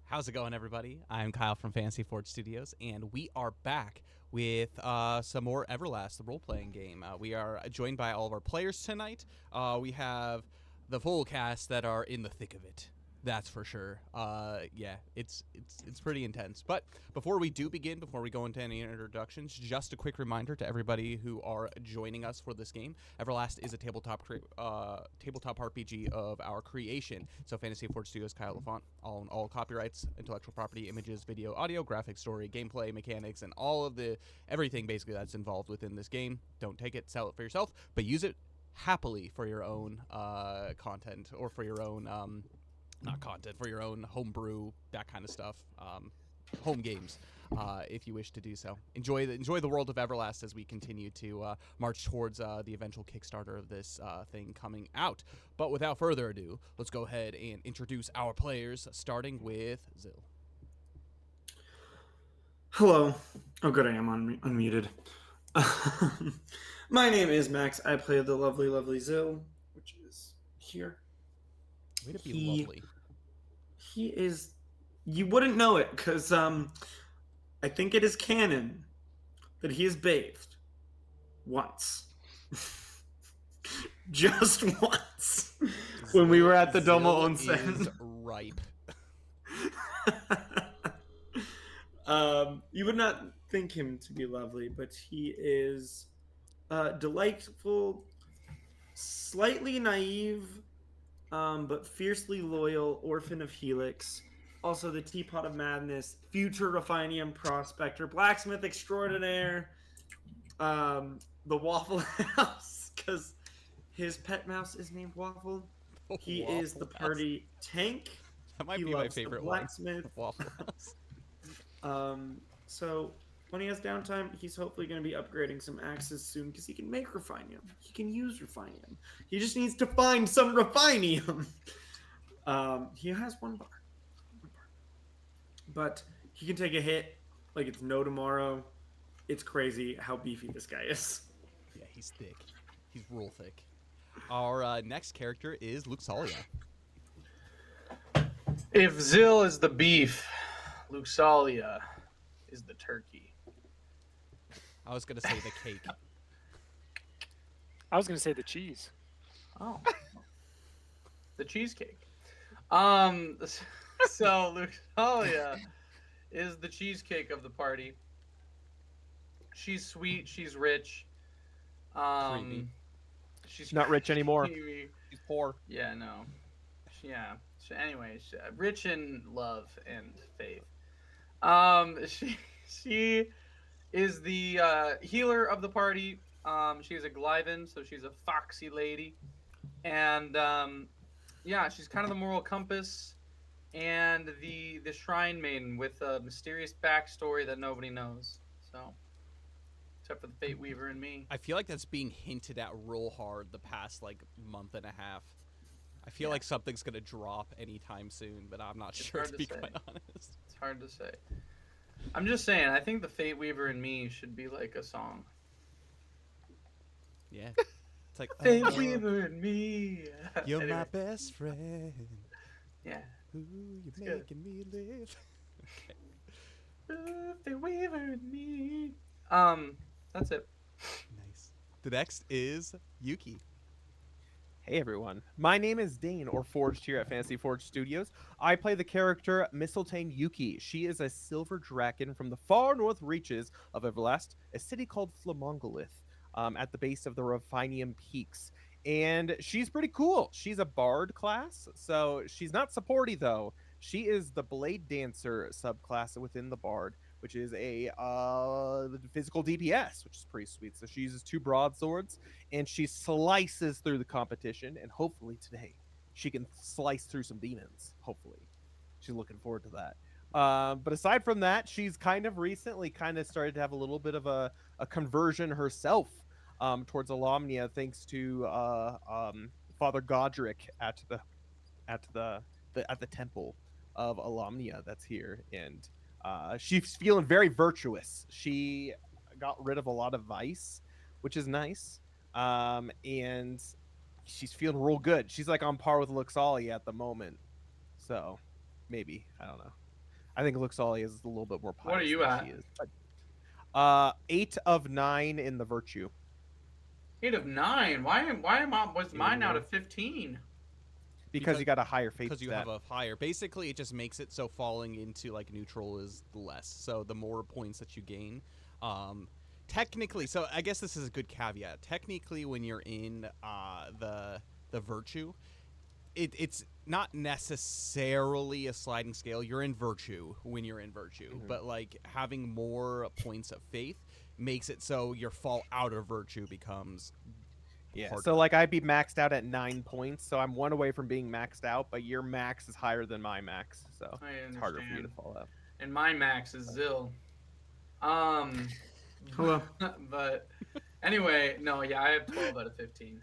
How's it going, everybody? I'm Kyle from Fantasy Forge Studios, and we are back with some more Everlast, the role-playing game. We are joined by all of our players tonight. We have the full cast that are in the thick of it. That's for sure. Yeah, it's pretty intense. But before we do begin, before we go into any introductions, just a quick reminder to everybody who are joining us for this game. Everlast is a tabletop RPG of our creation. So Fantasy Forge Studios, Kyle LaFonte, own all copyrights, intellectual property, images, video, audio, graphic, story, gameplay, mechanics, and all of the everything basically that's involved within this game. Don't take it, sell it for yourself, but use it happily for your own content or for your own not content, for your own homebrew, that kind of stuff, home games, if you wish to do so. Enjoy the world of Everlast as we continue to march towards the eventual Kickstarter of this thing coming out. But without further ado, let's go ahead and introduce our players, starting with Zil. Hello. Oh, good, I am unmuted. My name is Max. I play the lovely Zil, which is here. Way to be lovely. He is. You wouldn't know it because I think it is canon that he is bathed once, just once, when we were at the Domo Onsen. Is ripe. You would not think him to be lovely, but he is delightful, slightly naive, but fiercely loyal orphan of Helix. Also, the Teapot of Madness, future Refinium prospector, blacksmith extraordinaire, the Waffle House, because his pet mouse is named Waffle. He is the party tank. That might He be my loves the favorite blacksmith. one. Waffle House. So when he has downtime, he's hopefully going to be upgrading some axes soon because he can make Refinium. He can use Refinium. He just needs to find some Refinium. He has one bar. But he can take a hit like it's no tomorrow. It's crazy how beefy this guy is. Yeah, he's thick. He's real thick. Our next character is Luxalia. If Zil is the beef, Luxalia is the turkey. I was going to say the cake. I was going to say the cheese. Oh. The cheesecake. So Luxalia is the cheesecake of the party. She's sweet, she's rich. Creepy. She's not rich anymore. Creepy. He's poor. Yeah, no. Yeah. Anyway, rich in love and faith. She is the healer of the party. She's a Glyven, so she's a foxy lady. And yeah, she's kind of the moral compass and the shrine maiden with a mysterious backstory that nobody knows. So, except for the Fate Weaver and me. I feel like that's being hinted at real hard the past like month and a half. I feel like something's gonna drop anytime soon, but I'm not sure, to be quite honest. It's hard to say. I'm just saying, I think the Fate Weaver and me should be like a song. Yeah. It's like Fate Weaver and me. You're Anyway. my best friend. Yeah. Ooh, you're making me live. Fate Weaver and me. That's it. Nice. The next is Yuki. Hey everyone, my name is Dane, or Forged here at Fantasy Forge Studios. I play the character Mistletoe Yuki. She is a silver dragon from the far north reaches of Everlast, a city called Flamongolith, at the base of the Refinium Peaks. And she's pretty cool. She's a bard class, so she's not supporty though. She is the Blade Dancer subclass within the bard, which is a physical DPS, which is pretty sweet. So she uses 2 broadswords, and she slices through the competition, and hopefully today she can slice through some demons. Hopefully. She's looking forward to that. But aside from that, she's kind of recently started to have a little bit of a conversion herself towards Alomnia, thanks to Father Godric at the temple of Alomnia that's here, and she's feeling very virtuous. She got rid of a lot of vice, which is nice, and she's feeling real good. She's like on par with Luxalia at the moment, so maybe, I don't know. I think Luxali is a little bit more pious What are you than at? she is. But, 8 of 9 in the virtue. 8 of 9. Was mine out Yeah. of 15? Because you got a higher fate because you stat. have a higher. Basically, it just makes it so falling into like neutral is less. So the more points that you gain, technically. So I guess this is a good caveat. Technically, when you're in the virtue, it's not necessarily a sliding scale. You're in virtue when you're in virtue, but like having more points of faith makes it so your fall out of virtue becomes Yeah, harder. so like I'd be maxed out at 9 points, so I'm 1 away from being maxed out, but your max is higher than my max, so I it's harder for you to understand. fall out. And my max is Zill. Hello. But anyway, no, yeah, I have 12 out of 15.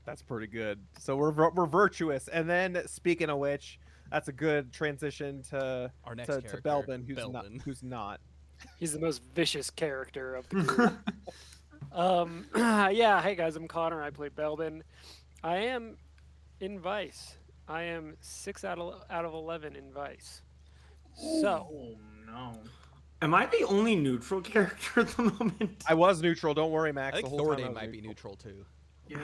That's pretty good. So we're virtuous, and then speaking of which, that's a good transition to our next to character, Belbin, who's Belbin. who's not. He's the most vicious character of the group. Yeah, hey guys, I'm Connor. I play Belbin. I am in Vice. I am 6 out of 11 in Vice. So, Oh no. Am I the only neutral character at the moment? I was neutral. Don't worry, I Max. think the whole time I Thordain was might be neutral. neutral too. Yeah.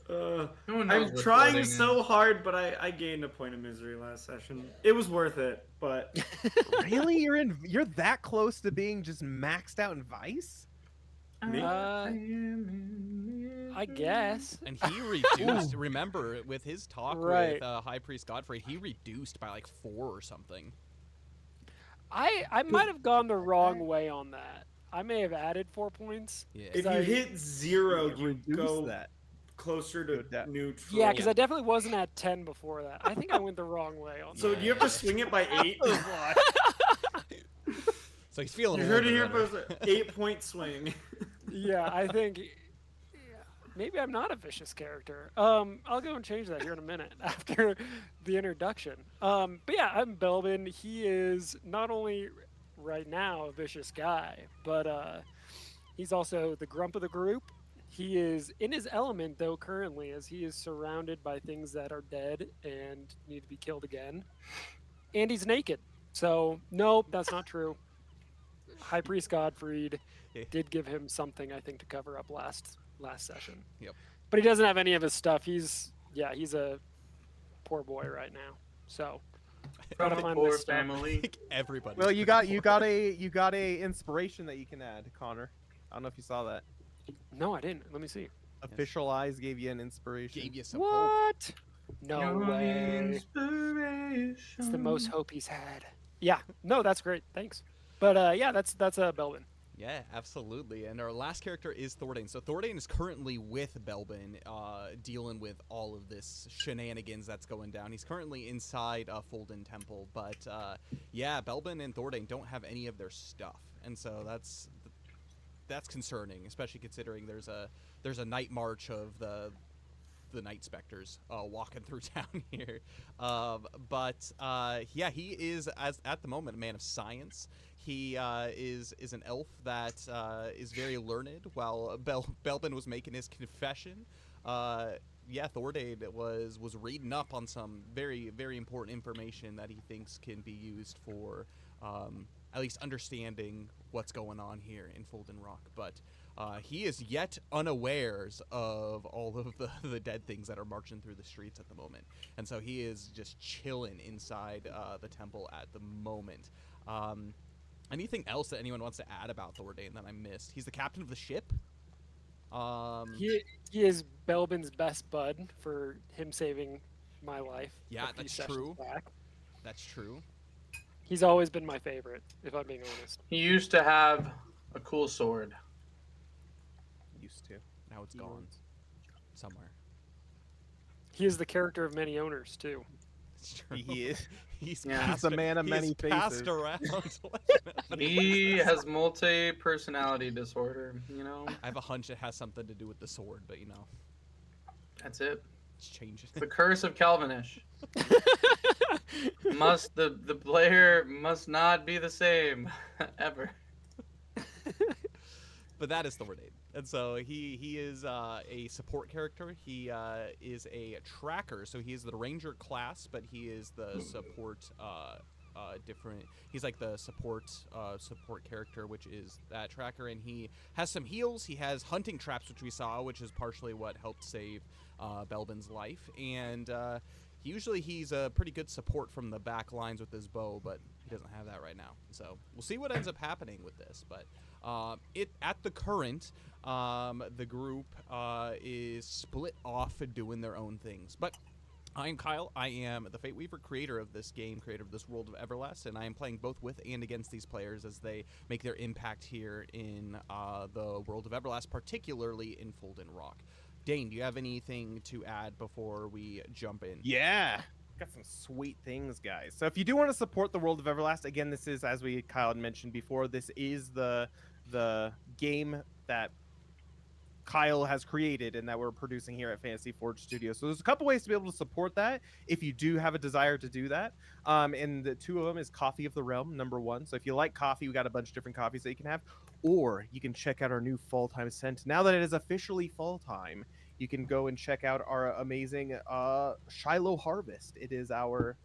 Uh, No one knows I'm what trying Thordain so is. hard, but I gained a point of misery last session. It was worth it, but Really, you're that close to being just maxed out in Vice? Me? I guess. And he reduced. Remember, with his talk Right. with High Priest Godfrey, he reduced by like 4 or something. I might have gone the wrong way on that. I may have added 4 points. Yeah. if I- you hit 0, You you reduce go that. closer to Go down. neutral. Yeah, because I definitely wasn't at 10 before that. I think I went the wrong way on So that. do you have to swing it by 8? So he's feeling. You a heard it little here bit first. better. 8-point swing. Yeah, I think maybe I'm not a vicious character. I'll go and change that here in a minute after the introduction. But yeah, I'm Belbin. He is not only right now a vicious guy, but he's also the grump of the group. He is in his element though currently, as he is surrounded by things that are dead and need to be killed again. And he's naked. So nope, that's not true. High Priest Godfried Yeah. did give him something, I think, to cover up last session. Yep. But he doesn't have any of his stuff. He's a poor boy right now. So From Gotta a find poor this stuff. family. Like everybody. Well, you got a inspiration that you can add, Connor. I don't know if you saw that. no, I didn't. Let me see. Official Eyes gave you an inspiration. Gave you some hope. What? No You're the way. inspiration. It's the most hope he's had. Yeah. No, that's great. Thanks. But yeah, that's Belbin. Yeah, absolutely. And our last character is Thordain. So Thordain is currently with Belbin, dealing with all of this shenanigans that's going down. He's currently inside Folden Temple, but yeah, Belbin and Thordain don't have any of their stuff, and so that's concerning, especially considering there's a night march of the night specters walking through town here. But yeah, he is at the moment a man of science. He is an elf that is very learned. While Belbin was making his confession, yeah, Thordain was reading up on some very, very important information that he thinks can be used for at least understanding what's going on here in Folden Rock. But he is yet unawares of all of the dead things that are marching through the streets at the moment. And so he is just chilling inside the temple at the moment. Anything else that anyone wants to add about Thordain that I missed? He's the captain of the ship. He is Belbin's best bud for him saving my life. Yeah, a few that's sessions true. back. That's true. He's always been my favorite, if I'm being honest. He used to have a cool sword. Used to. Now it's gone somewhere. He is the character of many owners too. It's true. He is. He's Yeah. passed, He's a man of he many is passed faces. around. He has multi-personality disorder, you know? I have a hunch it has something to do with the sword, but That's it. it's changing. The curse of Calvinish. The player must not be the same ever. But that is Thordain. And so he is a support character. He is a tracker, so he is the ranger class, but he is the support different. He's like the support character, which is that tracker, and he has some heals. He has hunting traps, which we saw, which is partially what helped save Belbin's life, and he's a pretty good support from the back lines with his bow, but he doesn't have that right now. So we'll see what ends up happening with this. But at the current, the group is split off and doing their own things. But I'm Kyle. I am the Fate Weaver, creator of this game, creator of this world of Everlast, and I am playing both with and against these players as they make their impact here in the world of Everlast, particularly in Folden Rock. Dane, do you have anything to add before we jump in? Yeah. Got some sweet things, guys. So if you do want to support the world of Everlast, again, this is, as Kyle had mentioned before, this is the game that Kyle has created and that we're producing here at Fantasy Forge Studios. So there's a couple ways to be able to support that if you do have a desire to do that. And the two of them is Coffee of the Realm, #1. So if you like coffee, we got a bunch of different coffees that you can have. Or you can check out our new fall time scent. Now that it is officially fall time, you can go and check out our amazing Shiloh Harvest. It is our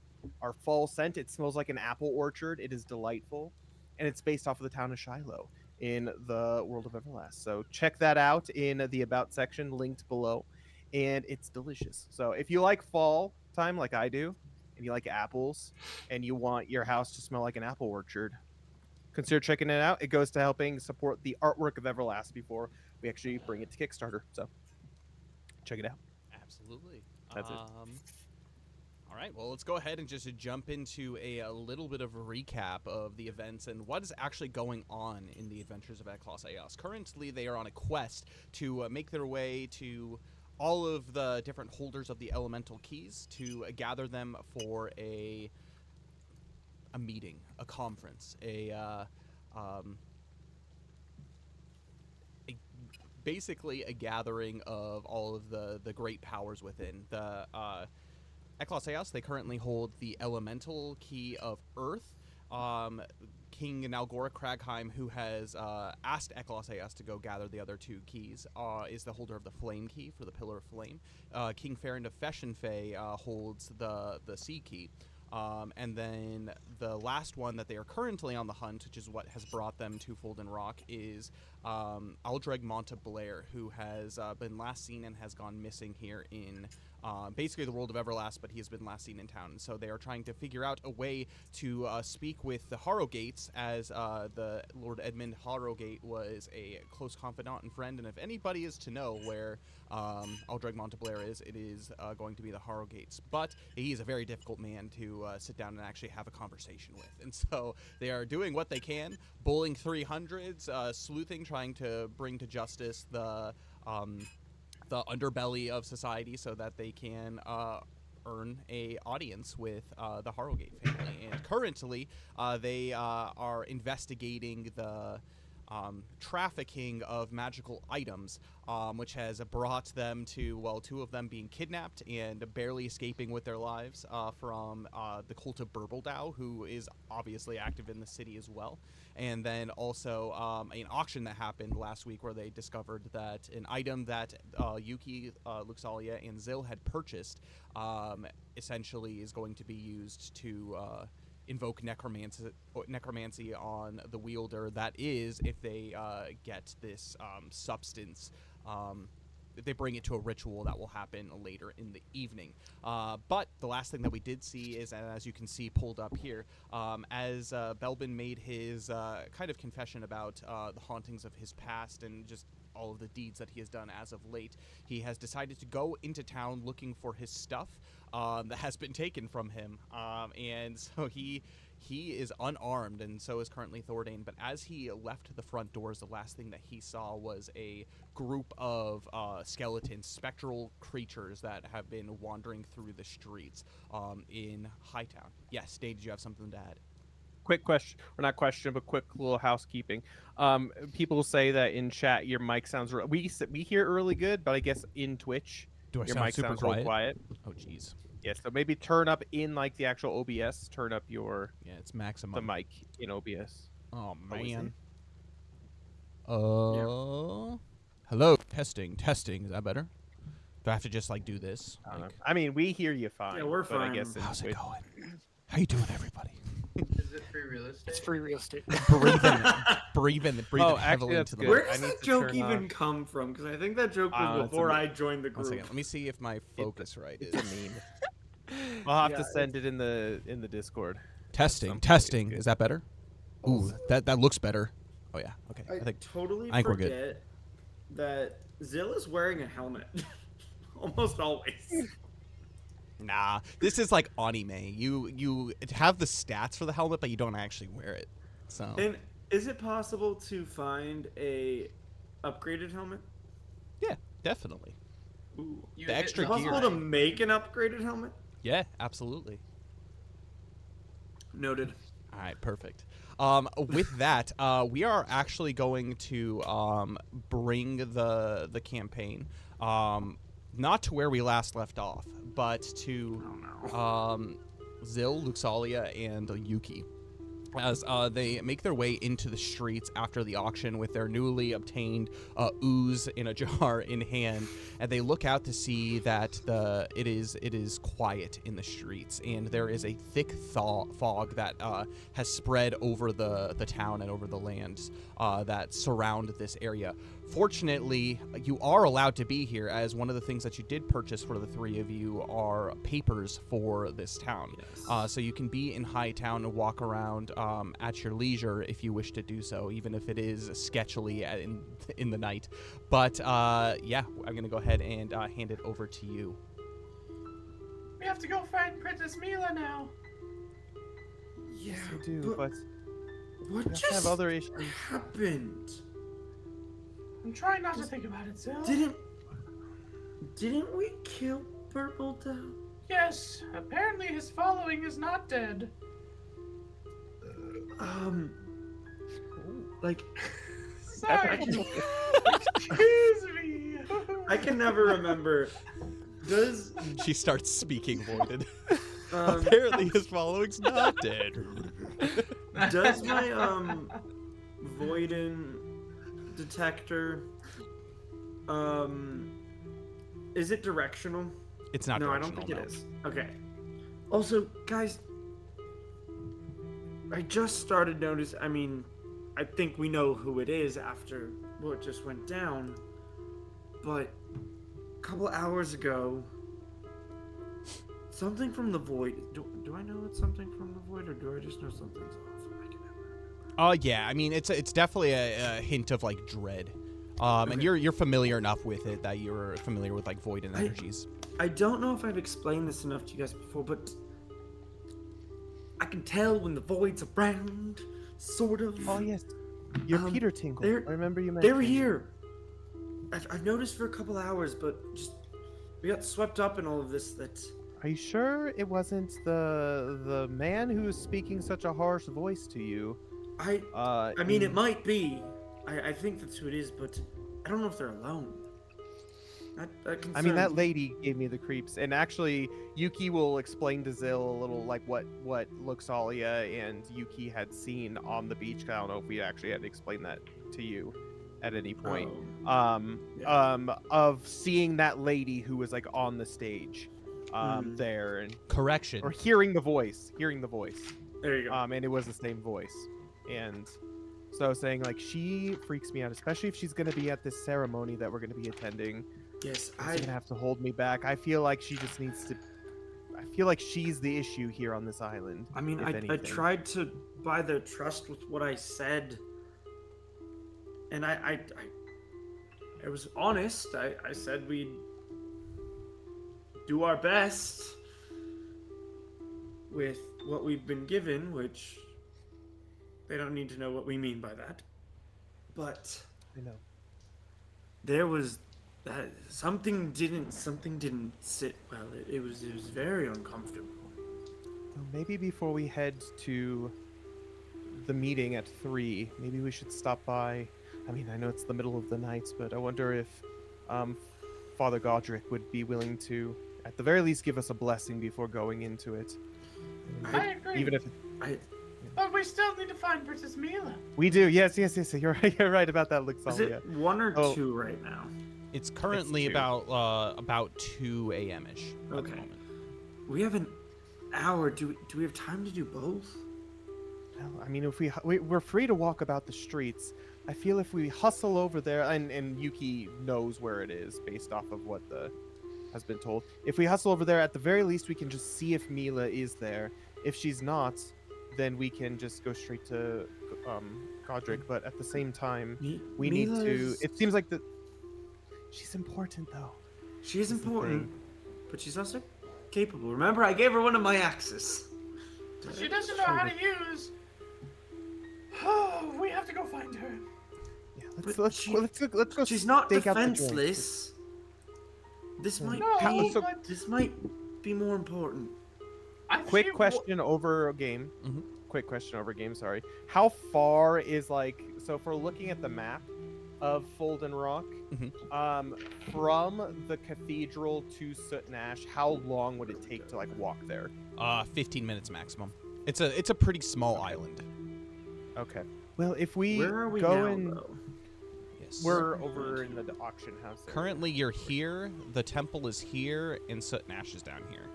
fall scent. It smells like an apple orchard. It is delightful. And it's based off of the town of Shiloh in the world of Everlast. So check that out in the About section linked below. And it's delicious. So if you like fall time like I do, and you like apples, and you want your house to smell like an apple orchard, consider checking it out. It goes to helping support the artwork of Everlast before we actually bring it to Kickstarter. So check it out. Absolutely. That's it. All right, well, let's go ahead and just jump into a little bit of a recap of the events and what is actually going on in the adventures of Eclaas. Currently, they are on a quest to make their way to all of the different holders of the elemental keys to gather them for a meeting, a conference, basically a gathering of all of the great powers within the Eclaas. They currently hold the elemental key of Earth. King Nalgora Kragheim, who has asked Eclaas to go gather the other two keys, is the holder of the Flame Key for the Pillar of Flame. King Farron of Feshenfei holds the Sea Key. And then the last one that they are currently on the hunt, which is what has brought them to Folden Rock, is Aldreg Monteblair, who has been last seen and has gone missing here in basically the world of Everlast, but he has been last seen in town. And so they are trying to figure out a way to speak with the Harrogates, as the Lord Edmund Harrogate was a close confidant and friend. And if anybody is to know where Aldreg Monteblair is, it is going to be the Harrogates. But he is a very difficult man to sit down and actually have a conversation with. And so they are doing what they can, bowling 300s, sleuthing, trying to bring to justice the underbelly of society so that they can earn a audience with the Harrogate family. And currently, they are investigating the trafficking of magical items, which has brought them to, well, two of them being kidnapped and barely escaping with their lives from the cult of Burbledau, who is obviously active in the city as well. And then also an auction that happened last week where they discovered that an item that Yuki, Luxalia, and Zil had purchased essentially is going to be used to invoke necromancy on the wielder. That is, if they get this substance, if they bring it to a ritual that will happen later in the evening. But the last thing that we did see is, as you can see pulled up here, as Belbin made his kind of confession about the hauntings of his past and just all of the deeds that he has done as of late, he has decided to go into town looking for his stuff that has been taken from him. And so he is unarmed, and so is currently Thordane. But as he left the front doors, the last thing that he saw was a group of skeletons, spectral creatures that have been wandering through the streets in Hightown. Yes, Dave, did you have something to add? Quick question, or not question, but quick little housekeeping. People say that in chat your mic sounds we hear really good, but I guess in Twitch your mic sounds real quiet. Oh, jeez. Yeah, so maybe turn up in like the actual OBS. Turn up your it's maximum the mic in OBS. Oh man. Hello, testing. Is that better? Do I have to just like do this? I mean, we hear you fine. Yeah, we're fine. I guess how's it going? How you doing, everybody? Is it free real estate? It's free real estate. breathe in Oh, heavily actually, into that's the good. mic. Where I does need that to joke turn even off- come from? Because I think that joke It's was a before meme. I joined the One group. second. Let me see if my focus right It's a is. meme. I'll have Yeah, to send it in the Discord. Testing. some point. It's Testing. good. Is that better? Ooh, Also, that looks better. Oh yeah. Okay. I I think totally I think we're good. forget that Zilla's wearing a helmet. Almost always. Nah, this is like anime. You have the stats for the helmet, but you don't actually wear it. So And is it possible to find a upgraded helmet? yeah, definitely. Ooh. You The hit extra Is it gear. possible to make an upgraded helmet? Yeah, absolutely. Noted. All right, perfect. With that, we are actually going to bring the campaign, not to where we last left off, but to Zil, Luxalia, and Yuki, as they make their way into the streets after the auction with their newly obtained ooze in a jar in hand, and they look out to see that it is quiet in the streets, and there is a thick fog that has spread over the town and over the lands that surround this area. Fortunately, you are allowed to be here, as one of the things that you did purchase for the three of you are papers for this town. Yes. So you can be in Hightown and walk around at your leisure if you wish to do so, even if it is sketchily in the night. But yeah, I'm going to go ahead and hand it over to you. We have to go find Princess Mila now. Yeah, I do, but what we also just have other issues. happened? I'm trying not to think about it, Zil. Didn't we kill Purple Dove? Yes, apparently his following is not dead. Like, Sorry. Excuse me. I can never remember. Does She starts speaking voided. um Apparently his following's not dead. does my Voiden detector is it directional? It's not No, I don't directional, think it is. Okay. Also, guys, I just started notice. I mean, I think we know who it is after what just went down. But a couple hours ago, something from the void. Do I know it's something from the void, or do I just know something's off? I can never. Yeah, I mean it's definitely a hint of like dread. And Okay. you're familiar enough with it that you're familiar with like void and energies. I don't know if I've explained this enough to you guys before, but I can tell when the void's around, sort of. Oh yes, your Um, Peter Tingle. they're- I remember you They mentioned. were here. I've noticed for a couple hours, but just we got swept up in all of this. That Are you sure it wasn't the man who was speaking such a harsh voice to you? I mean, it might be. I think that's who it is, but I don't know if they're alone. That I mean, that concerns me. lady gave me the creeps, and actually, Yuki will explain to Zil a little like what Luxalia and Yuki had seen on the beach. I don't know if we actually had to explain that to you at any point. Oh, yeah. Of seeing that lady who was like on the stage, Mhm. there, and Correction. or hearing the voice, There you go. and it was the same voice, and. So I was saying, like, she freaks me out, especially if she's going to be at this ceremony that we're going to be attending. Yes, She's going to have to hold me back. I feel like she just needs to... I feel like she's the issue here on this island. I mean, if I anything. tried to buy their trust with what I said, and I was honest. I said we'd do our best with what we've been given, which they don't need to know what we mean by that. But I know. there was that something didn't sit well. It was very uncomfortable. Well, maybe before we head to the meeting at 3, maybe we should stop by. I mean, I know it's the middle of the night, but I wonder if Father Godric would be willing to, at the very least, give us a blessing before going into it. I agree. Even if But we still need to find Princess Mila. we do, yes. You're right about that, Is Luxalia. it 1 or Oh. 2 right now? It's currently two. about 2 a.m. ish at the Okay. moment. We have an hour. Do we have time to do both? Well, I mean, if we're free to walk about the streets, I feel if we hustle over there, and Yuki knows where it is based off of what has been told. If we hustle over there, at the very least, we can just see if Mila is there. If she's not, then we can just go straight to Godric. But at the same time, we need Mila to. is- It seems like she's important, though. She is That's the important, thing. but she's also capable. Remember, I gave her one of my axes. She doesn't know how to use. Oh, we have to go find her. Yeah, But let's go. She's not stake out the joint. defenseless. This might No, be. but This might be more important. Quick question over game. Mhm. Quick question over game. Sorry. How far is so? If we're looking at the map of Folden Rock, from the cathedral to Soot and Ash, how long would it take to walk there? 15 minutes maximum. It's a pretty small island. Okay. Well, if we Where are we go now, in, though? Yes. we're over in the auction house. area. Currently, you're here. The temple is here, and Soot and Ash is down here,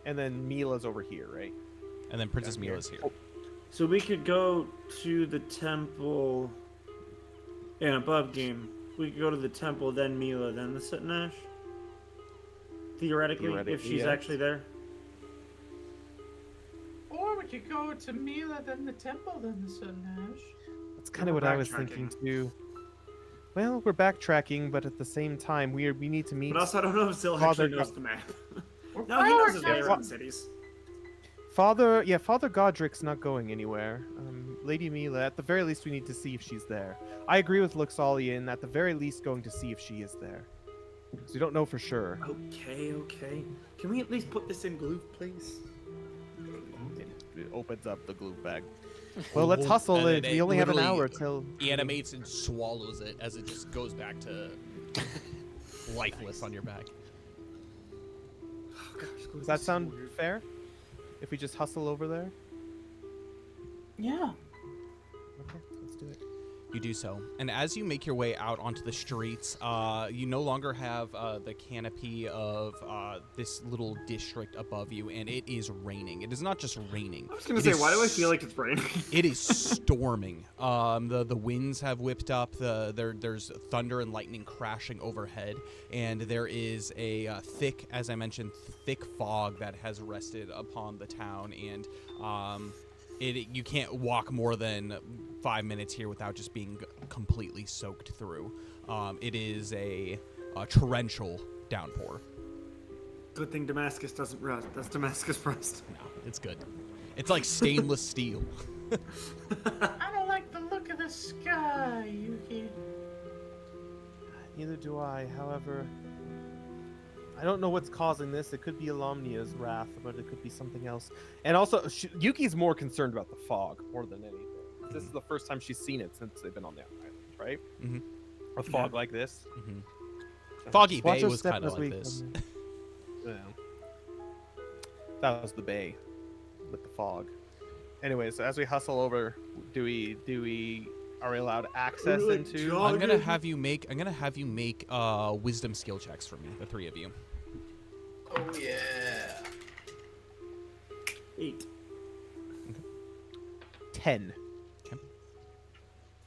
And then Mila's over here, right? and then Princess Down here. Mila is here. So we could go to the temple. In above game, we could go to the temple, then Mila, then the Soot and Ash. Theoretically, if she's yeah. actually there. Or we could go to Mila, then the temple, then the Sun Ash. That's kind of we're what I was thinking too. Well, we're backtracking, but at the same time, we need to meet. But also, I don't know if Zil Father actually knows God- the map. We're No, he knows his way prioritizing- around cities. Father Godric's not going anywhere. Lady Mila, at the very least, we need to see if she's there. I agree with Luxalian, at the very least, going to see if she is there. Because we don't know for sure. Okay. Can we at least put this in glue, please? It opens up the glue bag. Well, let's hustle And it. then We only have an literally hour till. animates and swallows it as it just goes back to lifeless on your back. Oh, gosh, glue Does that is so sound weird. fair? If we just hustle over there? Yeah. Okay, let's do it. You do so, and as you make your way out onto the streets, you no longer have the canopy of this little district above you, and it is raining. It is not just raining. I was gonna It say, is why do I feel like it's raining? It is storming. The winds have whipped up. There's thunder and lightning crashing overhead, and there is a thick, as I mentioned, thick fog that has rested upon the town, and you can't walk more than 5 minutes here without just being completely soaked through. It is a torrential downpour. Good thing Damascus doesn't rust. That's Damascus rust. No, it's good. It's like stainless steel. I don't like the look of the sky, Yuki. Neither do I. However, I don't know what's causing this. It could be Alomnia's wrath, but it could be something else. And also, Yuki's more concerned about the fog more than anything. This is the first time she's seen it since they've been on the island, right? Mhm. A fog like this. Foggy Just watch Bay our was step kind of as like we this. come in. Yeah. That was the bay with the fog. Anyways, so as we hustle over, are we allowed access We're like into? jogging. I'm gonna have you make wisdom skill checks for me, the three of you. Oh yeah. 8. 10.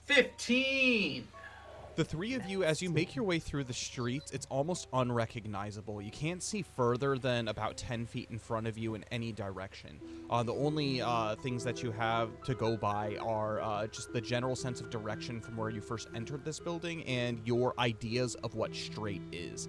15. The three of you, as you make your way through the streets, it's almost unrecognizable. You can't see further than about 10 feet in front of you in any direction. The only things that you have to go by are just the general sense of direction from where you first entered this building and your ideas of what straight is.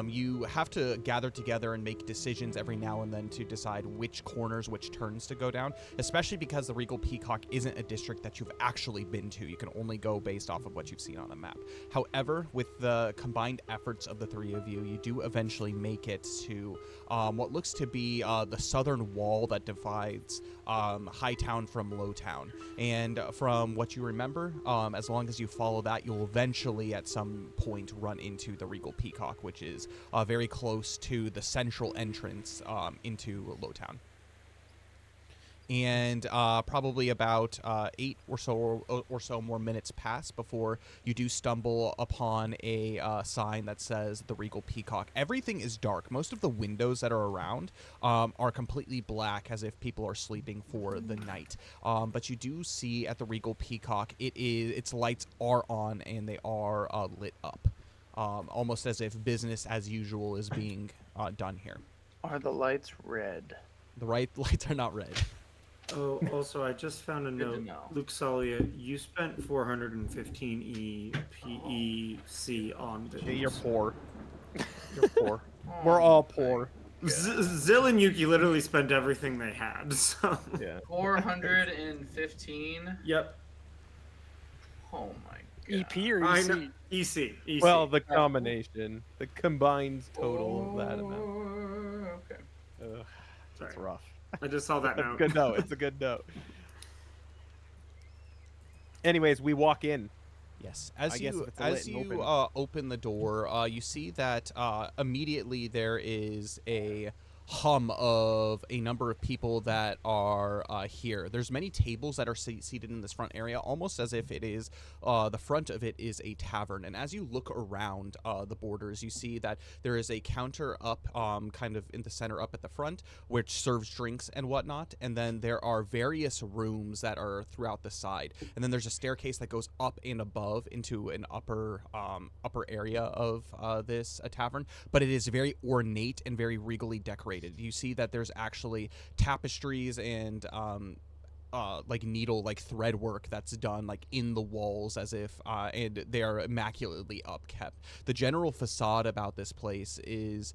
You have to gather together and make decisions every now and then to decide which corners, which turns to go down, especially because the Regal Peacock isn't a district that you've actually been to. You can only go based off of what you've seen on a map. However, with the combined efforts of the three of you, you do eventually make it to what looks to be the southern wall that divides Hightown from Lowtown. And from what you remember, as long as you follow that, you'll eventually at some point run into the Regal Peacock, which is very close to the central entrance into Lowtown. And probably about 8 or so more minutes pass before you do stumble upon a sign that says the Regal Peacock. Everything is dark. Most of the windows that are around are completely black, as if people are sleeping for the night. But you do see at the Regal Peacock, its lights are on and they are lit up, almost as if business as usual is being done here. Are the lights red? The lights are not red. Oh, also, I just found a Good to note. know. Luke Salia, you spent 415 EPEC on this. Yeah, you're poor. You're poor. We're all poor. Zill and Yuki literally spent everything they had. So. Yeah. 415. Yep. Oh my god. EP or I EC? know. EC. Well, the combination, the combined total of that amount. Okay. Ugh, Sorry. it's rough. I just saw that That's a note. good note. It's a good note. Anyways, we walk in. Yes. I guess if it's lit and open. Open the door, you see that immediately there is a hum of a number of people that are here. There's many tables that are seated in this front area, almost as if it is the front of it is a tavern. And as you look around the borders, you see that there is a counter up kind of in the center up at the front, which serves drinks and whatnot. And then there are various rooms that are throughout the side. And then there's a staircase that goes up and above into an upper area of this tavern. But it is very ornate and very regally decorated. You see that there's actually tapestries and like thread work that's done like in the walls, as if and they are immaculately upkept. The general facade about this place is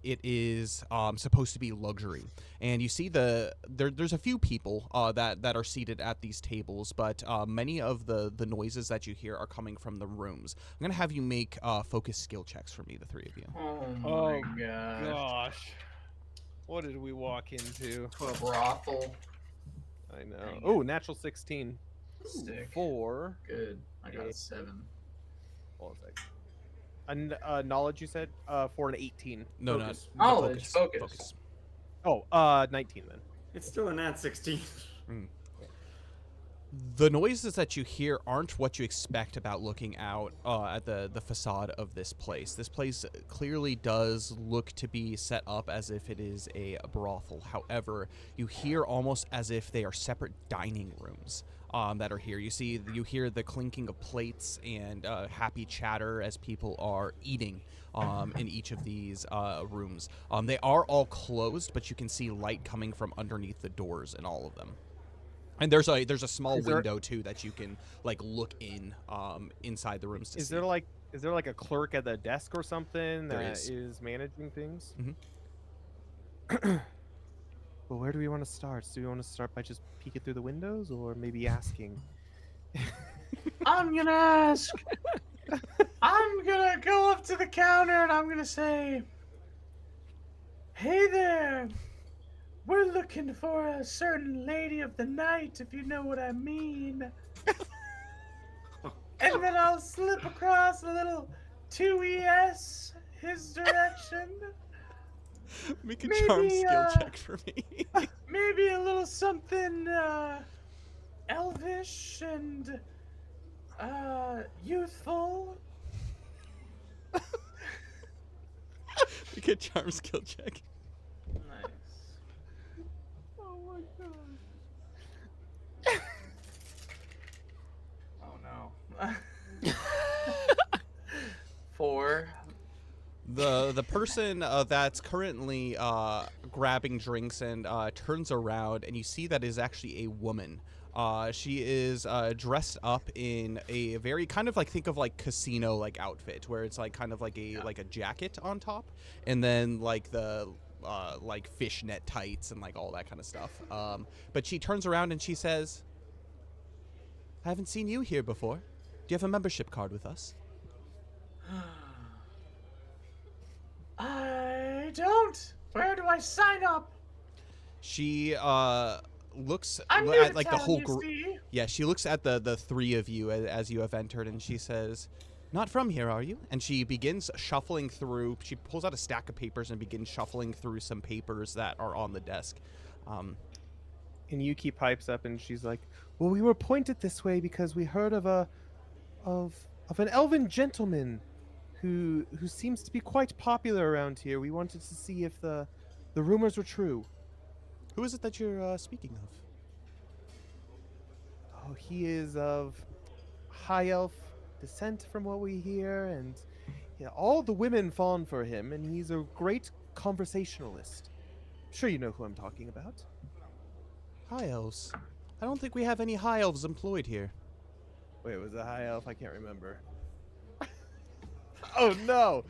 it is supposed to be luxury, and you see there's a few people that are seated at these tables, but many of the noises that you hear are coming from the rooms. I'm gonna have you make focus skill checks for me, the three of you. Oh my god. Gosh. What did we walk into? Brothel. I know. Dang Oh, natural 16. Stick. 4. Good. I got a Eight. 7. What was that? Knowledge, you said? For an 18. No, Focus. no, Knowledge, focus. Oh, 19 then. It's still a nat 16. The noises that you hear aren't what you expect about looking out at the facade of this place. This place clearly does look to be set up as if it is a brothel. However, you hear almost as if they are separate dining rooms that are here. You hear the clinking of plates and happy chatter as people are eating in each of these rooms. They are all closed, but you can see light coming from underneath the doors in all of them. And there's a small window too that you can like look in inside the rooms to see. Is there like a clerk at the desk or something There that is. is managing things? Mhm. Well, where do we want to start? Do we want to start by just peeking through the windows, or maybe asking? I'm gonna ask. I'm gonna go up to the counter and I'm gonna say, "Hey there, we're looking for a certain lady of the night, if you know what I mean." And then I'll slip across a little 2ES his direction. Make a Maybe, charm skill check for me. Maybe a little something elvish and youthful. Make a charm skill check. Nice. Oh my god. Oh no. 4. The person that's currently grabbing drinks and turns around, and you see that is actually a woman. She is dressed up in a very kind of like, think of like casino like outfit, where it's like kind of like a jacket on top, and then like the like fishnet tights and like all that kind of stuff. But she turns around and she says, "I haven't seen you here before. Do you have a membership card with us?" I don't. Where do I sign up? She looks I'm new at to like the town, whole you group. see. Yeah, she looks at the three of you as you have entered, and she says, "Not from here, are you?" And she begins shuffling through. She pulls out a stack of papers and begins shuffling through some papers that are on the desk. And Yuki pipes up and she's like, "Well, we were pointed this way because we heard of an elven gentleman who seems to be quite popular around here. We wanted to see if the rumors were true." Who is it that you're speaking of? Oh, he is of high elf descent from what we hear, and yeah, all the women fawn for him, and he's a great conversationalist. Sure you know who I'm talking about. High elves. I don't think we have any high elves employed here. Wait, was it high elf? I can't remember. Oh no!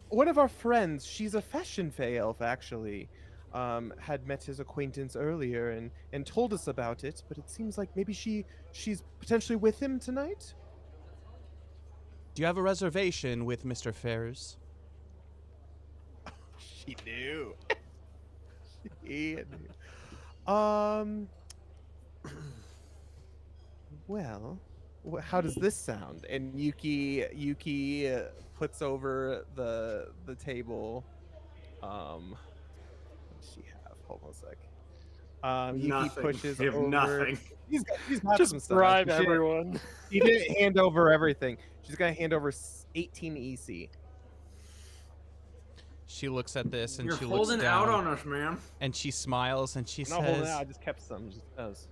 One of our friends, she's a fashion fey elf actually, had met his acquaintance earlier and told us about it, but it seems like maybe she's potentially with him tonight? Do you have a reservation with Mr. Ferrers? She knew. She knew. Well, how does this sound? And Yuki puts over the table. What does she have? Hold on a sec. Yuki Nothing. pushes You have over. nothing. He's got Just some stuff. bribe She- everyone. He didn't hand over everything. She's gonna hand over 18 EC. She looks at this and You're she looks holding down out on us, man. and she smiles and she I'm not holding says, out. I just kept some. Just because.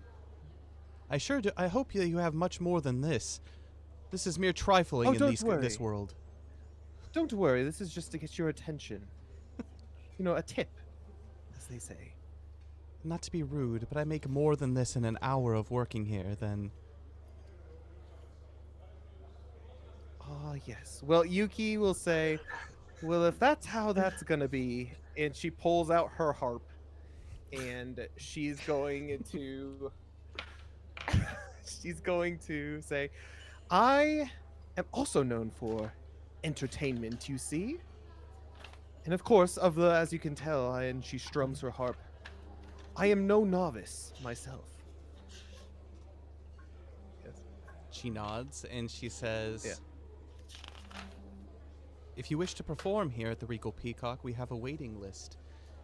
"I sure do. I hope you have much more than this. This is mere trifling Oh, in don't this worry. world." Don't worry. This is just to get your attention. You know, a tip, as they say. Not to be rude, but I make more than this in an hour of working here than... Ah, yes. Well, Yuki will say, "Well, if that's how that's gonna be," and she pulls out her harp, and she's going to, she's going to say, "I am also known for entertainment, you see, and of course, as you can tell, and she strums her harp, I am no novice myself." Yes. She nods and she says, Yeah. "If you wish to perform here at the Regal Peacock, we have a waiting list.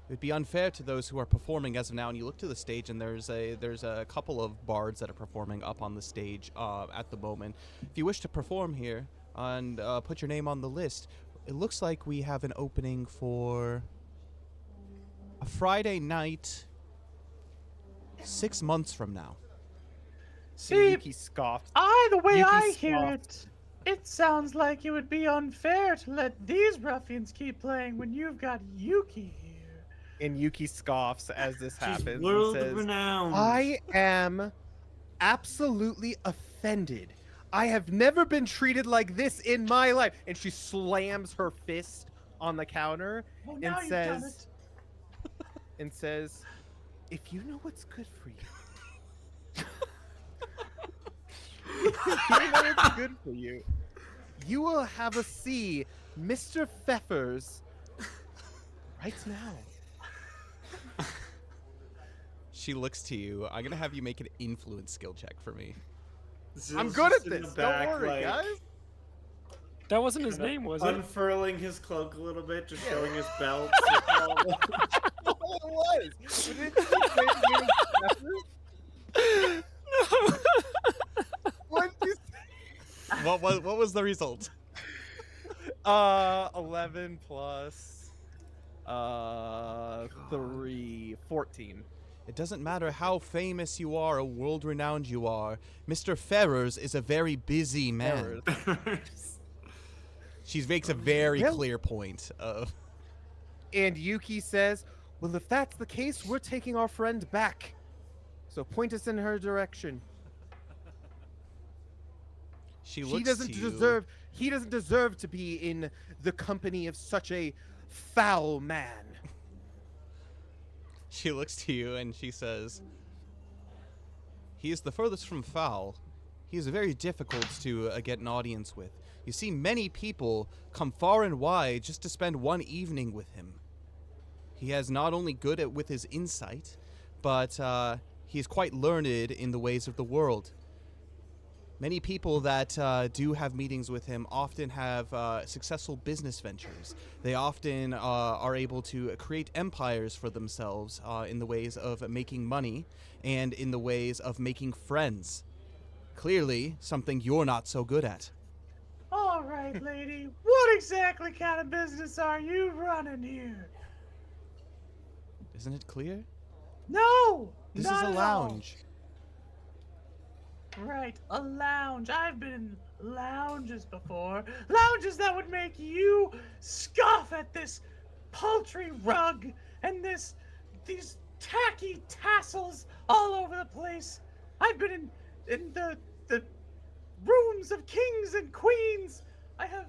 It would be unfair to those who are performing as of now." And you look to the stage, and there's a couple of bards that are performing up on the stage at the moment. If you wish to perform here and put your name on the list, it looks like we have an opening for a Friday night 6 months from now. See, Yuki scoffed. The way Yuki I hear scoffed. it sounds like it would be unfair to let these ruffians keep playing when you've got Yuki here. And Yuki scoffs as this She's happens and world says, renowned. "I am absolutely offended. I have never been treated like this in my life." And she slams her fist on the counter Well, now and you've done it. says, "If you know what's good for you, if you know what's good for you, you will have a see Mr. Pfeffers right now." She looks to you. I'm going to have you make an influence skill check for me. I'm Zill's good just at in the this. back, Don't worry, like, guys. That wasn't his name, was it? unfurling his cloak a little bit, just showing his belt. That's all it was. But didn't you say the name was Pfeffers? What did you say? What was the result? 11 plus 3, 14. It doesn't matter how famous you are or world-renowned you are. Mr. Ferrers is a very busy man. She makes a very Well- clear point of... And Yuki says, "Well, if that's the case, we're taking our friend back. So point us in her direction. She He looks doesn't to you. deserve to be in the company of such a foul man." She looks to you and she says, "He is the furthest from foul. He is very difficult to get an audience with. You see, many people come far and wide just to spend one evening with him. He is not only good with his insight, but he is quite learned in the ways of the world. Many people that do have meetings with him often have successful business ventures. They often are able to create empires for themselves in the ways of making money and in the ways of making friends. Clearly, something you're not so good at. All right, lady. What exactly kind of business are you running here? Isn't it clear? No, This not is a at all. lounge. Right, a lounge. I've been in lounges before. Lounges that would make you scoff at this paltry rug and these tacky tassels all over the place. I've been in the rooms of kings and queens. I have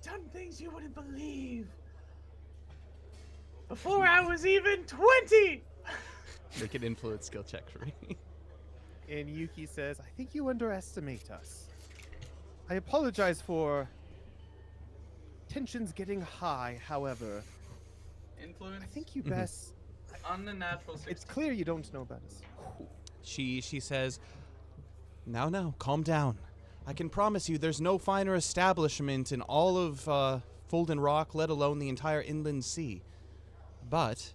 done things you wouldn't believe. Before I was even 20. Make an influence skill check for me. And Yuki says, I think you underestimate us. I apologize for tensions getting high, however. Influence. I think you best... On the natural 16. It's clear you don't know about us. She says, now, calm down. I can promise you there's no finer establishment in all of Fulden Rock, let alone the entire inland sea. But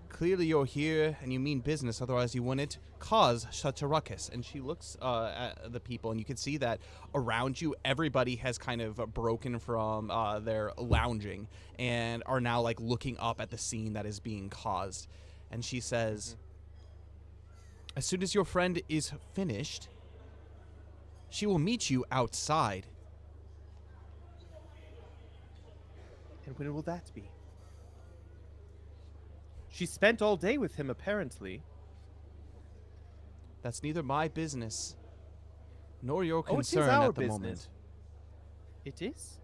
clearly you're here and you mean business, otherwise you wouldn't cause such a ruckus. And she looks at the people, and you can see that around you, everybody has kind of broken from their lounging and are now like looking up at the scene that is being caused. And she says, as soon as your friend is finished, she will meet you outside. And when will that be? She spent all day with him, apparently. That's neither my business nor your Oh, it is concern our at the business. moment. It is?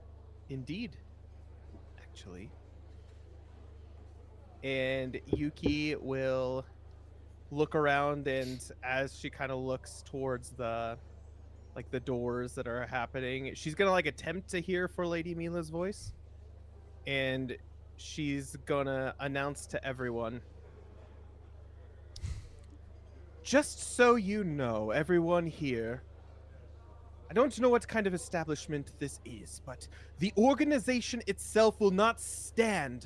Indeed. Actually. And Yuki will look around, and as she kind of looks towards the doors that are happening, she's gonna attempt to hear for Lady Mila's voice, and she's gonna announce to everyone, just so you know, everyone here, I don't know what kind of establishment this is, but the organization itself will not stand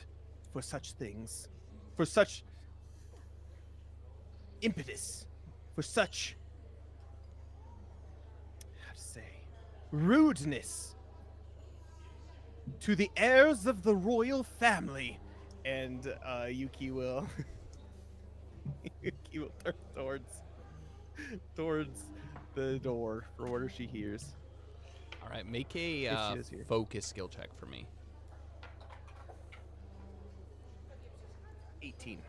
for such things, for such impetus, for such, how to say, rudeness to the heirs of the royal family. And Yuki will Yuki will turn towards the door for whatever she hears. All right, make If a she is here. focus skill check for me. 18.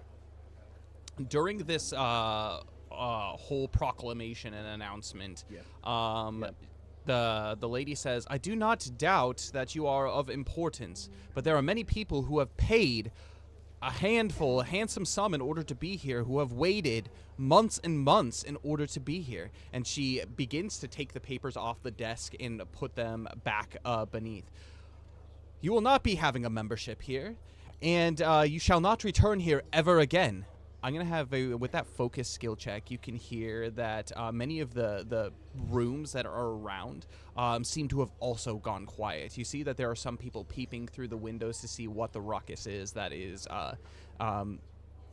During this whole proclamation and announcement, Yep. the lady says, I do not doubt that you are of importance, but there are many people who have paid a handsome sum in order to be here, who have waited months and months in order to be here. And she begins to take the papers off the desk and put them back beneath. You will not be having a membership here, and you shall not return here ever again. I'm going to have with that focus skill check, you can hear that many of the rooms that are around seem to have also gone quiet. You see that there are some people peeping through the windows to see what the ruckus is that is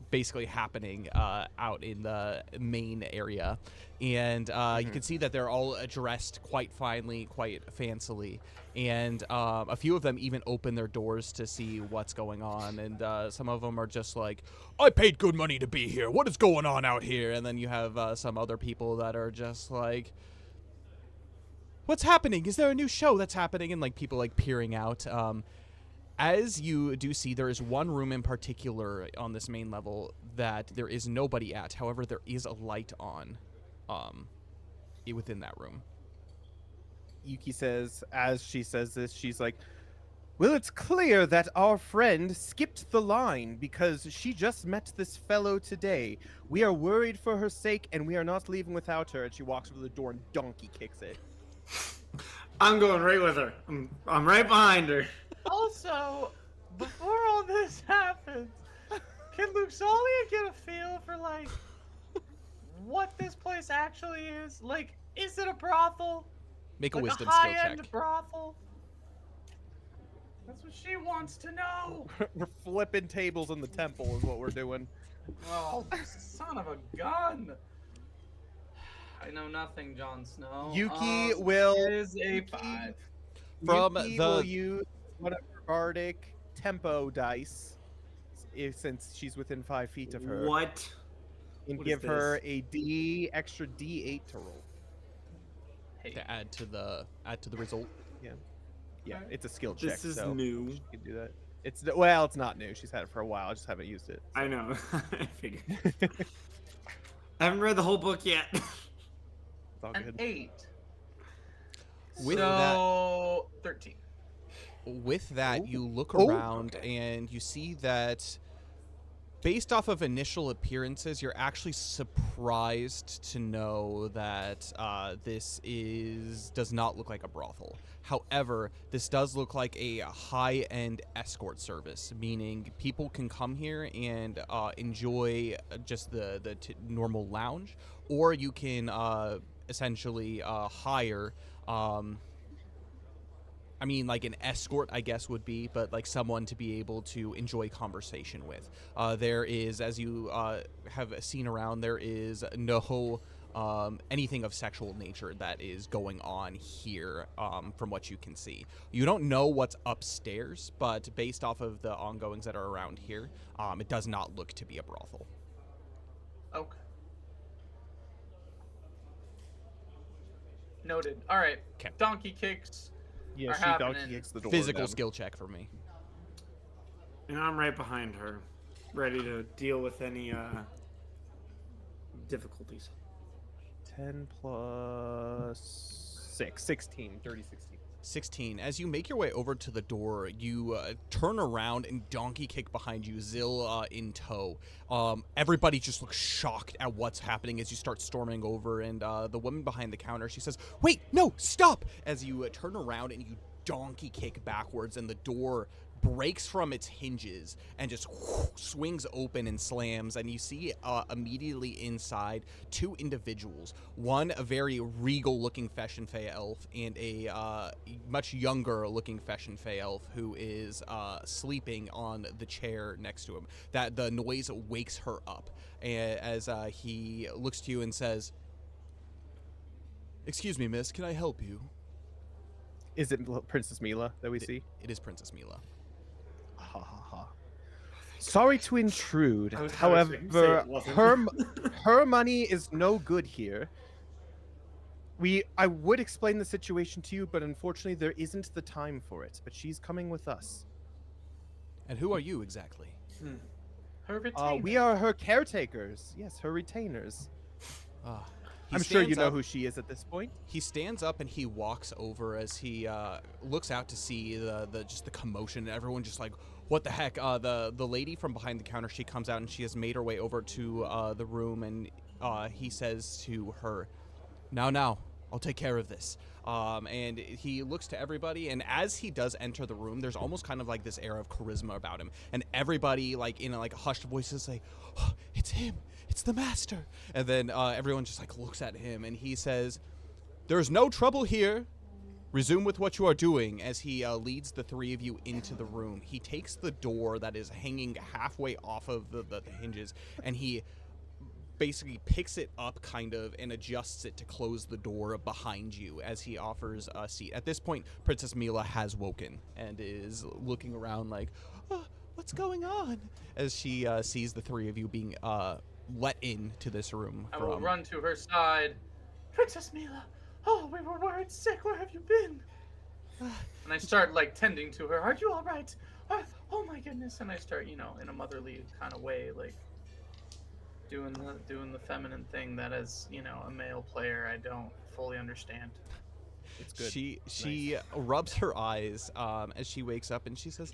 basically happening out in the main area. And you can see that they're all dressed quite finely, quite fancily. And a few of them even open their doors to see what's going on. And some of them are just like, I paid good money to be here. What is going on out here? And then you have some other people that are just like, what's happening? Is there a new show that's happening? And like people like peering out. As you do see, there is one room in particular on this main level that there is nobody at. However, there is a light on within that room. Yuki says, as she says this, she's like, well, it's clear that our friend skipped the line because she just met this fellow today. We are worried for her sake, and we are not leaving without her. And she walks over to the door and donkey kicks it. I'm going right with her. I'm right behind her. Also, before all this happens, can Luxalia get a feel for what this place actually is? Like, is it a brothel? Make a Like wisdom a skill high-end check. brothel. That's what she wants to know. We're flipping tables in the temple is what we're doing. Oh, son of a gun! I know nothing, Jon Snow. Yuki It will is a Yuki- 5. From Yuki will use one of her bardic tempo dice since she's within 5 feet of her, What? and What is give her this? a extra D8 to roll. Hey, to add to the result. Yeah, it's a skill check. This is so new. she can do that. It's not new. She's had it for a while. I just haven't used it. I know. I figured. I haven't read the whole book yet. It's all an good. 8. With So 13. With that, Ooh. you look Oh, around and you see that based off of initial appearances, you're actually surprised to know that this does not look like a brothel. However, this does look like a high-end escort service, meaning people can come here and enjoy just the normal lounge, or you can essentially hire. I mean, like an escort, I guess, would be, but like someone to be able to enjoy conversation with. There is, as you have seen around, there is no anything of sexual nature that is going on here from what you can see. You don't know what's upstairs, but based off of the ongoings that are around here, it does not look to be a brothel. Okay. Noted. All right. 'Kay. Donkey kicks. Yeah, are she happening. donkey kicks the door Physical down. skill check for me. And I'm right behind her, ready to deal with any difficulties. 10 plus 6. 16. Dirty 16. 16. As you make your way over to the door, you turn around and donkey kick behind you, Zill in tow. Everybody just looks shocked at what's happening as you start storming over, and the woman behind the counter, she says, "Wait, no, stop!" As you turn around and you donkey kick backwards, and the door breaks from its hinges and just swings open and slams, and you see immediately inside 2 individuals, one a very regal looking Fesh and Fey elf, and a much younger looking Fesh and Fey elf who is sleeping on the chair next to him. That the noise wakes her up, and as he looks to you and says, "Excuse me, miss, can I help you?" Is it Princess Mila that we see? It is Princess Mila. Ha ha ha. Sorry to intrude. I was However, expecting to say it wasn't. her money is no good here. I would explain the situation to you, but unfortunately there isn't the time for it. But she's coming with us. And who are you exactly? Her retainer. We are her caretakers. Yes, her retainers. He I'm sure you stands know up- who she is at this point. He stands up and he walks over as he looks out to see the just the commotion and everyone just like, what the heck? The lady from behind the counter, she comes out and she has made her way over to the room, and he says to her, now, I'll take care of this. And he looks to everybody, and as he does enter the room, there's almost kind of like this air of charisma about him, and everybody like in a hushed voices say, oh, "It's him! It's the master!" And then everyone just like looks at him, and he says, "There's no trouble here. Resume with what you are doing." As he leads the 3 of you into the room, he takes the door that is hanging halfway off of the hinges, and he basically picks it up kind of and adjusts it to close the door behind you as he offers a seat. At this point, Princess Mila has woken and is looking around like, oh, what's going on? As she sees the 3 of you being let into this room. I will run to her side. Princess Mila, oh, we were worried sick. Where have you been? And I start like tending to her. Are you all right? Oh my goodness! And I start, in a motherly kind of way, like doing the feminine thing that, as a male player, I don't fully understand. It's good. She rubs her eyes as she wakes up, and she says,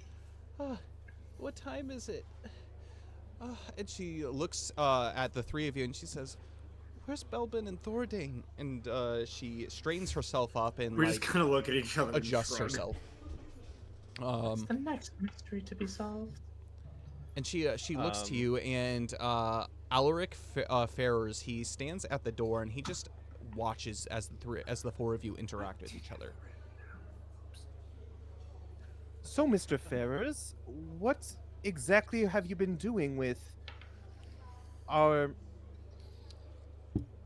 "What time is it?" And she looks at the 3 of you, and she says, "Where's Belbin and Thordane?" And she straightens herself up and We just kind of look at each other. and adjusts shrug. herself. What's the next mystery to be solved? And she looks to you, and Alaric Ferrers, he stands at the door, and he just watches as the four of you interact with each other. So, Mr. Ferrers, what exactly have you been doing with our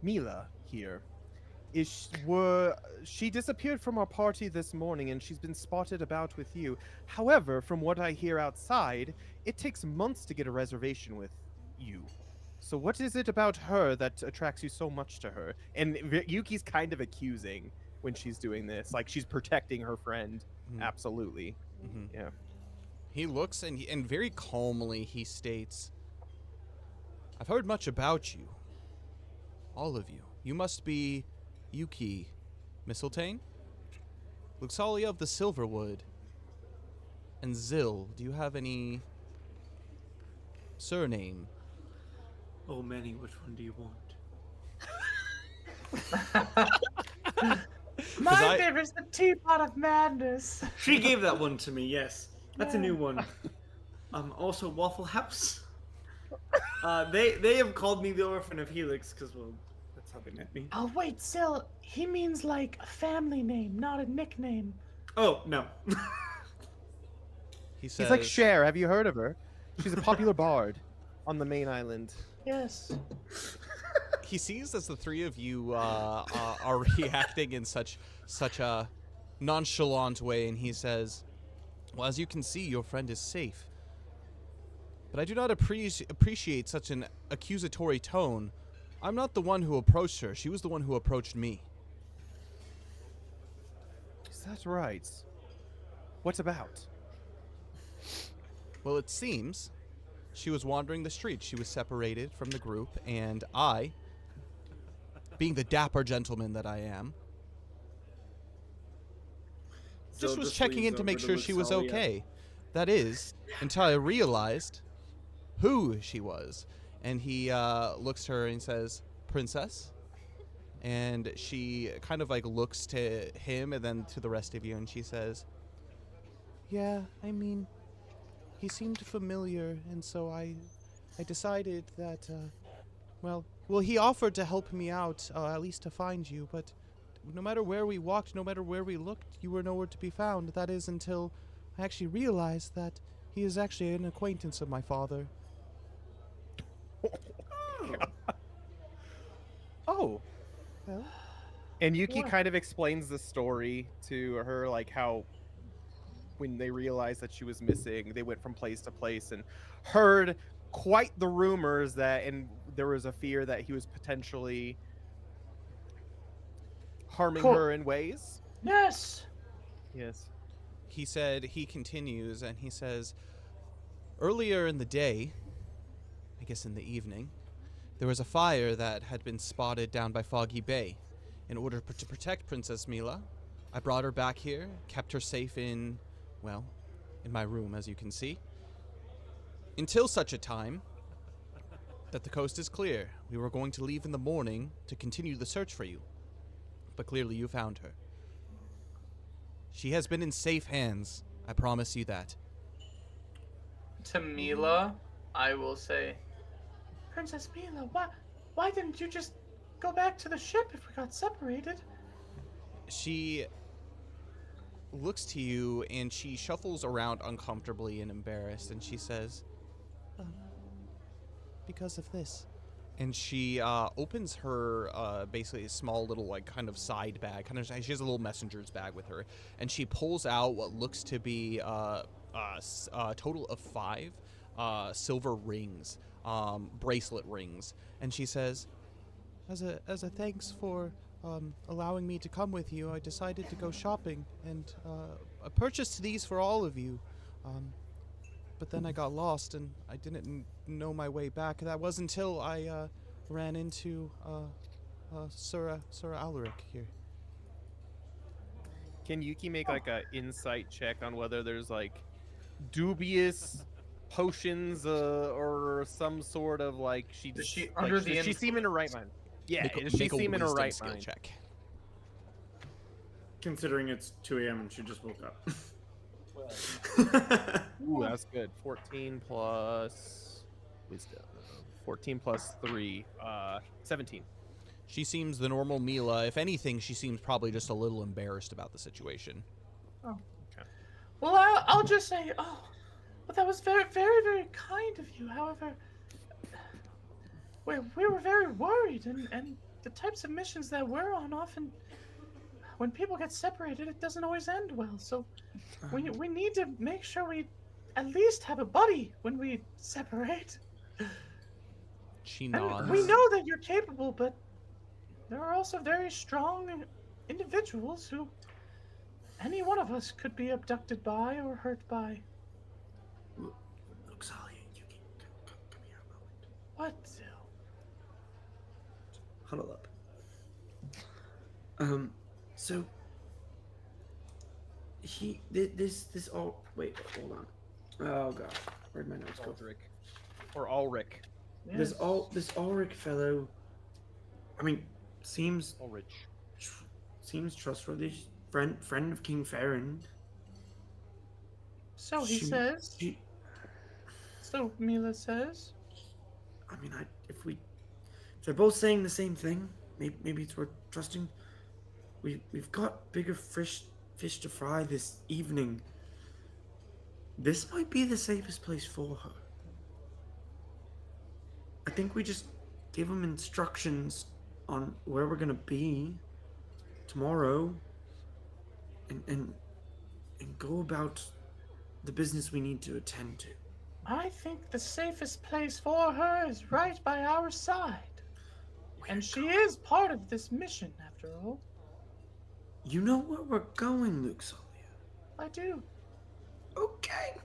Mila here? She disappeared from our party this morning and she's been spotted about with you. However, from what I hear outside, it takes months to get a reservation with you. So what is it about her that attracts you so much to her? And Yuki's kind of accusing when she's doing this, like she's protecting her friend. Mhm. Absolutely. Mm-hmm. Yeah. He looks and very calmly he states, "I've heard much about you. All of you. You must be Yuki Mistletoe? Luxalia of the Silverwood. And Zill, do you have any surname?" Oh, Manny, which one do you want? My favorite's the Teapot of Madness. She gave that one to me, yes. That's a Yeah. new one. Also Waffle House. They have called me the Orphan of Helix because, well, that's how they met me. Oh wait, Sil, he means like a family name, not a nickname. Oh, no. He says, He's like Cher. Have you heard of her? She's a popular bard on the main island. Yes. he sees as the three of you are reacting in such a nonchalant way, and he says, "Well, as you can see, your friend is safe. But I do not appreciate such an accusatory tone. I'm not the one who approached her. She was the one who approached me." Is that right? What about? Well, it seems she was wandering the streets. She was separated from the group, and I, being the dapper gentleman that I am, just was checking in to make sure she was okay. That is, until I realized who she was. And he looks to her and says, "Princess?" And she kind of like looks to him and then to the rest of you, and she says, "Yeah, I mean, he seemed familiar, and so I decided that, well, he offered to help me out, at least to find you, but no matter where we walked, no matter where we looked, you were nowhere to be found. That is until I actually realized that he is actually an acquaintance of my father." Oh. Well. And Yuki What? kind of explains the story to her, like how when they realized that she was missing, they went from place to place and heard quite the rumors that, and there was a fear that he was potentially harming Cool. her in ways. Yes. Yes. He said, he continues, and he says, "Earlier in the day, I guess in the evening, there was a fire that had been spotted down by Foggy Bay. In order to protect Princess Mila, I brought her back here, kept her safe in, well, in my room, as you can see. Until such a time that the coast is clear. We were going to leave in the morning to continue the search for you. But clearly you found her. She has been in safe hands, I promise you that." To Mila, I will say, Princess Mila, why didn't you just go back to the ship if we got separated? She looks to you and she shuffles around uncomfortably and embarrassed, and she says, "Because of this." And she opens her basically a small little like kind of side bag, she has a little messenger's bag with her, and she pulls out what looks to be a total of 5 silver rings, bracelet rings, and she says, as a thanks for allowing me to come with you, I decided to go shopping, and I purchased these for all of you. But then I got lost, and I didn't know my way back. That was until I ran into Sir Alaric here." Can Yuki make like a insight check on whether there's like dubious potions or some sort of like she Is she like, under the does she seem in her right mind? Yeah, does she Make a seem in her wisdom right skill mind? check. Considering it's 2 a.m. and she just woke up. Ooh, that's good. 14 plus wisdom. 14 plus 3, 17. She seems the normal Mila. If anything, she seems probably just a little embarrassed about the situation. Oh. Well, I'll just say, oh, well, that was very, very, very kind of you. However, we were very worried, and the types of missions that we're on often, when people get separated, it doesn't always end well. So we need to make sure we at least have a buddy when we separate. She And nods. we know that you're capable, but there are also very strong individuals who any one of us could be abducted by or hurt by. Look, Sally, Yuki, come here a moment. What, Zil? Huddle up. So this all. Wait, hold on. Oh god, where'd my notes go? Aldrich. Or Ulrich. This Ulrich fellow. I mean, seems trustworthy. Friend of King Farron. So he says. So Mila says. I mean, if they're both saying the same thing, maybe it's worth trusting. We've got bigger fish to fry this evening. This might be the safest place for her. I think we just give them instructions on where we're gonna be tomorrow, and go about the business we need to attend to. I think the safest place for her is right by our side. And she is part of this mission, after all. You know where we're going, Luke Solia. I do. Okay.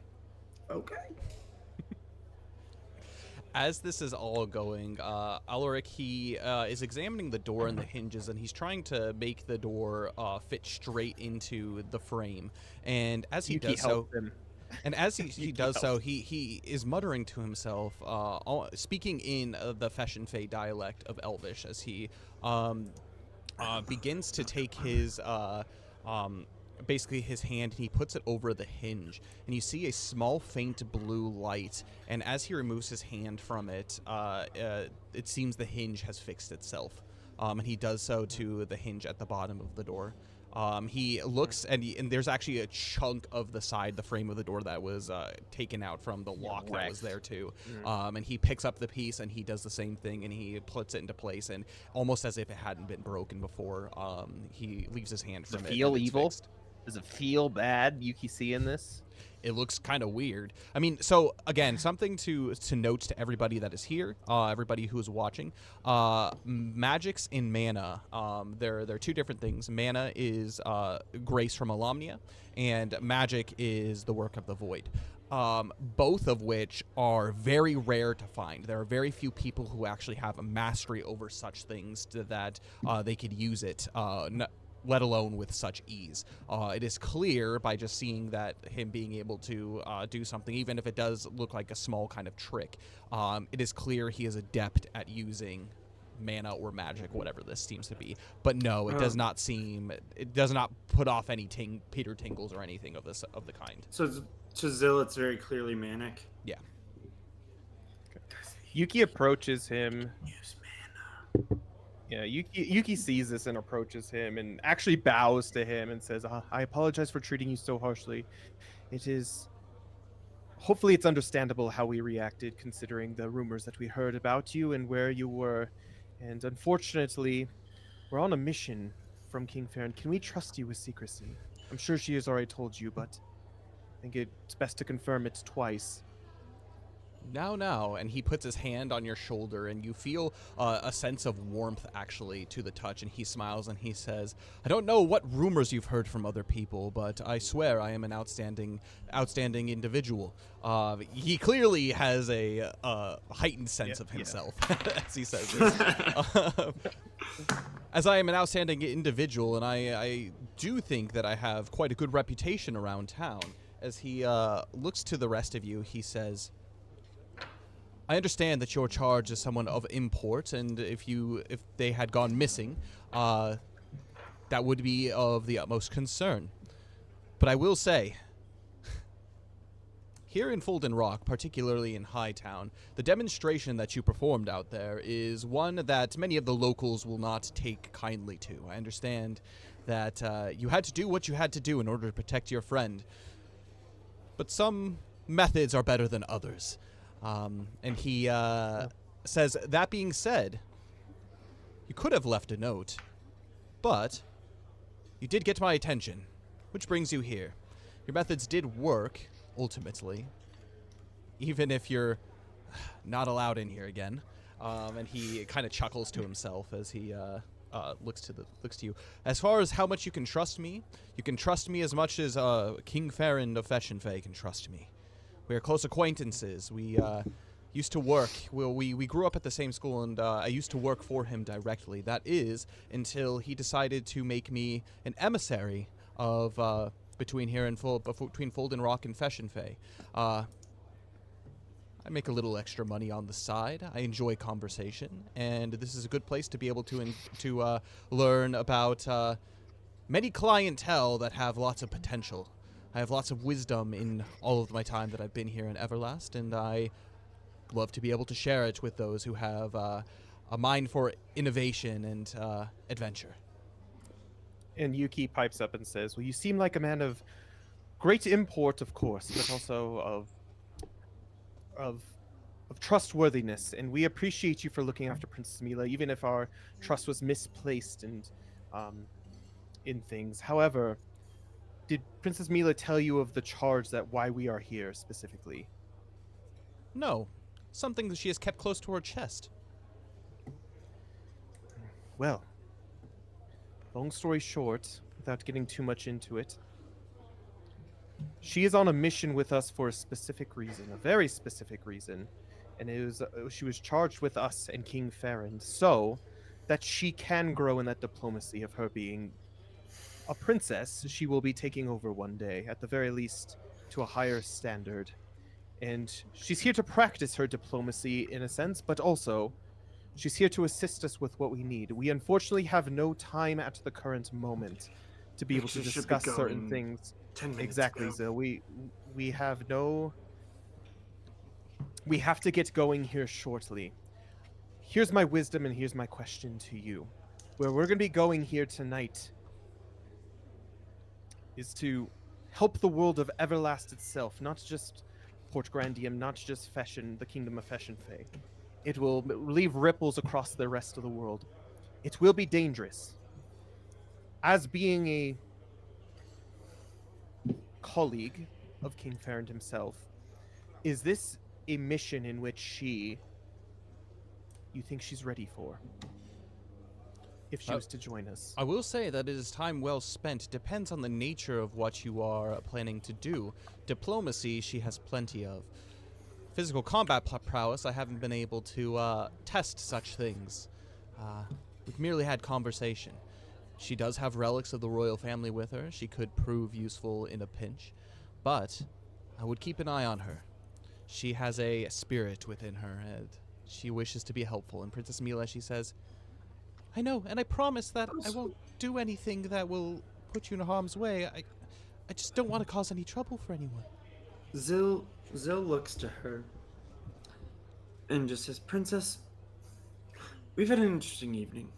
As this is all going, Ulrich, he is examining the door and the hinges, and he's trying to make the door fit straight into the frame. And as he does so, he is muttering to himself, speaking in the Fesh and Fey dialect of Elvish, as he begins to take his basically his hand, and he puts it over the hinge, and you see a small faint blue light, and as he removes his hand from it, it seems the hinge has fixed itself, and he does so to the hinge at the bottom of the door. He looks, and there's actually a chunk of the frame of the door that was taken out from the lock that was there too. And he picks up the piece, and he does the same thing, and he puts it into place, and almost as if it hadn't been broken before, he leaves his hand from it. Does it feel evil? Does it feel bad, Yuki, seeing this? It looks kind of weird. I mean, so again, something to note to everybody that is here, everybody who is watching. Magics in mana, they're two different things. Mana is grace from Alamnia, and magic is the work of the void. Both of which are very rare to find. There are very few people who actually have a mastery over such things that they could use it. Let alone with such ease. It is clear by just seeing that him being able to do something, even if it does look like a small kind of trick, it is clear he is adept at using mana or magic, whatever this seems to be. But no, it does not put off any Peter tingles or anything of the kind. So to Zill, it's very clearly manic. Yeah. Yuki approaches him. Use mana. Yeah, Yuki sees this and approaches him and actually bows to him and says, I apologize for treating you so harshly. Hopefully it's understandable how we reacted considering the rumors that we heard about you and where you were. And unfortunately, we're on a mission from King Farron. Can we trust you with secrecy? I'm sure she has already told you, but I think it's best to confirm it twice. No, and he puts his hand on your shoulder, and you feel a sense of warmth, actually, to the touch, and he smiles, and he says, I don't know what rumors you've heard from other people, but I swear I am an outstanding individual. He clearly has a heightened sense of himself, as he says this. As I am an outstanding individual, and I do think that I have quite a good reputation around town. As he looks to the rest of you, he says, I understand that your charge is someone of import, and if they had gone missing, that would be of the utmost concern. But I will say, here in Fulden Rock, particularly in Hightown, the demonstration that you performed out there is one that many of the locals will not take kindly to. I understand that you had to do what you had to do in order to protect your friend, but some methods are better than others. And he says, that being said, you could have left a note, but you did get my attention, which brings you here. Your methods did work, ultimately, even if you're not allowed in here again. And he kind of chuckles to himself as he looks to you. As far as how much you can trust me as much as King Farron of Feshenfey can trust me. We are close acquaintances. We used to work. We grew up at the same school, and I used to work for him directly. That is until he decided to make me an emissary of between Fulden Rock and Feshenfey. I make a little extra money on the side. I enjoy conversation, and this is a good place to be able to learn about many clientele that have lots of potential. I have lots of wisdom in all of my time that I've been here in Everlast, and I love to be able to share it with those who have a mind for innovation and adventure. And Yuki pipes up and says, well, you seem like a man of great import, of course, but also of trustworthiness, and we appreciate you for looking after Princess Mila, even if our trust was misplaced and in things. However, did Princess Mila tell you of the charge that why we are here specifically? No, something that she has kept close to her chest. Well, long story short, without getting too much into it, she is on a mission with us for a specific reason, a very specific reason, and she was charged with us and King Farron so that she can grow in that diplomacy of her being a princess. She will be taking over one day, at the very least, to a higher standard. And she's here to practice her diplomacy in a sense, but also she's here to assist us with what we need. We unfortunately have no time at the current moment to be able to discuss certain things. 10 minutes Exactly, ago. Zil. We have no. We have to get going here shortly. Here's my wisdom and here's my question to you. Where we're going to be going here tonight is to help the world of Everlast itself, not just Port Grandium, not just Feshen, the kingdom of Feshenfey. It will leave ripples across the rest of the world. It will be dangerous. As being a colleague of King Farron himself, is this a mission in which you think she's ready for? If she was to join us. I will say that it is time well spent. Depends on the nature of what you are planning to do. Diplomacy, she has plenty of. Physical combat prowess, I haven't been able to test such things. We've merely had conversation. She does have relics of the royal family with her. She could prove useful in a pinch. But I would keep an eye on her. She has a spirit within her, and she wishes to be helpful. And Princess Mila, she says, I know, and I promise that I won't do anything that will put you in harm's way. I just don't want to cause any trouble for anyone. Zil looks to her and just says, Princess, we've had an interesting evening.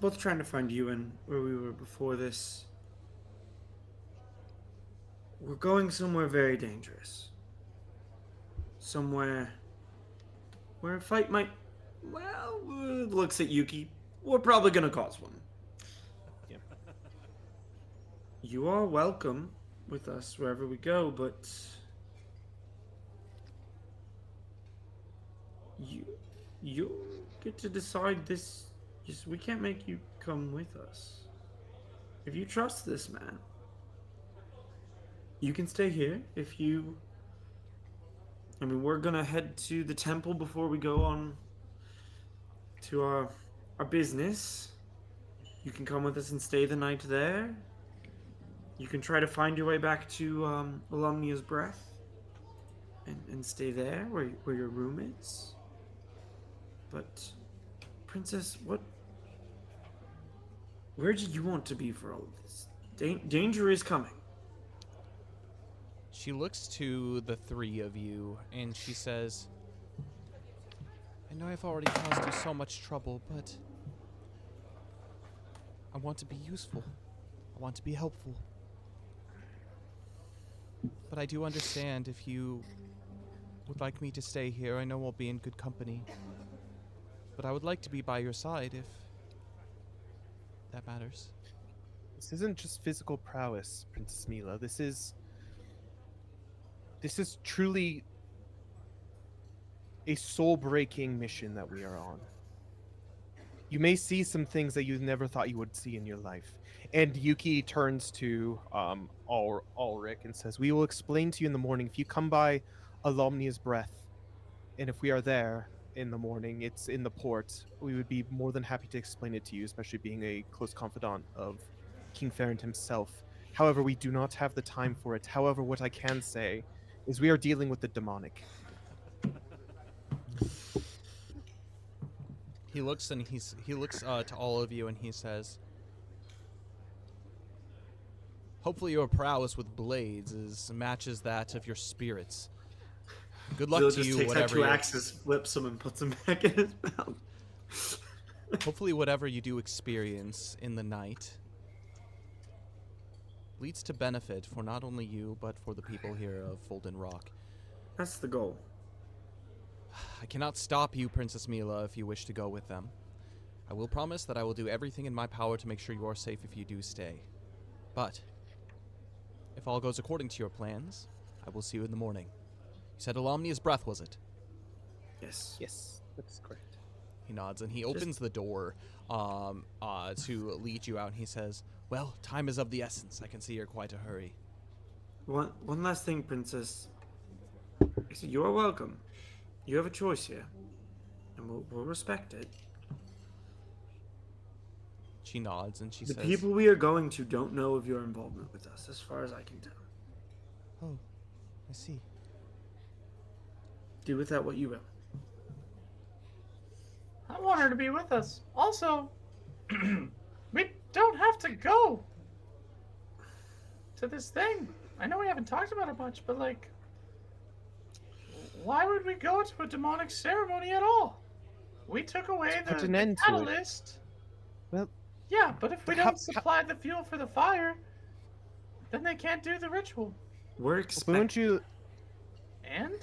Both trying to find you and where we were before this. We're going somewhere very dangerous. Somewhere where a fight might, looks at Yuki. We're probably gonna cause one. Yeah. You are welcome with us wherever we go, but you get to decide this. We can't make you come with us. If you trust this man, you can stay here. We're gonna head to the temple before we go on to our business. You can come with us and stay the night there. You can try to find your way back to Alumnia's Breath and stay there where your room is. But, Princess, where do you want to be for all of this? Danger is coming. She looks to the three of you and she says, I know I've already caused you so much trouble, but I want to be useful. I want to be helpful. But I do understand if you would like me to stay here. I know we'll be in good company. But I would like to be by your side if that matters. This isn't just physical prowess, Princess Mila. This is truly a soul-breaking mission that we are on. You may see some things that you never thought you would see in your life. And Yuki turns to Ulrich and says, we will explain to you in the morning. If you come by Alomnia's breath, and if we are there in the morning, it's in the port, we would be more than happy to explain it to you, especially being a close confidant of King Ferrand himself. However, we do not have the time for it. However, what I can say is we are dealing with the demonic. He looks and he looks to all of you and he says, hopefully your prowess with blades matches that of your spirits. Good luck Bill to just you, takes out whatever 2 axes, flips them, and puts them back in his mouth. hopefully whatever you do experience in the night leads to benefit for not only you, but for the people here of Folden Rock. That's the goal. I cannot stop you, Princess Mila, if you wish to go with them. I will promise that I will do everything in my power to make sure you are safe if you do stay. But if all goes according to your plans, I will see you in the morning. You said Alomnia's breath, was it? Yes. Yes, that's correct. He nods and he opens the door to lead you out. And he says, well, time is of the essence. I can see you're quite a hurry. One last thing, Princess. I said, you are welcome. You have a choice here, and we'll respect it. She nods and she The says, people we are going to don't know of your involvement with us, as far as I can tell. oh, I see. Do with that what you will. I want her to be with us. Also, we don't have to go to this thing. I know we haven't talked about it much, but like, why would we go to a demonic ceremony at all? We took away Put the an end to it. catalyst. Well, Yeah, but if we how- don't supply the fuel for the fire, then they can't do the ritual. We're won't expecting. you? And?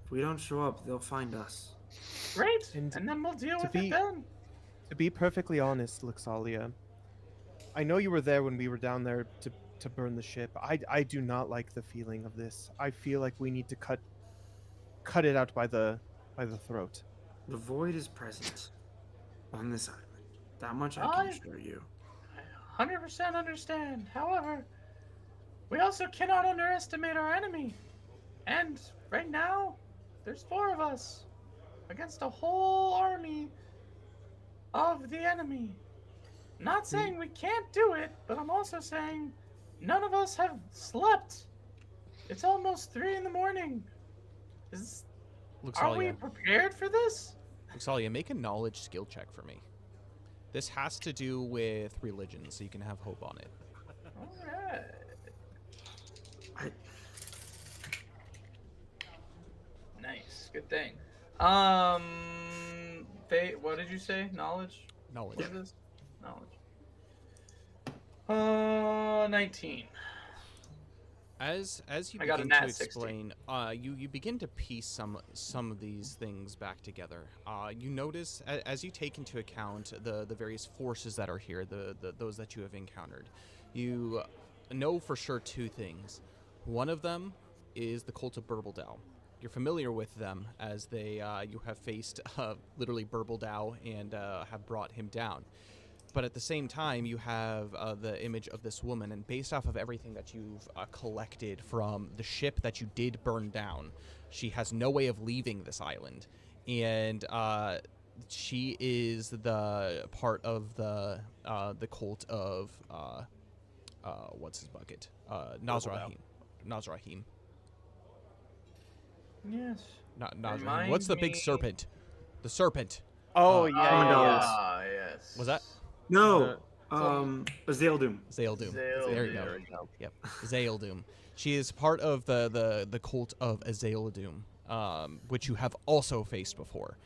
If we don't show up, they'll find us. Great. And And then we'll deal to with be- it then. To be perfectly honest, Luxalia, I know you were there when we were down there to burn the ship. I do not like the feeling of this. I feel like we need to cut it out by the throat. The void is present on this island. That much I can I- assure you. I 100% understand. However, we also cannot underestimate our enemy. And right now, there's 4 of us against a whole army of the enemy. Not saying we can't do it, but I'm also saying none of us have slept. It's almost 3 in the morning. Are we Luxalia, prepared for this? Luxalia, make a knowledge skill check for me. This has to do with religion, so you can have hope on it. Alright. I, Nice. Good thing. What did you say? Knowledge? Knowledge. What is this? Knowledge. 19. As you I got a begin nat to 60. explain, you begin to piece some of these things back together. You notice as you take into account the various forces that are here, those that you have encountered, you know for sure 2 things. One of them is the cult of Burbledao. You're familiar with them as they you have faced literally Burbledao and have brought him down. But at the same time, you have the image of this woman, and based off of everything that you've collected from the ship that you did burn down, she has no way of leaving this island, and she is the part of the cult of what's his bucket? Nazrahim. Nazrahim. Yes. Not Nazrahim. Remind What's the big me- serpent? The serpent. Oh Uh, yeah, yeah, Common yeah. dollars. Ah, yes. Was that? no, Azaledoom. Zaeldoom. Zaeldoom. There you go. There we go. Yep, Zaeldoom. She is part of the cult of Azaledoom, which you have also faced before.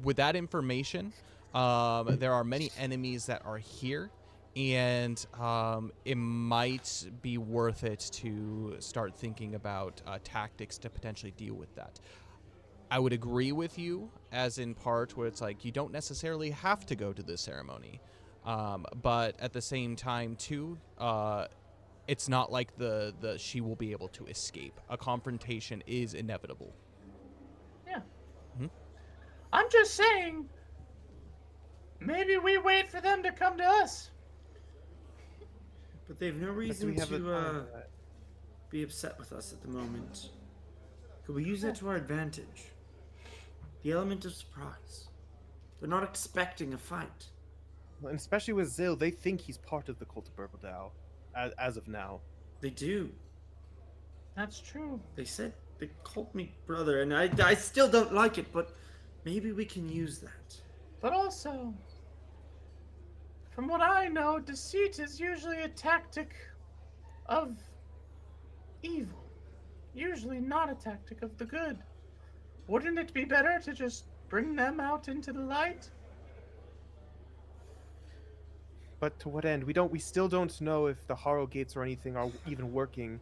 With that information, there are many enemies that are here, and it might be worth it to start thinking about tactics to potentially deal with that. I would agree with you, as in part where it's like you don't necessarily have to go to this ceremony, but at the same time too, it's not like the she will be able to escape. A confrontation is inevitable. Yeah. Mhm. I'm just saying, maybe we wait for them to come to us. But they have no But do reason we have the to time for that? be upset with us at the moment. Could we use that to our advantage? The element of surprise. They're not expecting a fight. Well, and especially with Zil, they think he's part of the cult of Burbledao, as of now. They do. That's true. They said they called me brother, and I still don't like it, but maybe we can use that. But also, from what I know, deceit is usually a tactic of evil. Usually not a tactic of the good. Wouldn't it be better to just bring them out into the light? But to what end? We still don't know if the Harrow gates or anything are even working.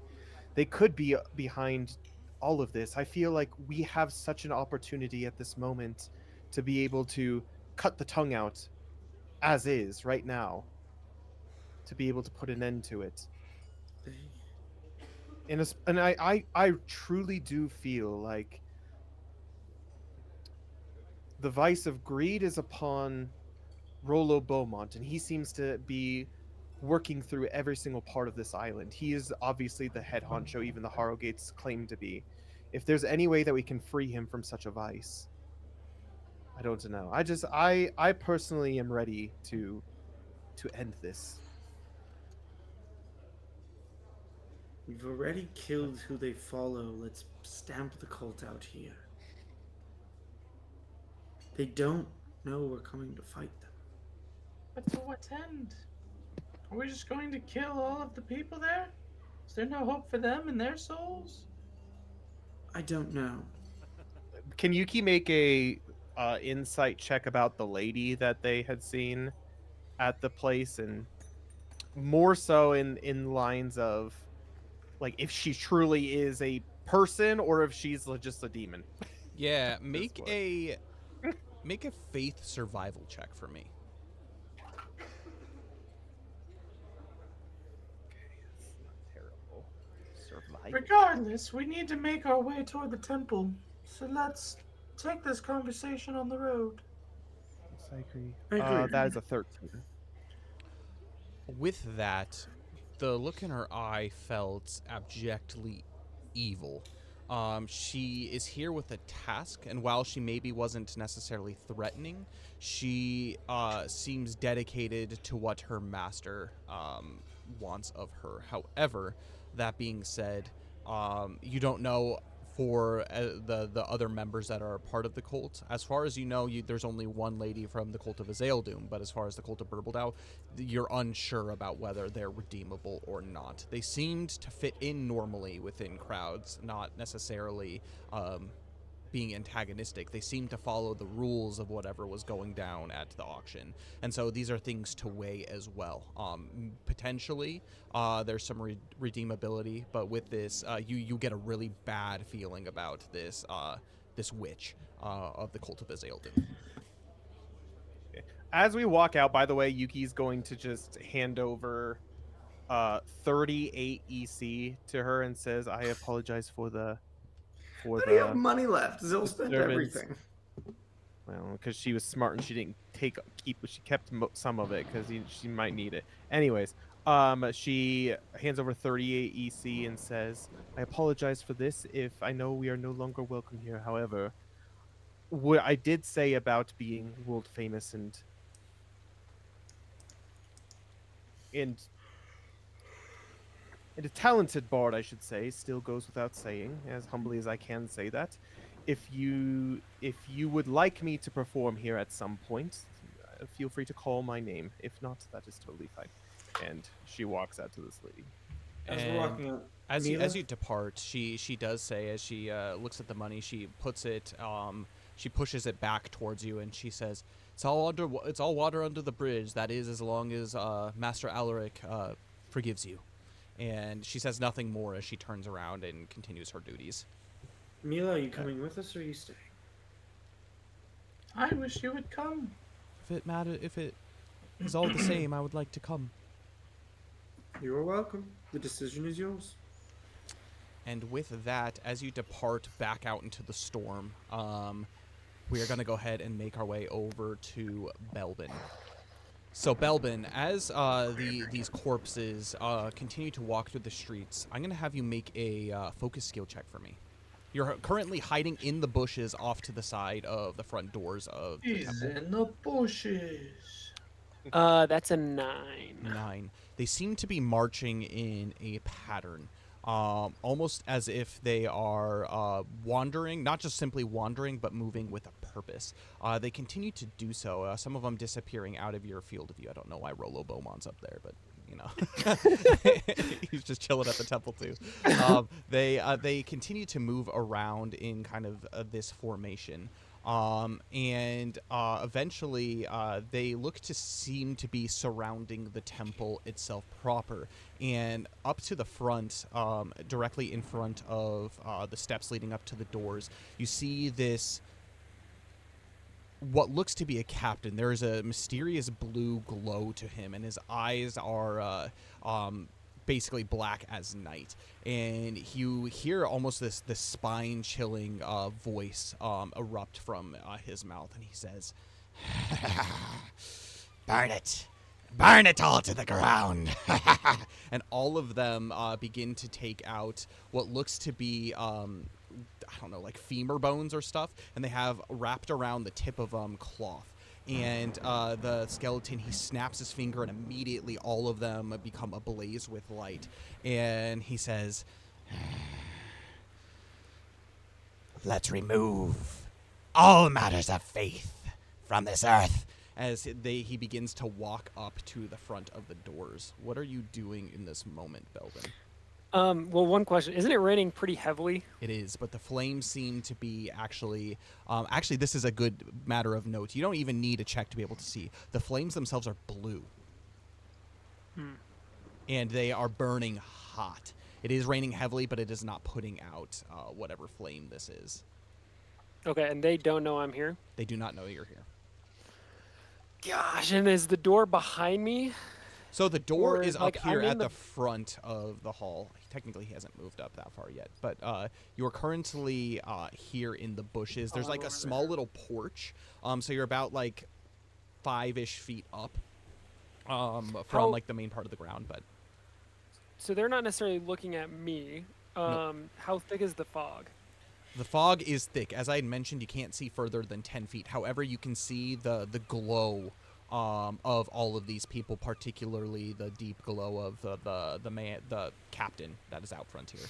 They could be behind all of this. I feel like we have such an opportunity at this moment to be able to cut the tongue out as is right now, to be able to put an end to it. They, And I truly do feel like the vice of greed is upon Rollo Beaumont, and he seems to be working through every single part of this island. He is obviously the head honcho, even the Harrowgates claim to be. If there's any way that we can free him from such a vice, I don't know. I personally am ready to end this. we've already killed who they follow. Let's stamp the cult out here. They don't know we're coming to fight them. But to what end? Are we just going to kill all of the people there? Is there no hope for them and their souls? I don't know. Can Yuki make a insight check about the lady that they had seen at the place, and more so in lines of like if she truly is a person or if she's just a demon. Yeah, make what- a faith survival check for me. It's not terrible. Survival. Regardless, we need to make our way toward the temple. So let's take this conversation on the road. Yes, I agree. I agree. That is a 13. With that, the look in her eye felt abjectly evil. She is here with a task, and while she maybe wasn't necessarily threatening, she seems dedicated to what her master wants of her. However, that being said, you don't know for the other members that are part of the cult. As far as you know, there's only one lady from the cult of Azaledoom, but as far as the cult of Burbledao, you're unsure about whether they're redeemable or not. They seemed to fit in normally within crowds, not necessarily being antagonistic. They seemed to follow the rules of whatever was going down at the auction, and so these are things to weigh as well. Potentially, there's some redeemability, but with this, you get a really bad feeling about this this witch of the cult of Azaledoom. As we walk out, by the way, Yuki's going to just hand over 38 EC to her and says, "I apologize for the I don't have money left. Zil spent disturbance." everything. Well, because she was smart and she didn't she kept some of it because she might need it. Anyways, she hands over 38 EC and says, "I apologize for this. If I know we are no longer welcome here. However, what I did say about being world famous and a talented bard, I should say, still goes without saying, as humbly as I can say that. If you would like me to perform here at some point, feel free to call my name. If not, that is totally fine. And she walks out to this lady. As we're And walking out, as Mila? you depart, she does say, as she looks at the money, she puts it, she pushes it back towards you, and she says, "It's all water under the bridge. That is, as long as Master Alaric forgives you." And she says nothing more as she turns around and continues her duties. Mila, are you coming with us or are you staying? I wish you would come. If it is all the same, I would like to come. You are welcome. The decision is yours. And with that, as you depart back out into the storm, we are going to go ahead and make our way over to Belbin. So Belbin, as these corpses continue to walk through the streets, I'm going to have you make a focus skill check for me. You're currently hiding in the bushes off to the side of the front doors of the He's temple. in the bushes. That's a 9. 9. They seem to be marching in a pattern, almost as if they are wandering, not just simply wandering, but moving with a purpose. They continue to do so, some of them disappearing out of your field of view. I don't know why Rolo Beaumont's up there, but, you know. He's just chilling at the temple, too. They continue to move around in kind of this formation. And eventually they look to seem to be surrounding the temple itself proper. And up to the front, directly in front of the steps leading up to the doors, you see this, what looks to be a captain. There is a mysterious blue glow to him, and his eyes are basically black as night, and you hear almost this spine-chilling voice erupt from his mouth, and he says, burn it all to the ground. And all of them begin to take out what looks to be I don't know, like femur bones or stuff, and they have wrapped around the tip of cloth. And the skeleton, he snaps his finger, and immediately all of them become ablaze with light. And he says, let's remove all matters of faith from this earth. As he begins to walk up to the front of the doors. What are you doing in this moment, Belvin? Well, one question. Isn't it raining pretty heavily? It is, but the flames seem to be actually this is a good matter of note. You don't even need a check to be able to see. The flames themselves are blue. And they are burning hot. It is raining heavily, but it is not putting out whatever flame this is. Okay, and they don't know I'm here? They do not know you're here. Gosh, and is the door behind me? So the door Or, is like, up here I'm in at the the- front of the hall. Technically, he hasn't moved up that far yet, but you're currently here in the bushes. There's Oh, like a over small there. little porch. So you're about like 5-ish feet up from How- like the main part of the ground. But So they're not necessarily looking at me. How thick is the fog? the fog is thick. As I had mentioned, you can't see further than 10 feet. However, you can see the glow of all of these people, particularly the deep glow of the captain that is out front here.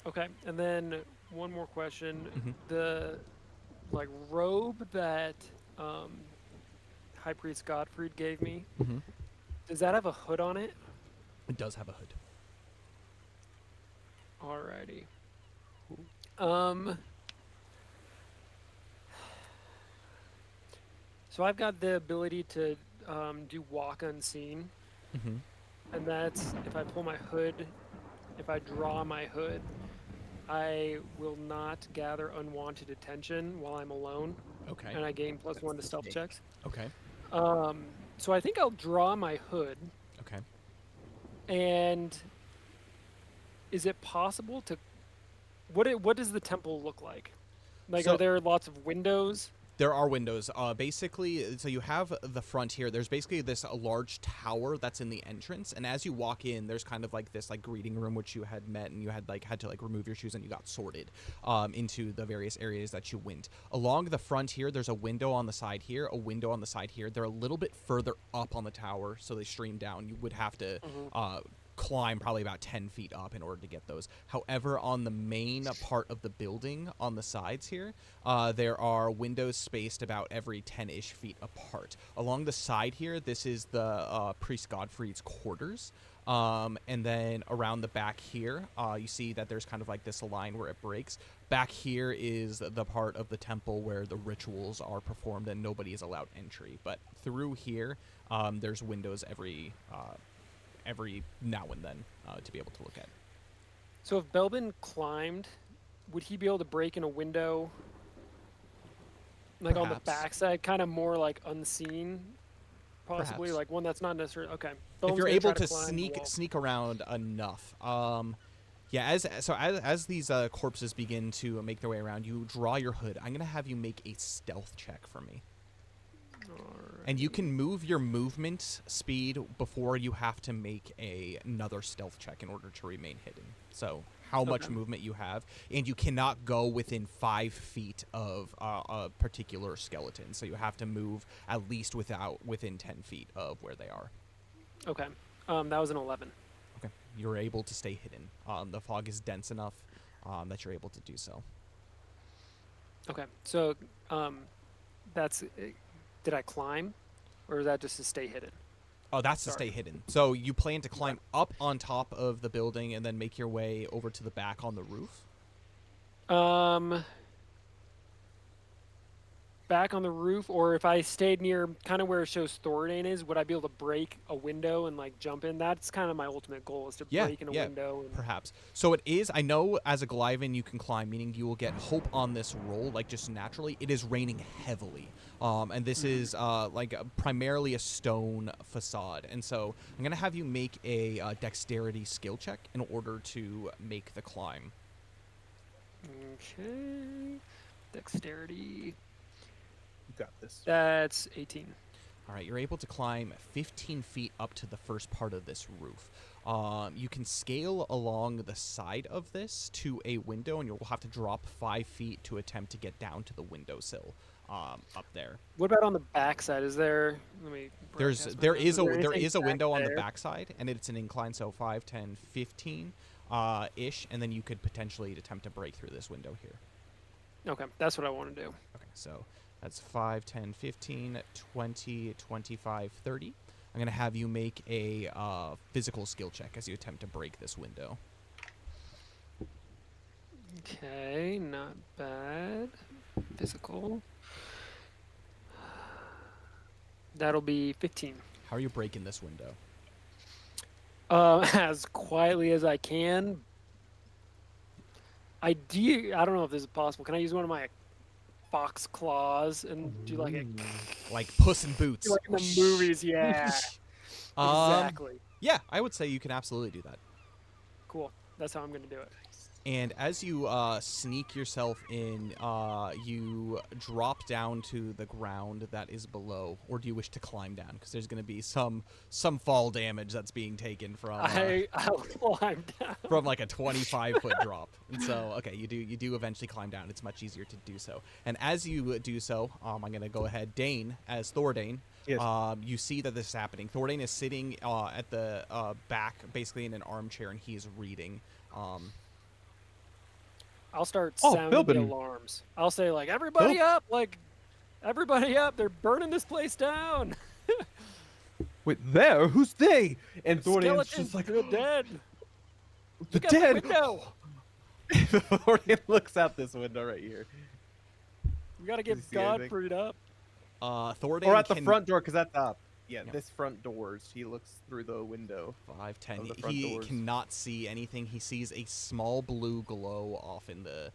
Okay, and then one more question. Mhm. The robe that High Priest Godfrey gave me, Mhm. does that have a hood on it? It does have a hood. Alrighty. So I've got the ability to do walk unseen, Mm-hmm. and that's if I pull my hood, if I draw my hood, I will not gather unwanted attention while I'm alone, Okay. and I gain +1 to the stealth snake. checks. Okay. So I think I'll draw my hood, Okay. and is it possible to what does the temple look like? Like, So- are there lots of windows? There are windows. Basically, so you have the front here. There's basically this large tower that's in the entrance, and as you walk in, there's kind of like this greeting room which you had met, and you had had to remove your shoes, and you got sorted into the various areas that you went. Along the front here, there's a window on the side here, a window on the side here. They're a little bit further up on the tower, so they stream down. You would have to climb probably about 10 feet up in order to get those. However, on the main part of the building on the sides here, there are windows spaced about every 10-ish feet apart. Along the side here, this is the Priest Godfrey's quarters. And then around the back here, you see that there's kind of like this line where it breaks. Back here is the part of the temple where the rituals are performed and nobody is allowed entry. But through here, there's windows every now and then to be able to look at. So if Belbin climbed, would he be able to break in a window, like on the Perhaps. backside, kind of more like unseen, possibly, Perhaps. like one that's not necessarily okay. If Belbin's you're gonna able try to climb the wall. sneak around enough, yeah. As these corpses begin to make their way around, you draw your hood. I'm gonna have you make a stealth check for me. And you can move your movement speed before you have to make another stealth check in order to remain hidden. So how much Okay. movement you have, and you cannot go within 5 feet of a particular skeleton. So you have to move at least within 10 feet of where they are. Okay, that was an 11. Okay, you're able to stay hidden. The fog is dense enough that you're able to do so. Okay, so that's did I climb, or is that just to stay hidden? Oh, that's to Sorry. stay hidden. So you plan to climb up on top of the building and then make your way over to the back on the roof? Back on the roof, or if I stayed near kind of where it shows Thoradane is, would I be able to break a window and like jump in? That's kind of my ultimate goal, is to break in a window. And... Perhaps. So it is, I know as a Glyvan you can climb, meaning you will get hope on this roll, like just naturally. It is raining heavily. And this is primarily a stone facade. And so I'm going to have you make a dexterity skill check in order to make the climb. Okay. Dexterity. You got this. That's 18. All right, you're able to climb 15 feet up to the first part of this roof. You can scale along the side of this to a window, and you'll have to drop 5 feet to attempt to get down to the windowsill up there. What about on the backside? Is there? Let me. There is a window on the there? backside, and it's an incline, so 5, 10, 15 ish, and then you could potentially attempt to break through this window here. Okay, that's what I want to do. Okay, so that's 5, 10, 15, 20, 25, 30. I'm going to have you make a physical skill check as you attempt to break this window. Okay, not bad. Physical. That'll be 15. How are you breaking this window? As quietly as I can. I don't know if this is possible. Can I use one of my fox claws and do like a Like Puss in Boots. like in the movies? Yeah, exactly. Yeah, I would say you can absolutely do that. Cool. That's how I'm gonna do it. And as you sneak yourself in, you drop down to the ground that is below, or do you wish to climb down? Because there's going to be some fall damage that's being taken from I'll climb down. from like a 25-foot drop. And so, okay, you do eventually climb down. It's much easier to do so. And as you do so, I'm going to go ahead, Dane, as Thoradane. Yes. You see that this is happening. Thoradane is sitting at the back, basically in an armchair, and he is reading. I'll start Oh, sounding the Bilbin. alarms. I'll say like, everybody up! Like, everybody up! They're burning this place down. Wait, there? Who's they? And Thordane's Skeletons, just like, they're dead. the Look out dead. the window. Thordane looks out this window right here. We gotta Does get he see anything? Godfrey up. Thoradane Or at the can- front door, because that's up. Yeah, Yeah. this front doors. He looks through the window. 5, 10. Of the front He doors. cannot see anything. He sees a small blue glow off in the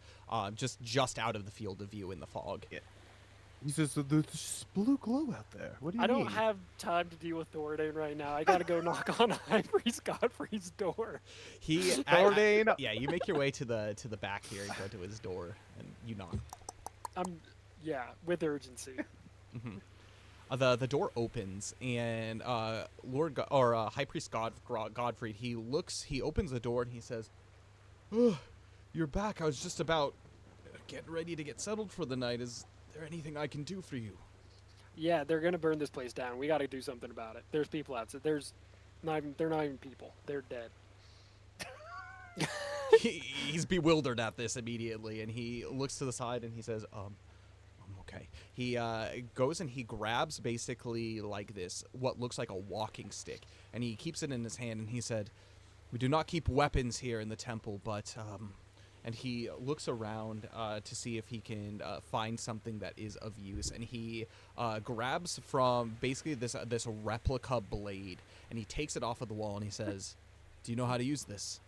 just out of the field of view in the fog. Yeah. He says, "There's this blue glow out there. What do you I mean?" don't have time to deal with Thoradane right now. I gotta go knock on High Priest Godfrey's door. He Thordane. yeah, you make your way to the back here and go to his door, and you knock. With urgency. Hmm. The door opens, and High Priest Godfrey, he opens the door and he says, "Oh, you're back. I was just about getting ready to get settled for the night. Is there anything I can do for you?" Yeah, they're gonna burn this place down. We gotta do something about it. There's people outside. There's They're not even people. They're dead. He's bewildered at this immediately, and he looks to the side and he says, okay. He goes and he grabs basically like this, what looks like a walking stick, and he keeps it in his hand, and he said, we do not keep weapons here in the temple, but, and he looks around to see if he can find something that is of use, and he grabs from basically this replica blade, and he takes it off of the wall, and he says, do you know how to use this?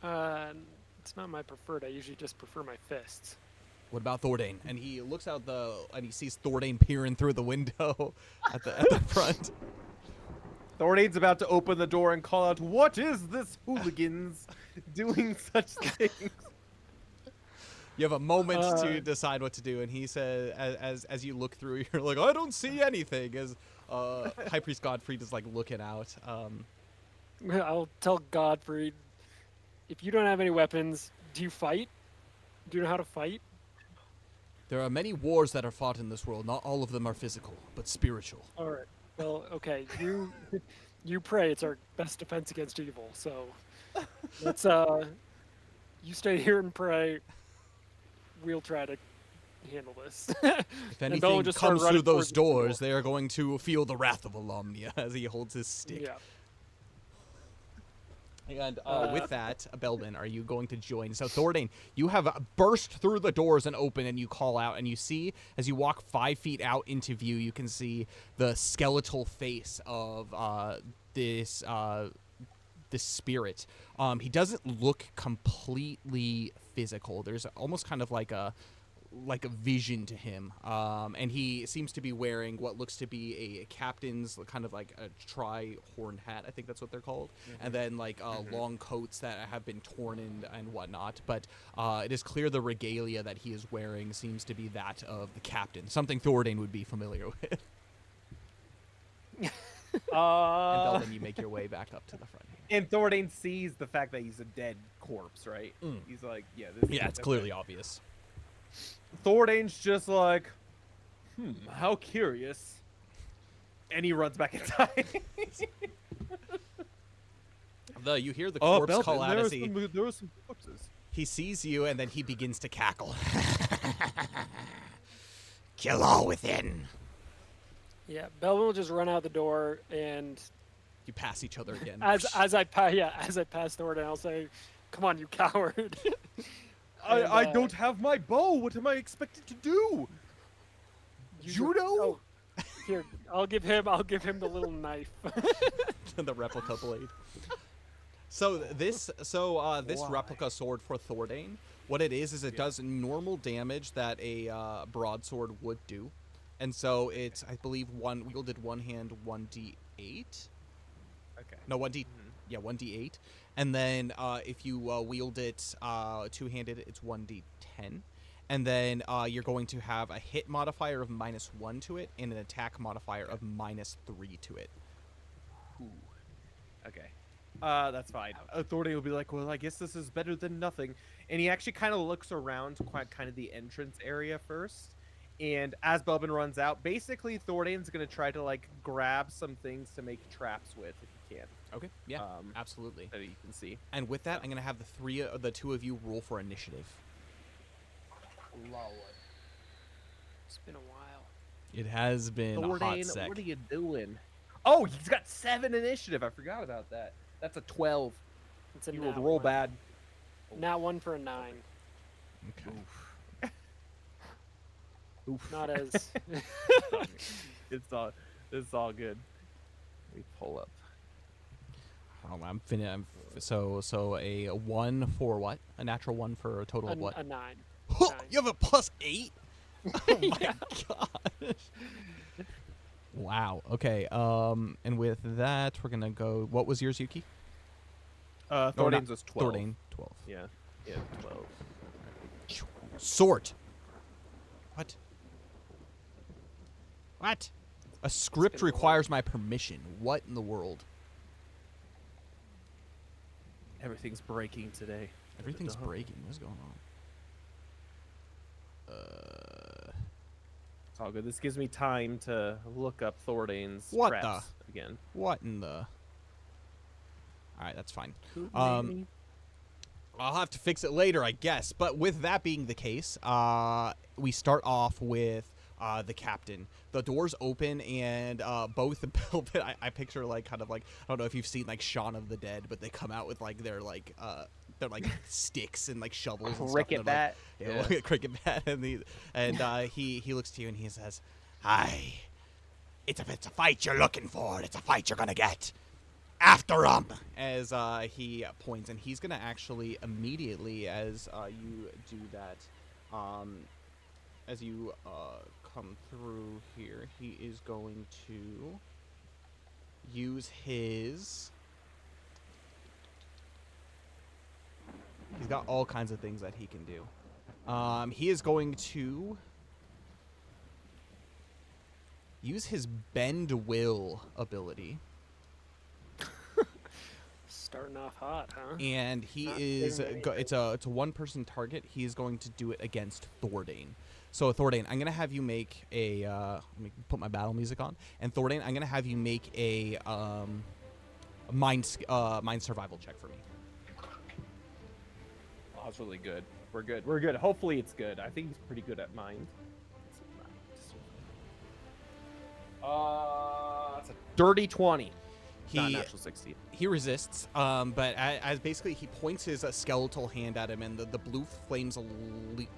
It's not my preferred. I usually just prefer my fists. What about Thordane? And he looks out and he sees Thordane peering through the window at the front. Thordane's about to open the door and call out, "What is this hooligans doing such things?" You have a moment to decide what to do, and he says, as you look through, you're like, I don't see anything. As High Priest Godfrey is like looking out. I'll tell Godfrey, if you don't have any weapons, do you fight? Do you know how to fight? There are many wars that are fought in this world. Not all of them are physical, but spiritual. All right. Well, okay. You pray. It's our best defense against evil. So let's you stay here and pray. We'll try to handle this. If anything comes through those doors, they are going to feel the wrath of Alomnia as he holds his stick. Yeah. And with that, Belvin, are you going to join? So, Thordane, you have burst through the doors and open, and you call out, and you see, as you walk 5 feet out into view, you can see the skeletal face of this spirit. He doesn't look completely physical. There's almost kind of like a vision to him, and he seems to be wearing what looks to be a captain's kind of like a tri-horn hat, I think that's what they're called, and then like long coats that have been torn and whatnot, but it is clear the regalia that he is wearing seems to be that of the captain, something Thordane would be familiar with. And Belvin, you make your way back up to the front. And Thordane sees the fact that he's a dead corpse, right? He's like, yeah, it's clearly obvious. Thordane's just like, how curious. And he runs back inside. You hear the corpse Belvin, call out as there were some corpses. He sees you, and then he begins to cackle. Kill all within. Yeah, Belvin will just run out the door, and You pass each other again. as I pass Thornton, I'll say, "Come on, you coward!" I don't have my bow. What am I expected to do? Judo? Oh, here, I'll give him the little knife. The replica blade. So this Why? replica sword for Thordane, what it is it does normal damage that a broadsword would do, and so it's, I believe, wielded one hand 1d8. Okay. No, 1d. Yeah, 1d8, and then if you wield it two-handed, it's 1d10, and then you're going to have a hit modifier of -1 to it and an attack modifier of -3 to it. Ooh. Okay. That's fine. Authority will be like, well, I guess this is better than nothing. And he actually kind of looks around kind of the entrance area first. And as Belvin runs out, basically Thordane's going to try to like grab some things to make traps with if he can. Okay. Yeah. Absolutely. That you can see. And with that, I'm going to have the two of you roll for initiative. Lol. It's been a while. It has been a hot Thordane, sec. what are you doing? Oh, he's got 7 initiative. I forgot about that. That's a 12. It's a You would nat roll one. bad. Nat 1 for a 9. Okay. Oof. Not as. It's all good. Let me pull up. So a 1 for what? A natural 1 for a total of what? A 9. You have a +8? Oh my gosh. Wow. Okay. And with that, we're gonna go. What was yours, Yuki? Thordane's was 12. Thordane, 12. Yeah, 12. Sword. What? What? A script been a while. requires my permission. What in the world? Everything's breaking today. Everything's breaking. What's going on? all good. This gives me time to look up Thordane's What traps again. What in the? All right, that's fine. Maybe. I'll have to fix it later, I guess. But with that being the case, we start off with the captain. The doors open, and both the Belvin. I picture like kind of like, I don't know if you've seen like Shaun of the Dead, but they come out with like their like sticks and like shovels. Cricket and bat. Like, yeah, cricket bat, and he looks to you and he says, "Aye, it's a fight you're looking for. It's a fight you're gonna get. After him," as he points, and he's gonna actually immediately, as you do that, as you come through here, he is going to use his. He's got all kinds of things that he can do. He is going to use his Bend Will ability. Starting off hot, huh? And he is it's a one-person target. He is going to do it against Thordane. So Thordane, I'm gonna have you make a let me put my battle music on. And Thordane, I'm gonna have you make a mind survival check for me. Oh, that's really good. We're good. We're good. Hopefully it's good. I think he's pretty good at mind. It's a dirty 20. Not natural 16. He resists, but as basically he points his skeletal hand at him, and the blue flames leap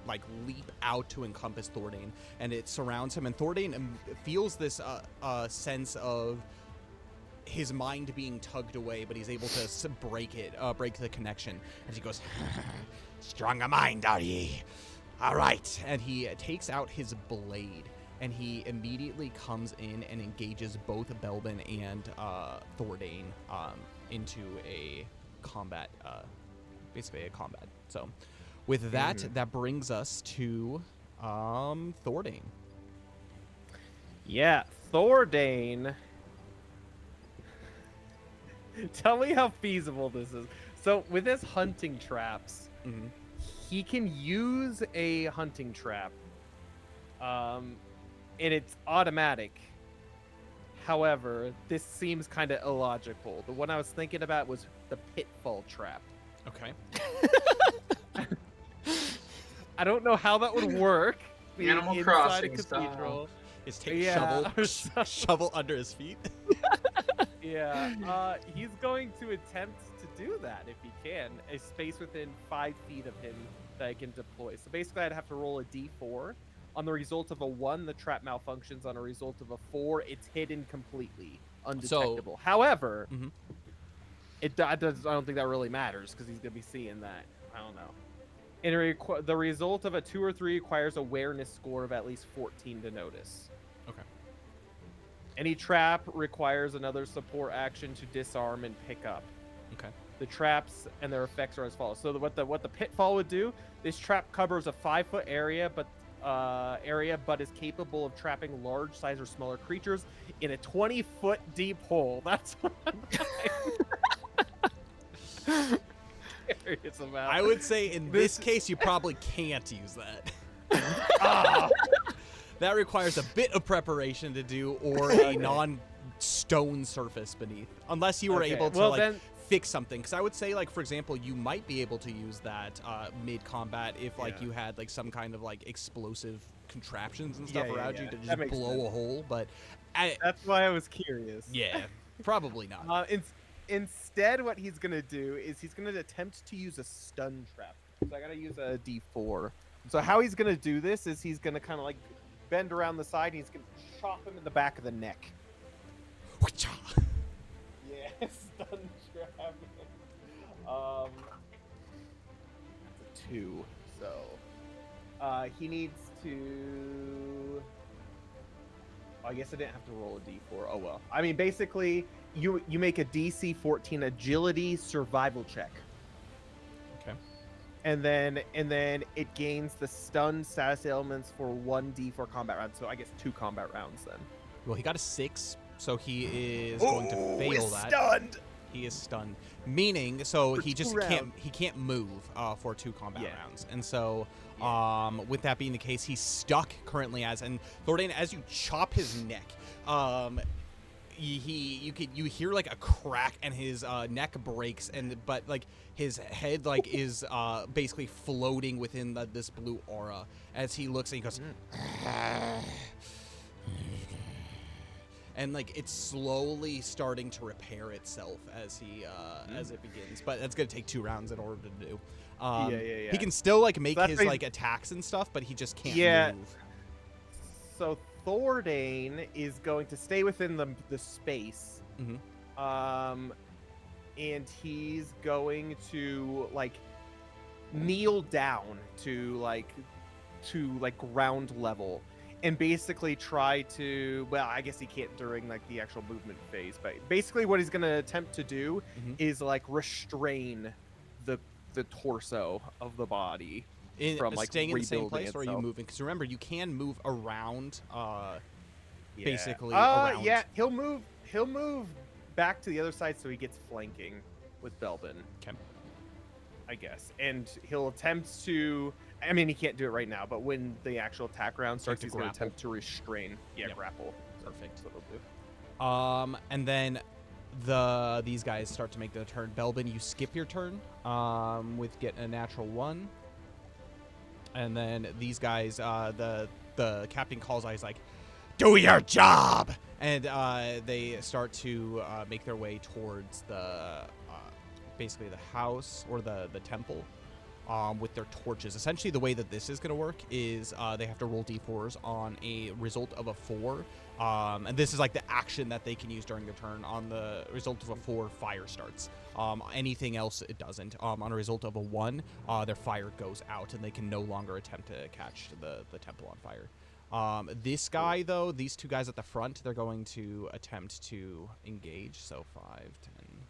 out to encompass Thordane, and it surrounds him. And Thordane feels this sense of his mind being tugged away, but he's able to break the connection. And he goes, "Strong of mind, are ye? All right." And he takes out his blade. And he immediately comes in and engages both Belbin and Thordane into a combat, basically a combat. So, with that, that brings us to Thordane. Yeah, Thordane. Tell me how feasible this is. So, with his hunting traps, he can use a hunting trap. And it's automatic. However, this seems kind of illogical. The one I was thinking about was the pitfall trap. Okay. I don't know how that would work. Animal inside Crossing a cathedral. Is take shovel under his feet. Yeah. He's going to attempt to do that if he can. A space within 5 feet of him that I can deploy. So basically, I'd have to roll a d4. On the result of a 1, the trap malfunctions. On a result of a 4, it's hidden completely, undetectable. However, I don't think that really matters because he's gonna be seeing that. I don't know. And the result of a 2 or 3 requires awareness score of at least 14 to notice. Okay. Any trap requires another support action to disarm and pick up. Okay. The traps and their effects are as follows. So what the pitfall would do? This trap covers a 5-foot area, but is capable of trapping large size or smaller creatures in a 20-foot deep hole. That's what I'm curious about. I would say in this case, you probably can't use that. That requires a bit of preparation to do, or a non-stone surface beneath, unless you were able to fix something. Because I would say, like, for example, you might be able to use that mid-combat if like you had like some kind of like explosive contraptions and stuff around you to just blow a hole. But that's why I was curious. Yeah, probably not. Instead, what he's gonna do is he's gonna attempt to use a stun trap. So I gotta use a d4. So how he's gonna do this is he's gonna kind of like bend around the side. And he's gonna chop him in the back of the neck. Yeah, stun trap. That's a 2. So he needs to. I guess I didn't have to roll a d4. Oh well. I mean, basically, you make a DC 14 agility survival check. Okay. And then it gains the stun status elements for 1d4 combat rounds. So I guess 2 combat rounds then. Well, he got a 6, so he is going to fail that. Stunned. He is stunned, meaning so For he just 2 can't move for 2 combat Yeah. rounds, and so with that being the case, he's stuck currently and Thordain, as you chop his neck, you hear like a crack and his neck breaks, but like his head like is basically floating within this blue aura as he looks and he goes. And like it's slowly starting to repair itself as as it begins, but that's gonna take 2 rounds in order to do. Yeah. He can still like make that's his why- like attacks and stuff, but he just can't move. So Thordain is going to stay within the space. Mhm. And he's going to like kneel down to ground level and basically try to, well, I guess he can't during like the actual movement phase, but basically what he's going to attempt to do is like restrain the torso of the body from like Staying in the same rebuilding place, or are you itself. moving? Because remember, you can move around. Yeah. Basically around. Yeah, he'll move back to the other side so he gets flanking with Belbin. Okay. I guess. And he'll attempt to, I mean, he can't do it right now, but when the actual attack round starts, to he's going to grapple. attempt to restrain. Yeah, Yep. grapple. Perfect. That's what he'll do. And then these guys start to make their turn. Belbin, you skip your turn with getting a natural 1. And then these guys, the captain calls out, he's like, "Do your job!" And they start to make their way towards basically the house or the temple with their torches. Essentially, the way that this is going to work is they have to roll d4s on a result of a 4. And this is like the action that they can use during their turn. On the result of a 4, fire starts. Anything else, it doesn't. On a result of a 1, their fire goes out, and they can no longer attempt to catch the temple on fire. This guy, though, these 2 guys at the front, they're going to attempt to engage. So 5, 10,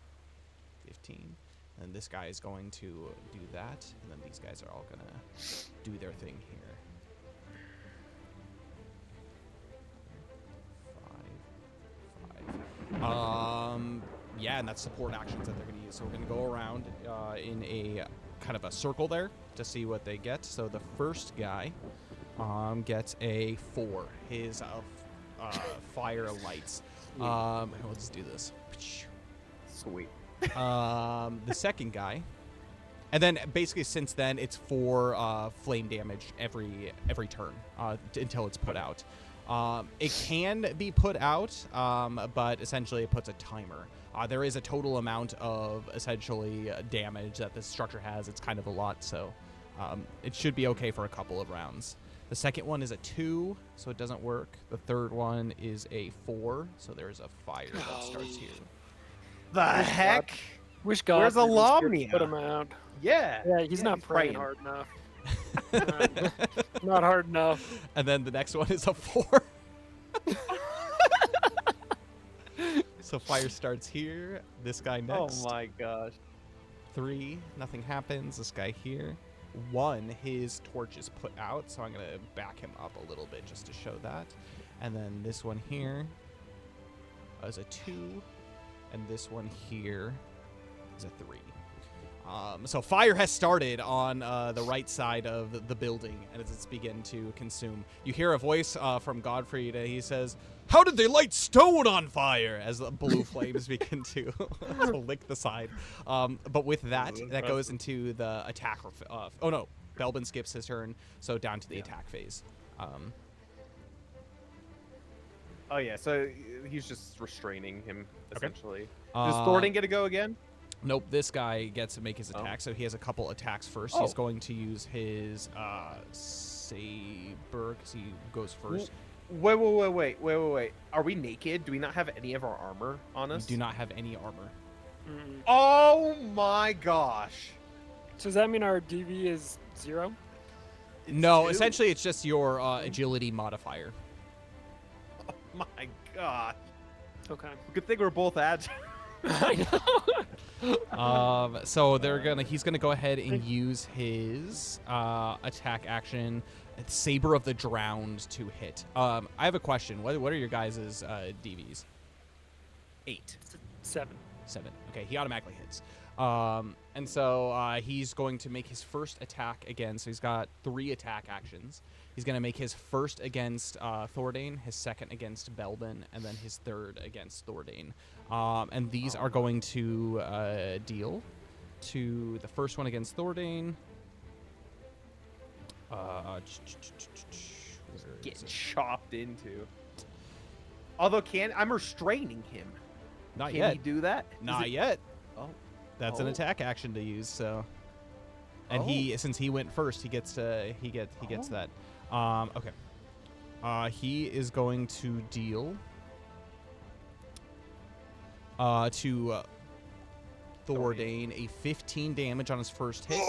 15. And this guy is going to do that. And then these guys are all going to do their thing here. 5. Yeah, and that's support actions that they're going to use. So we're going to go around in a kind of a circle there to see what they get. So the first guy gets a 4. His fire lights. Let's do this. Sweet. The second guy, and then basically since then it's 4 flame damage every turn until it's put out. It can be put out, but essentially it puts a timer. There is a total amount of essentially damage that this structure has. It's kind of a lot, so it should be okay for a couple of rounds. The second one is a 2, so it doesn't work. The third one is a 4, so there's a fire that starts here. The heck? Wish God Where's was here to Alamnia? put him out. Yeah. Yeah, he's not praying hard enough. Not hard enough. And then the next one is a 4. So fire starts here. This guy next. Oh my gosh. 3, nothing happens. This guy here. 1, his torch is put out, so I'm going to back him up a little bit just to show that. And then this one here is a 2, and this one here is a 3. So fire has started on the right side of the building, and as it's beginning to consume, you hear a voice from Godfrey. He says, "How did they light stone on fire?" As the blue flames begin to lick the side. But with that, that goes into the attack. Oh no, Belbin skips his turn, so down to the attack phase. Oh yeah, so he's just restraining him essentially. Okay. Does Thordain get to go again? Nope, this guy gets to make his attack, so he has a couple attacks first. He's going to use his saber, because he goes first. Wait. Are we naked? Do we not have any of our armor on us? We do not have any armor. Oh my gosh. So does that mean our DV is 0? No, 2? essentially it's just your agility modifier. Oh my god. Okay. Good thing we're both agile. I know. So he's gonna go ahead and use his attack action, Saber of the Drowned, to hit. I have a question. What are your guys' DVs? 8. 7. 7. Okay, he automatically hits. And so he's going to make his first attack again. So he's got 3 attack actions. He's going to make his first against Thordane, his second against Belbin, and then his third against Thordane. And these are going to deal to the first one against Thordane. Getting chopped into. Although I'm restraining him. Not Can yet. he do that? Not yet. Oh. That's an attack action to use. So, and since he went first, he gets that. Okay. He is going to deal to Thordane a 15 damage on his first hit.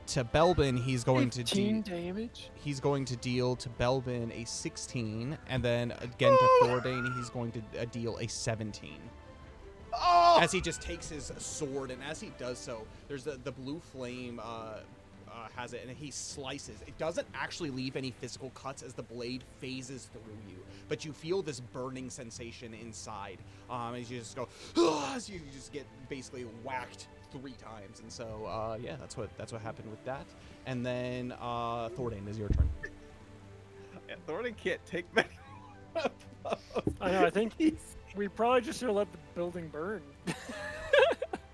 To Belbin, he's going to 15 damage. He's going to deal to Belbin a 16, and then again to Thordane, he's going to deal a 17. As he just takes his sword, and as he does so, there's the blue flame has it, and he slices. It doesn't actually leave any physical cuts as the blade phases through you, but you feel this burning sensation inside as you just go, as you just get basically whacked 3 times. And so, yeah, that's what happened with that. And then Thordane, is your turn. Yeah, Thordane can't take many. I know. I think we probably just should have let the building burn.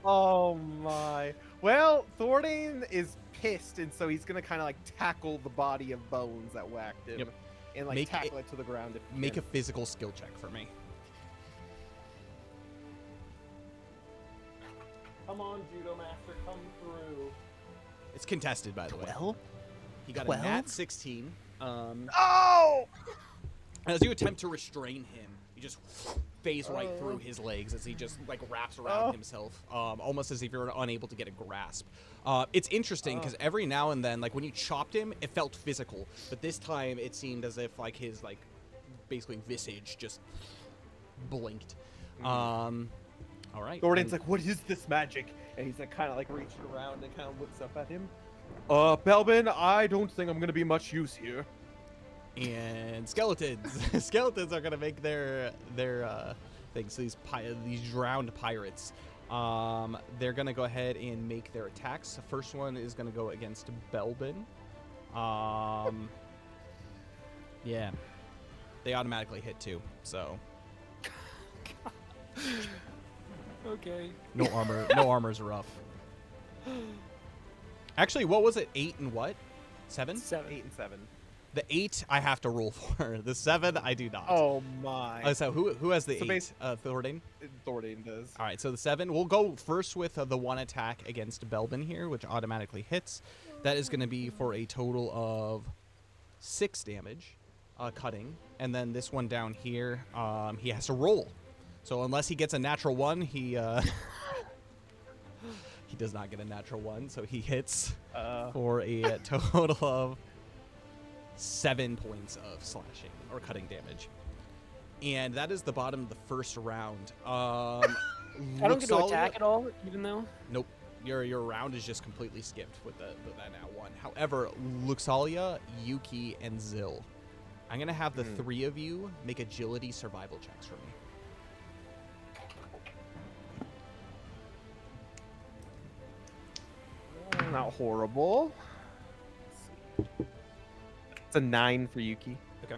Oh my. Well, Thordane is pissed, and so he's gonna kind of like tackle the body of Bones that whacked him, and like tackle it to the ground. Make a physical skill check for me. Come on, Judo Master, come through. It's contested, by the way. 12? He got 12? a nat 16. Oh! As you attempt to restrain him, you just phase right through his legs as he just like wraps around himself, almost as if you're unable to get a grasp. It's interesting because every now and then, like when you chopped him, it felt physical, but this time it seemed as if like his like basically visage just blinked. All right. Thordane's like, what is this magic? And he's like kind of like reaching around and kind of looks up at him. Belbin, I don't think I'm gonna be much use here. And skeletons. Skeletons are gonna make their things. So these drowned pirates. They're gonna go ahead and make their attacks. The first one is gonna go against Belbin. Yeah, they automatically hit too. So Okay. no armor. No armor's rough. Actually, what was it? 8 and what? 7? 7. 8 and 7. The 8 I have to roll for. The 7 I do not. Oh my. So who has the So 8? Thordane? Thordane does. All right, so the 7. We'll go first with the 1 attack against Belbin here, which automatically hits. That is going to be for a total of 6 damage, cutting. And then this one down here, he has to roll. So unless he gets a natural 1, he he does not get a natural 1. So he hits for a total of 7 points of slashing or cutting damage. And that is the bottom of the first round. I don't get to attack at all, even though. Nope. Your round is just completely skipped with that now 1. However, Luxalia, Yuki, and Zil, I'm gonna have the 3 of you make agility survival checks for me. Not horrible. It's a 9 for Yuki. Okay.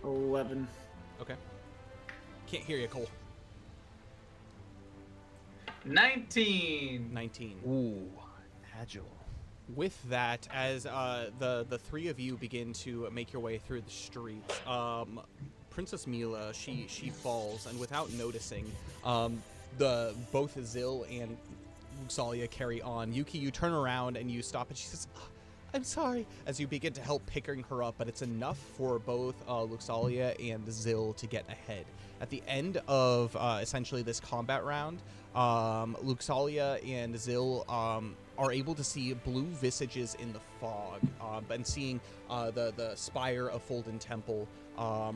11. Okay. Can't hear you, Cole. 19. 19. Ooh, agile. With that, as the 3 of you begin to make your way through the streets, Princess Mila, she falls, and without noticing, both Zil and Luxalia carry on. Yuki, you turn around and you stop, and she says, "I'm sorry," as you begin to help picking her up, but it's enough for both Luxalia and Zil to get ahead. At the end of essentially this combat round, Luxalia and Zil are able to see blue visages in the fog, and seeing the spire of Folden Temple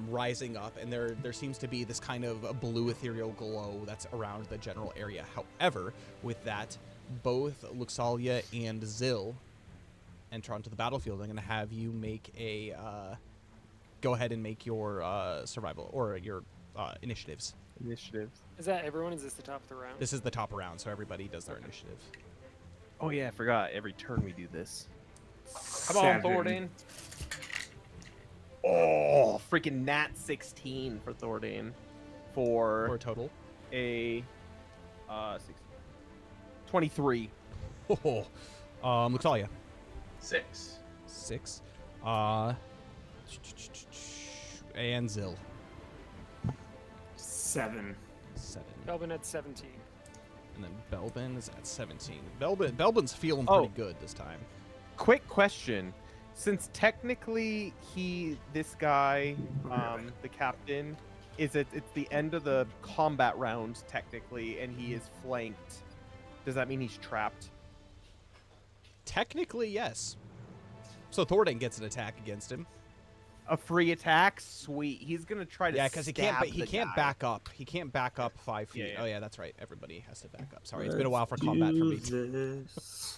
rising up, and there seems to be this kind of a blue ethereal glow that's around the general area. However, with that, both Luxalia and Zil enter onto the battlefield. I'm going to have you make a go ahead and make your survival or your initiatives Initiatives. Is that everyone? Is this the top of the round? This is the top round, so everybody does their initiative. Oh yeah, I forgot. Every turn we do this. Come on, Seven. Thordain. Oh, freaking nat 16 for Thordain. For For a total. a 23. Oh, Lutalia. 6. 6. And Zill. 7. 7. Belbin at 17. And then Belbin is at 17. Belbin's feeling pretty Oh. good this time. Quick question. Since technically this guy, the captain, it's the end of the combat round technically, and he is flanked. Does that mean he's trapped? Technically, yes. So Thordain gets an attack against him. A free attack? Sweet. He's gonna try to. Yeah, because he can't. stab He the can't guy. back up. He can't back up 5 feet. Yeah, yeah. Oh yeah, that's right. Everybody has to back up. Sorry, it's been a while for combat for me. This.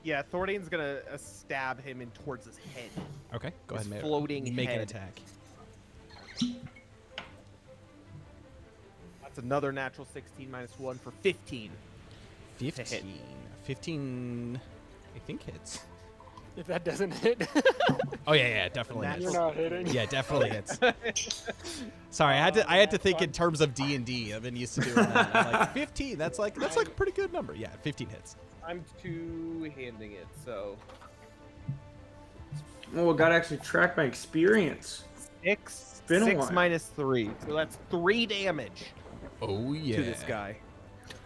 Yeah, Thordain's gonna stab him in towards his head. Okay, go His ahead. floating make an head. attack. That's another natural 16 minus 1 for 15. 15. 15. I think hits. If that doesn't hit, Oh yeah, definitely That's- you're hits. not hitting. Yeah, definitely hits. Sorry, I had to think in terms of D&D. I've been used to doing that. I'm like 15. That's like a pretty good number. Yeah, 15 hits. I'm two-handing it, so Oh, gotta actually track my experience. Been a 6 while. minus 3. So that's 3 damage Oh yeah. to this guy.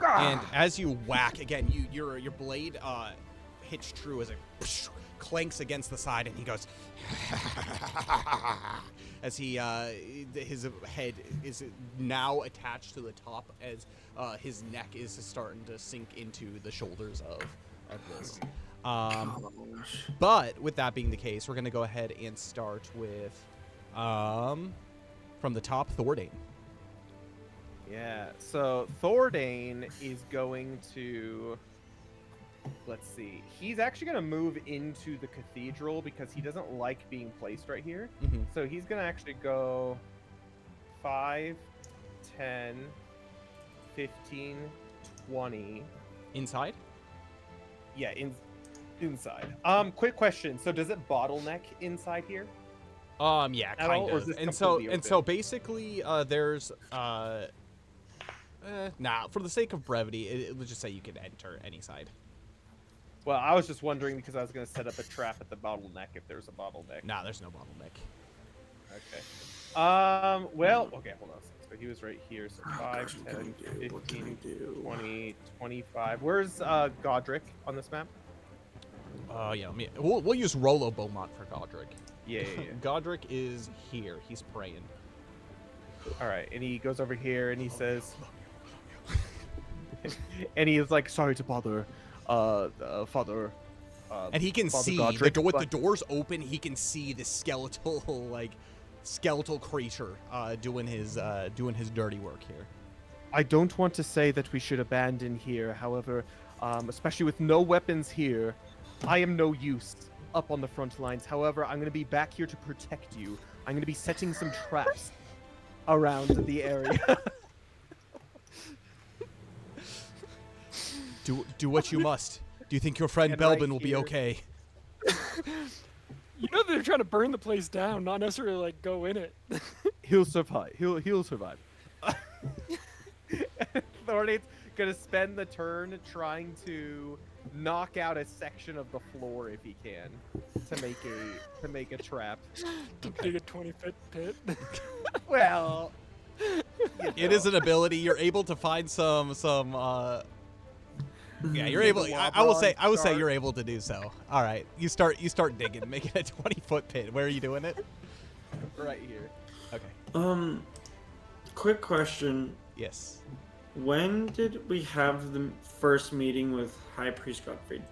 And as you whack again, your blade hits true as it clanks against the side, and he goes as his head is now attached to the top as his neck is starting to sink into the shoulders of this. But with that being the case, we're gonna go ahead and start with from the top, Thordain. Yeah, so Thordain is going to, let's see, he's actually going to move into the cathedral because he doesn't like being placed right here. Mm-hmm. So he's going to actually go 5, 10, 15, 20. Inside? Yeah, inside. Quick question. So does it bottleneck inside here? Yeah, At all, kind or of. is this And so completely basically, there's for the sake of brevity, let's just say you can enter any side. Well, I was just wondering because I was going to set up a trap at the bottleneck if there's a bottleneck. Nah, there's no bottleneck. Okay. Well, okay, hold on a second. So he was right here. So 5, gosh, 10, what can I 15, do? 20, 25. Where's Godric on this map? Yeah, we'll use Rolo Beaumont for Godric. Yeah. Godric is here. He's praying. All right, and he goes over here and he says, and he is like, sorry to bother, Father. And he can Father see Godric, with the but- doors open. He can see the skeletal creature doing his dirty work here. I don't want to say that we should abandon here. However, especially with no weapons here, I am no use up on the front lines. However, I'm going to be back here to protect you. I'm going to be setting some traps around the area. Do what you must. Do you think your friend And Belbin right will be here- okay? You know they're trying to burn the place down, not necessarily like go in it. He'll survive. He'll survive. Thordain's gonna spend the turn trying to knock out a section of the floor if he can to make a trap. Dig a 20-foot pit. Well, It is an ability. You're able to find some. Yeah, you're able. I will say start. you're able to do so. All right, you start digging, making a 20-foot pit. Where are you doing it? right here. Okay. Quick question. Yes. When did we have the first meeting with High Priest Gottfried?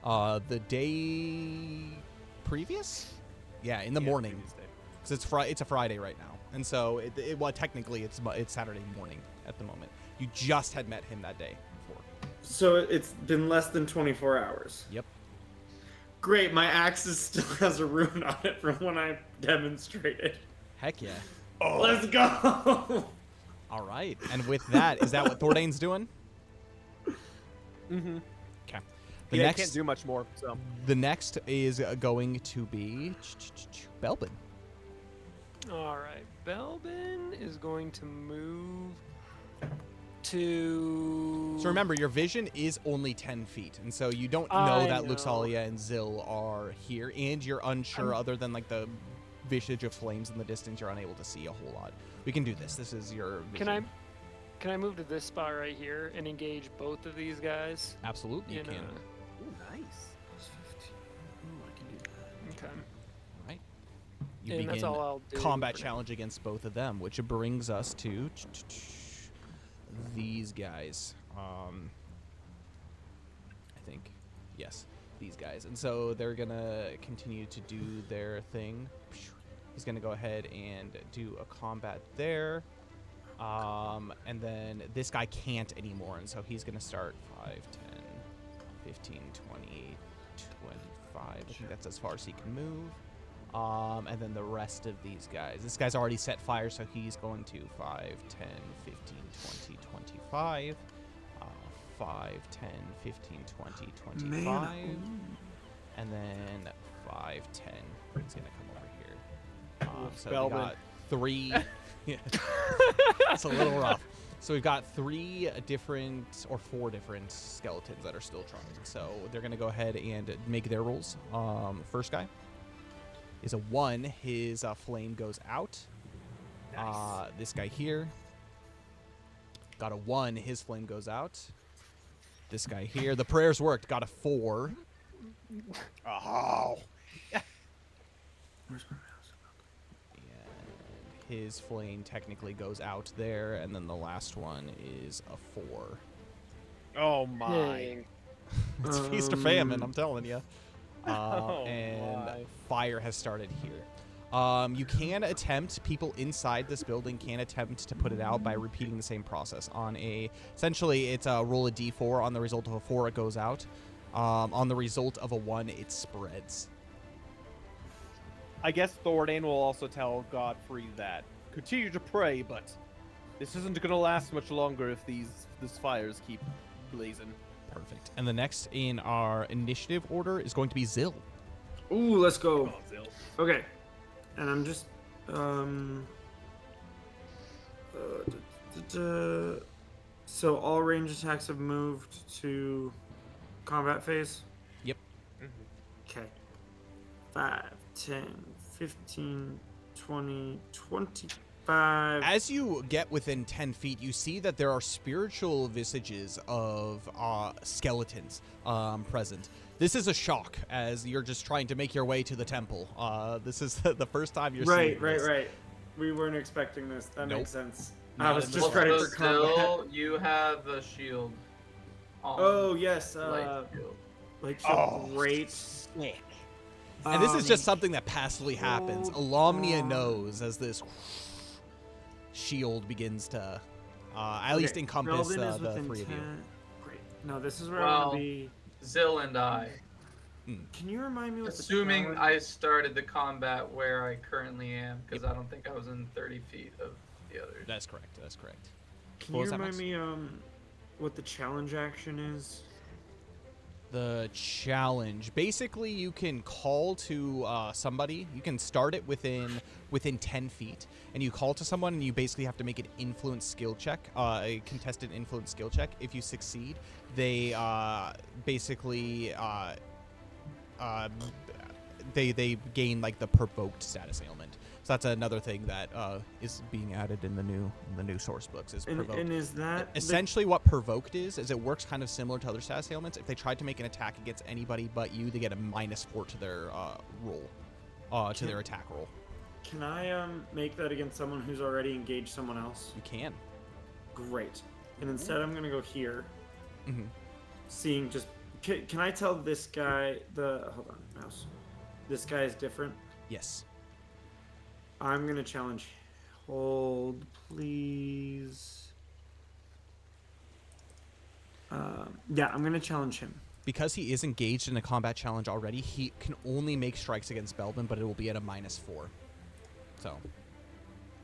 The day previous. Yeah, in the morning. previous day. Because it's a Friday right now, and so well technically it's Saturday morning at the moment. You just had met him that day before. So it's been less than 24 hours. Yep. Great, my axe still has a rune on it from when I demonstrated. Heck yeah. Let's go! All right. And with that, is that what Thordane's doing? Mm-hmm. Okay. Yeah, I can't do much more. So The next is going to be Belbin. All right. Belbin is going to move to. So remember, your vision is only 10 feet, and so you don't know I that know. Luxalia and Zill are here, and you're unsure, other than like the visage of flames in the distance, you're unable to see a whole lot. We can do this. This is your vision. Can I move to this spot right here and engage both of these guys? Absolutely, you in can. Ooh, nice. I can do that. Okay. Right. You And begin that's all I'll do. combat for now. challenge against both of them, which brings us to these guys. I think, yes, these guys. And so they're gonna continue to do their thing. He's gonna go ahead and do a combat there. And then this guy can't anymore, and so he's gonna start 5, 10, 15, 20, 25. I think that's as far as he can move. And then the rest of these guys. This guy's already set fire, so he's going to 5, 10, 15, 20, 25. 5, 10, 15, 20, 25. Man, And then 5, 10. He's going to come over here. So we Belbin. got 3. Yeah. It's a little rough. So we've got 3 different, or 4 different skeletons that are still trying. So they're going to go ahead and make their rolls. First guy is a 1. His flame goes out. This guy here got a 1. His flame goes out. This guy here, the prayers worked, got a 4. Oh. where's my mouse? And his flame technically goes out there, and then the last one is a 4. Oh my. Dang. It's feast or famine, I'm telling you. Oh And my. fire has started here. You can attempt, people inside this building can attempt to put it out by repeating the same process. Essentially, it's a roll a d4. On the result of a 4, it goes out. On the result of a 1, it spreads. I guess Thordane will also tell Godfrey that continue to pray, but this isn't going to last much longer if these fires keep blazing. Perfect. And the next in our initiative order is going to be Zill. Ooh, let's go. Come on, Zill. Okay, and I'm just so all range attacks have moved to combat phase. Yep. Okay. 5, 10, 15, 20, 25. As you get within 10 feet, you see that there are spiritual visages of skeletons present. This is a shock as you're just trying to make your way to the temple. This is the first time you're seeing this. Right. We weren't expecting this. That Nope. makes sense. Not I was in just this ready one. for combat. Still, you have the shield. On. Oh yes, Light shield. like Oh, great. Sick. And this is just something that passively happens. Alomnia knows as this shield begins to at least encompass Melvin is the within 3 of you. 10. Great. No, this is where I Well, want to be. Zill and I. Can you remind me what Assuming the I started the combat where I currently am, because I don't think I was in 30 feet of the others. That's correct. That's correct. Can What you was that, remind Max? me what the challenge action is? The challenge. Basically, you can call to somebody. You can start it within 10 feet, and you call to someone, and you basically have to make an influence skill check, a contested influence skill check. If you succeed, they basically they gain like the provoked status ailment. So that's another thing that is being added in the new source books is provoked. And is that Essentially, what provoked is it works kind of similar to other status ailments. If they tried to make an attack against anybody but you, they get a -4 to their roll, to their attack roll. Can I make that against someone who's already engaged someone else? You can. Great. And instead, I'm gonna go here. Mm-hmm. Seeing just can I tell this guy hold on mouse? This guy is different. Yes. I'm gonna challenge. Hold, please. Yeah, I'm gonna challenge him. Because he is engaged in a combat challenge already, he can only make strikes against Belbin, but it will be at a -4. So.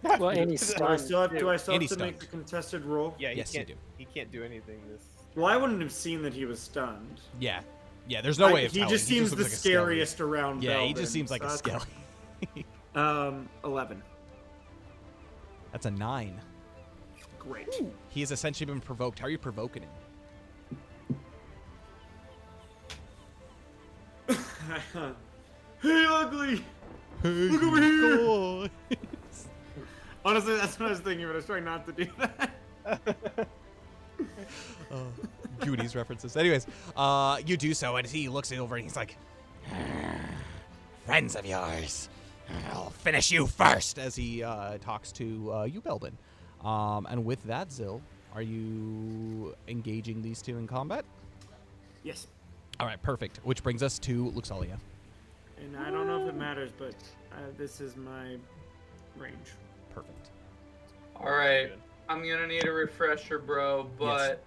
Well, and he's Do I stunned. still have, do I still And have he's to make the stunned. contested roll? Yeah, Yes, you do. He can't do anything this. Well, I wouldn't have seen that he was stunned. Yeah. Yeah, there's no way of He telling. just seems looks the like a skelly. scariest around. Yeah, he Belvin, just seems like so a that's- skelly. 11. That's a 9. Great. He has essentially been provoked. How are you provoking him? Hey, ugly! Look over here! Honestly, that's what I was thinking, but I was trying not to do that. Goonies references. Anyways, you do so, and he looks over and he's like, friends of yours, I'll finish you first, as he talks to you, Belbin. And with that, Zil, are you engaging these two in combat? Yes. All right, perfect. Which brings us to Luxalia. And I don't know if it matters, but this is my range. Perfect. All right, I'm gonna need a refresher, bro. But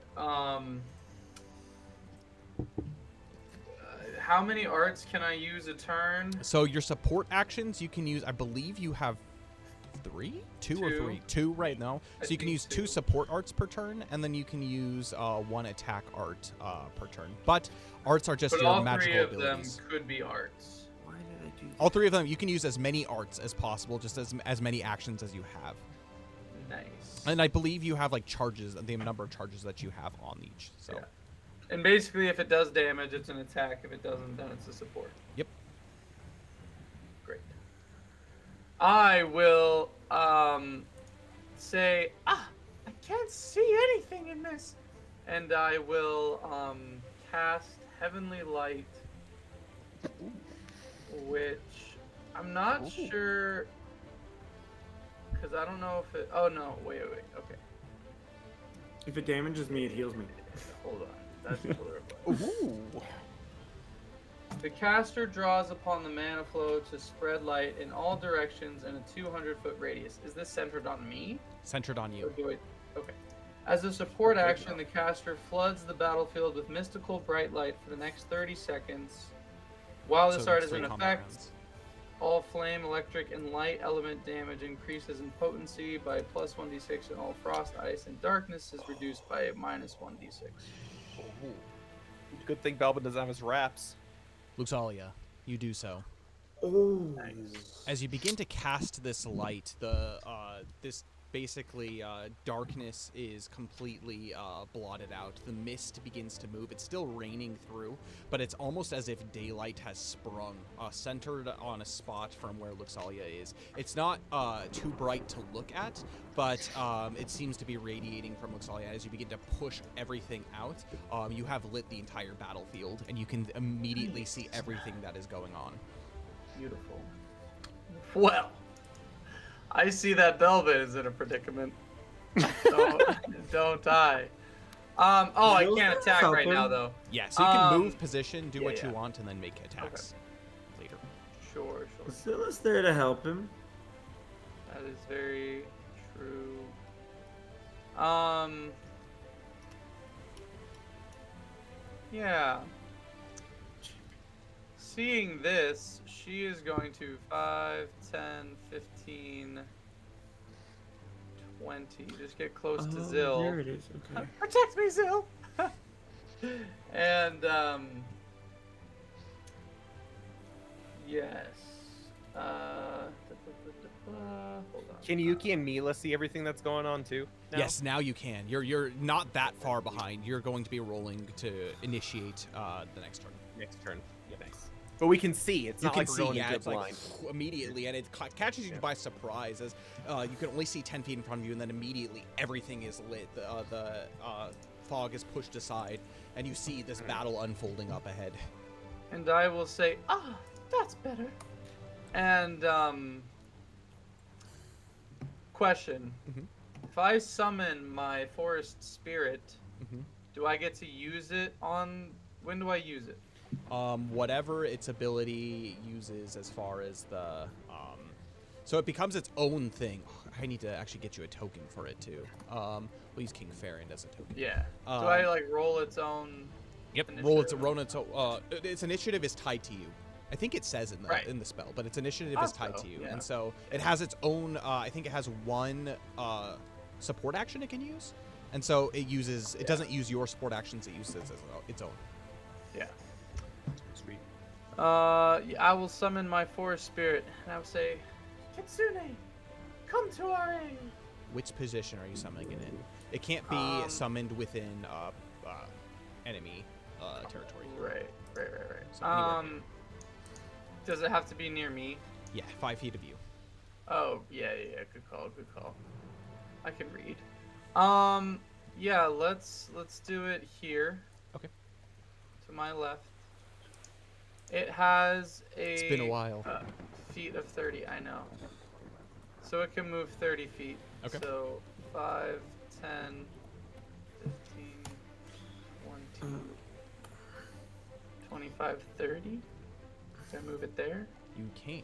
how many arts can I use a turn? So your support actions, you can use, I believe you have 2 or 3? 2 right now. So you can use 2 support arts per turn, and then you can use 1 attack art per turn. But arts are just But your all magical 3 of abilities. them could be arts. Why did I do that? All 3 of them, you can use as many arts as possible, just as many actions as you have. Nice. And I believe you have like charges, the number of charges that you have on each. So Yeah. And basically, if it does damage, it's an attack. If it doesn't, then it's a support. Yep. Great. I will say, I can't see anything in this. and I will cast Heavenly Light, which I'm not sure, because I don't know if it. Oh no! Wait. Okay, If it damages me, it heals me. hold on. That's colorblind. Ooh. The caster draws upon the mana flow to spread light in all directions in a 200-foot radius. Is this centered on me? centered on Or you. do I... Okay. As a support action, the caster floods the battlefield with mystical bright light for the next 30 seconds. While this So art it's is in 3 combat effect, rounds. all flame, electric, and light element damage increases in potency by plus 1d6, and all frost, ice, and darkness is reduced by minus 1d6. Good thing Belbin doesn't have his wraps. Luxalia, you do so. Oh. As you begin to cast this light, the this basically darkness is completely blotted out. The mist begins to move. It's still raining through, but it's almost as if daylight has sprung, centered on a spot from where Luxalia is. It's not too bright to look at, but it seems to be radiating from Luxalia. As you begin to push everything out, you have lit the entire battlefield, and you can immediately see everything that is going on. Beautiful. Well, I see that Belvin is in a predicament. Don't I? I Zill's can't attack help right him. now, though. Yeah, so you can Um, move position, do yeah, what you yeah. want, and then make attacks later. Sure. Scylla's there to help him. That is very true. Yeah. Seeing this, she is going to 5, 10, 15, 20. Just get close to Zill. There it is. Okay. Protect me, Zill. And, yes. Hold on. Can Yuki and Mila see everything that's going on too? now? Yes, now you can. You're not that far behind. You're going to be rolling to initiate the next turn. Next turn. Yeah, nice. But we can see. It's You not can like we're see, going yeah, into it's blind. like immediately, and it catches you by surprise as you can only see 10 feet in front of you, and then immediately everything is lit. The fog is pushed aside, and you see this battle unfolding up ahead. And I will say, That's better. and, question. Mhm. If I summon my forest spirit, Mhm. do I get to use it on... When do I use it? Whatever its ability uses as far as the so it becomes its own thing. I need to actually get you a token for it too. We'll use King Farron as a token. Yeah. Do I, like, roll its own... Yep. Initiative. Roll its initiative is tied to you. I think it says in the Right. in the spell, but its initiative is Thought tied so, to you, yeah. and so it has its own. I think it has one support action it can use, and so it uses. It doesn't use your support actions. It uses its own. Yeah. Sweet. I will summon my forest spirit, and I will say, Kitsune, come to our aid. Which position are you summoning it in? It can't be Um, summoned within enemy territory. right. So anywhere. Does it have to be near me? Yeah, 5 feet of you. Oh, yeah, good call. I can read. Yeah, let's do it here. Okay. To my left. It has a It's been a while. Feet of 30, I know. So it can move 30 feet. Okay. So 5, 10, 15, 20, 25, 30. Can I move it there? You can.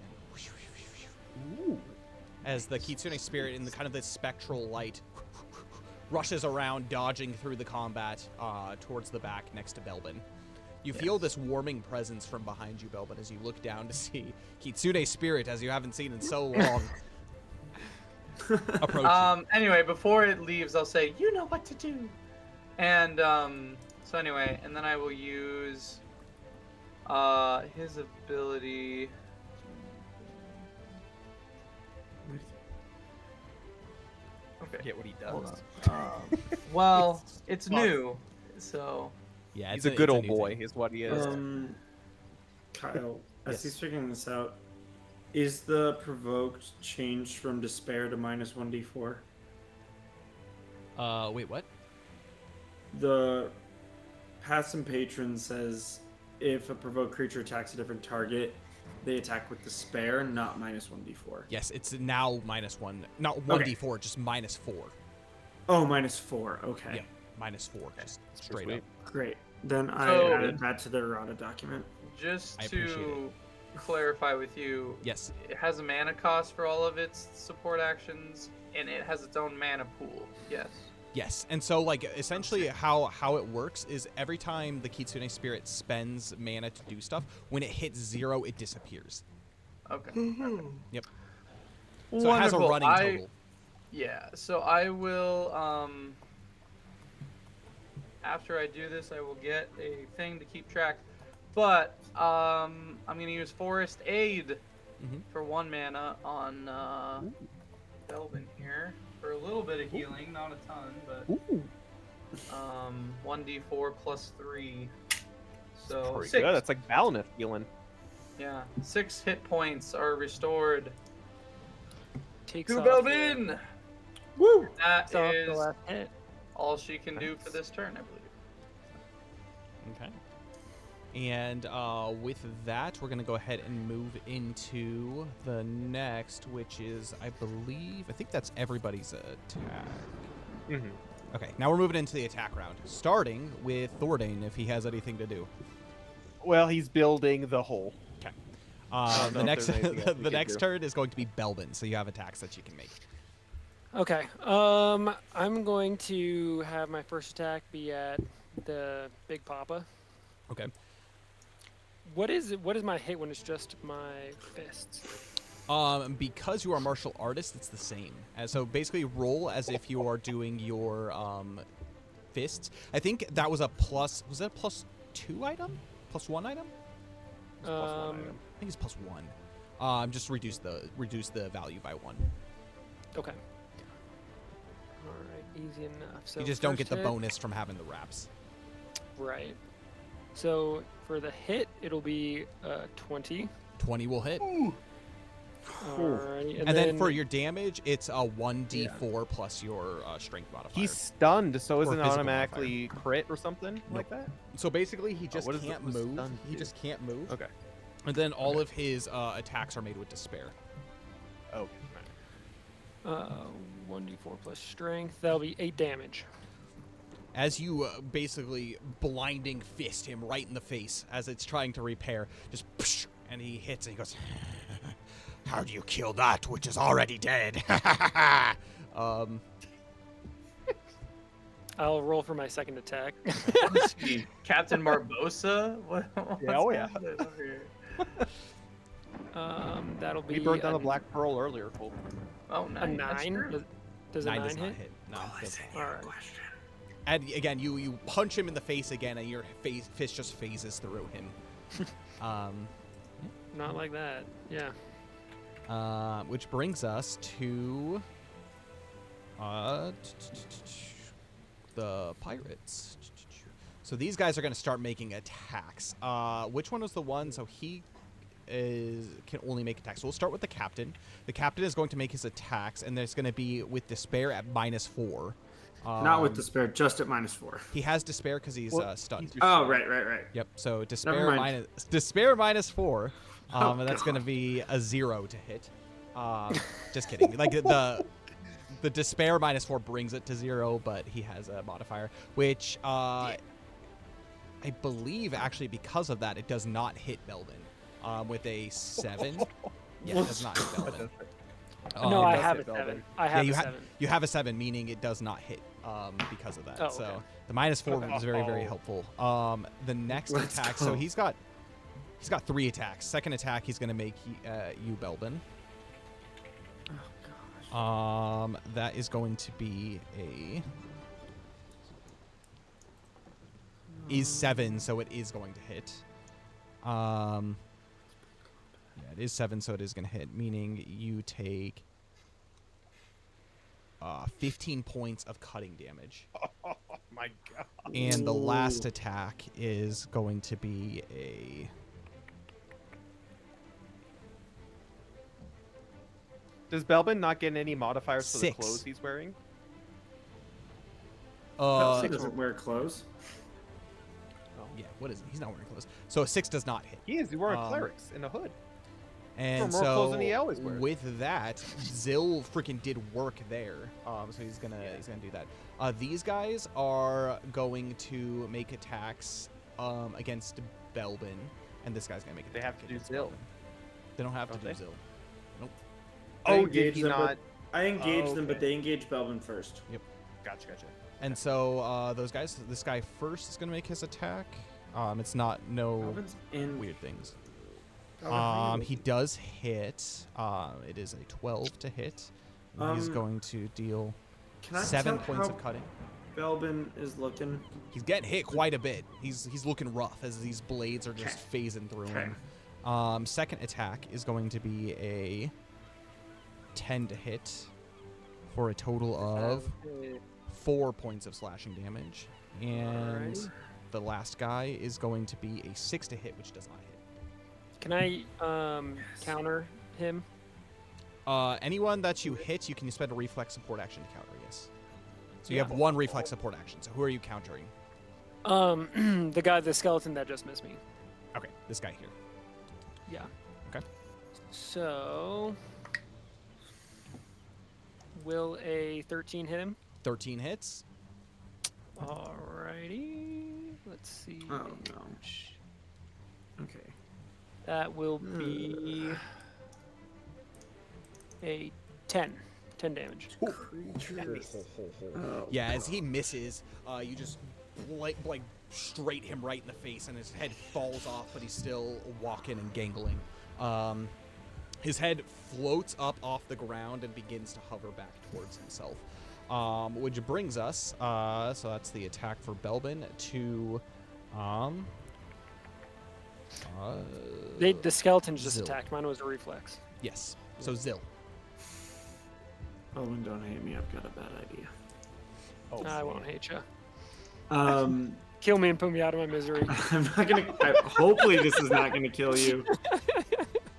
Ooh. As the Kitsune spirit in the kind of this spectral light rushes around, dodging through the combat towards the back next to Belbin. You feel this warming presence from behind you, Belbin, as you look down to see Kitsune spirit, as you haven't seen in so long, approach you. Anyway, before it leaves, I'll say, you know what to do. And so anyway, and then I will use his ability. Okay. Forget what he Hold does. on. Well, it's new, so Yeah, He's a good old new boy, thing. is what he is. Kyle, as Yes. he's figuring this out, is the provoked changed from despair to minus 1d4? Wait, what? The Paths and Patron says if a provoked creature attacks a different target, they attack with despair, not minus 1d4. Yes, it's now -1, not 1d4, just -4. Oh, minus 4. Okay. Yeah, -4, just straight sweet. up. Great. Then I So- added that to the errata document. just I appreciate to clarify with you, Yes. it has a mana cost for all of its support actions, and it has its own mana pool. Yes. Yes, and so like essentially how it works is every time the Kitsune spirit spends mana to do stuff, when it hits 0, it disappears. Okay. Yep. So it has a Wonderful. running total. Yeah, so I will after I do this I will get a thing to keep track. But I'm gonna use Forest Aid Mhm. for 1 mana on Belvin here. For a little bit of healing, not a ton, but Ooh. 1d4 plus 3. So Pretty 6. good. That's like Balineth healing. Yeah. 6 hit points are restored Takes to off Belvin. Woo! That the, off the is last hit. all she can do for this turn, I believe. Okay. And with that, we're going to go ahead and move into the next, which is, I think that's everybody's attack. Mm-hmm. Okay, now we're moving into the attack round, starting with Thordane if he has anything to do. Well, he's building the hole. Okay. don't The know if next there's anything else we the can next do. turn is going to be Belbin, so you have attacks that you can make. Okay. I'm going to have my first attack be at the Big Papa. Okay. What is my hit when it's just my fists? Because you are a martial artist, it's the same. So basically, roll as if you are doing your fists. I think that was a plus. Was that a +2 item? +1 item? It's plus one item. I think it's +1. Just reduce the value by 1. Okay. All right, easy enough. So you just don't get first the hit- bonus from having the wraps. Right. So for the hit, it'll be 20. 20 will hit. Alrighty, And then for your damage, it's a 1d4 Yeah. plus your strength modifier. He's stunned, so Or isn't it physical automatically crit or something like that? So basically, he just what does can't the move. stun He do? just can't move. Okay. And then all of his attacks are made with despair. Okay. 1d4 plus strength. That'll be 8 damage. As you basically blinding fist him right in the face as it's trying to repair, just psh, and he hits and he goes, "How do you kill that which is already dead?" I'll roll for my second attack. What is he, Captain Barbosa? What's Yeah, oh yeah. happening over here? That'll be We burned down a, the Black Pearl earlier, Cole. Oh, a nice. That's 9. true. Does a 9 does hit? not hit. No. doesn't. All right. And again, you punch him in the face again, and your fist just phases through him. Not like that. Yeah. Which brings us to the pirates. So these guys are going to start making attacks. Which one was the one? So he can only make attacks. So we'll start with the captain. The captain is going to make his attacks, and there's going to be with despair at -4. Not with despair, just at -4. He has despair because he's stunned. Oh, right. Yep. So Never despair mind. -4. Oh, And that's going to God. be a 0 to hit. Just kidding. Like the despair -4 brings it to 0, but he has a modifier, which I believe actually because of that it does not hit Belvin. With a 7. Yeah, it does not hit Belvin. No, I does have hit a Belvin. 7. I have you a 7. You have a 7, meaning it does not hit because of that. Oh, So okay. the -4 is very, very helpful. The next Let's attack, go. so he's got 3 attacks. Second attack, he's going to make you Belvin. That is going to be is 7, so it is going to hit. Yeah, it is 7, so it is going to hit, meaning you take 15 points of cutting damage. Oh my god. And the last attack is going to be a... Does Belbin not get any modifiers for the 6. clothes he's wearing? He doesn't wear clothes. Yeah, what is it? He's not wearing clothes. So a 6 does not hit. He is. He's wearing clerics in a hood. And more clothes so than he always wears. with that, Zill freaking did work there. So he's gonna do that. These guys are going to make attacks against Belbin, and this guy's gonna make. They have to do against Zill. Belbin. They don't have to Don't do they? Zill. Nope. I Oh, did engaged he them, not? I engaged them, but okay. they engaged Belvin first. Gotcha. And so those guys, this guy first is gonna make his attack. It's not Belvin's in. weird things. Oh, He does hit. It is a 12 to hit. And he's going to deal Can I 7 tell points how of cutting. Belvin is looking? He's getting hit quite a bit. He's looking rough as these blades are just phasing through him. Second attack is going to be a 10 to hit for a total of 4 points of slashing damage. And Alrighty. the last guy is going to be a 6 to hit, which does not hit. Can I counter him? Anyone that you hit, you can spend a reflex support action to counter, yes. So you Yeah. have 1 reflex support action. So who are you countering? The skeleton that just missed me. Okay, this guy here. Yeah. Okay. So, will a 13 hit him? 13 hits. Alrighty. Let's see. Oh no. Okay. That will be a 10. 10 damage. Oh, Yeah, as he misses, you just like straight him right in the face, and his head falls off, but he's still walking and gangling. His head floats up off the ground and begins to hover back towards himself. Which brings us, so that's the attack for Belbin, to The skeleton just Zill. attacked. Mine was a reflex. Yes. So Zill. Belvin, don't hate me. I've got a bad idea. Oh, I won't hate you. Um, Kill me and put me out of my misery. I'm not gonna. Hopefully, this is not gonna kill you.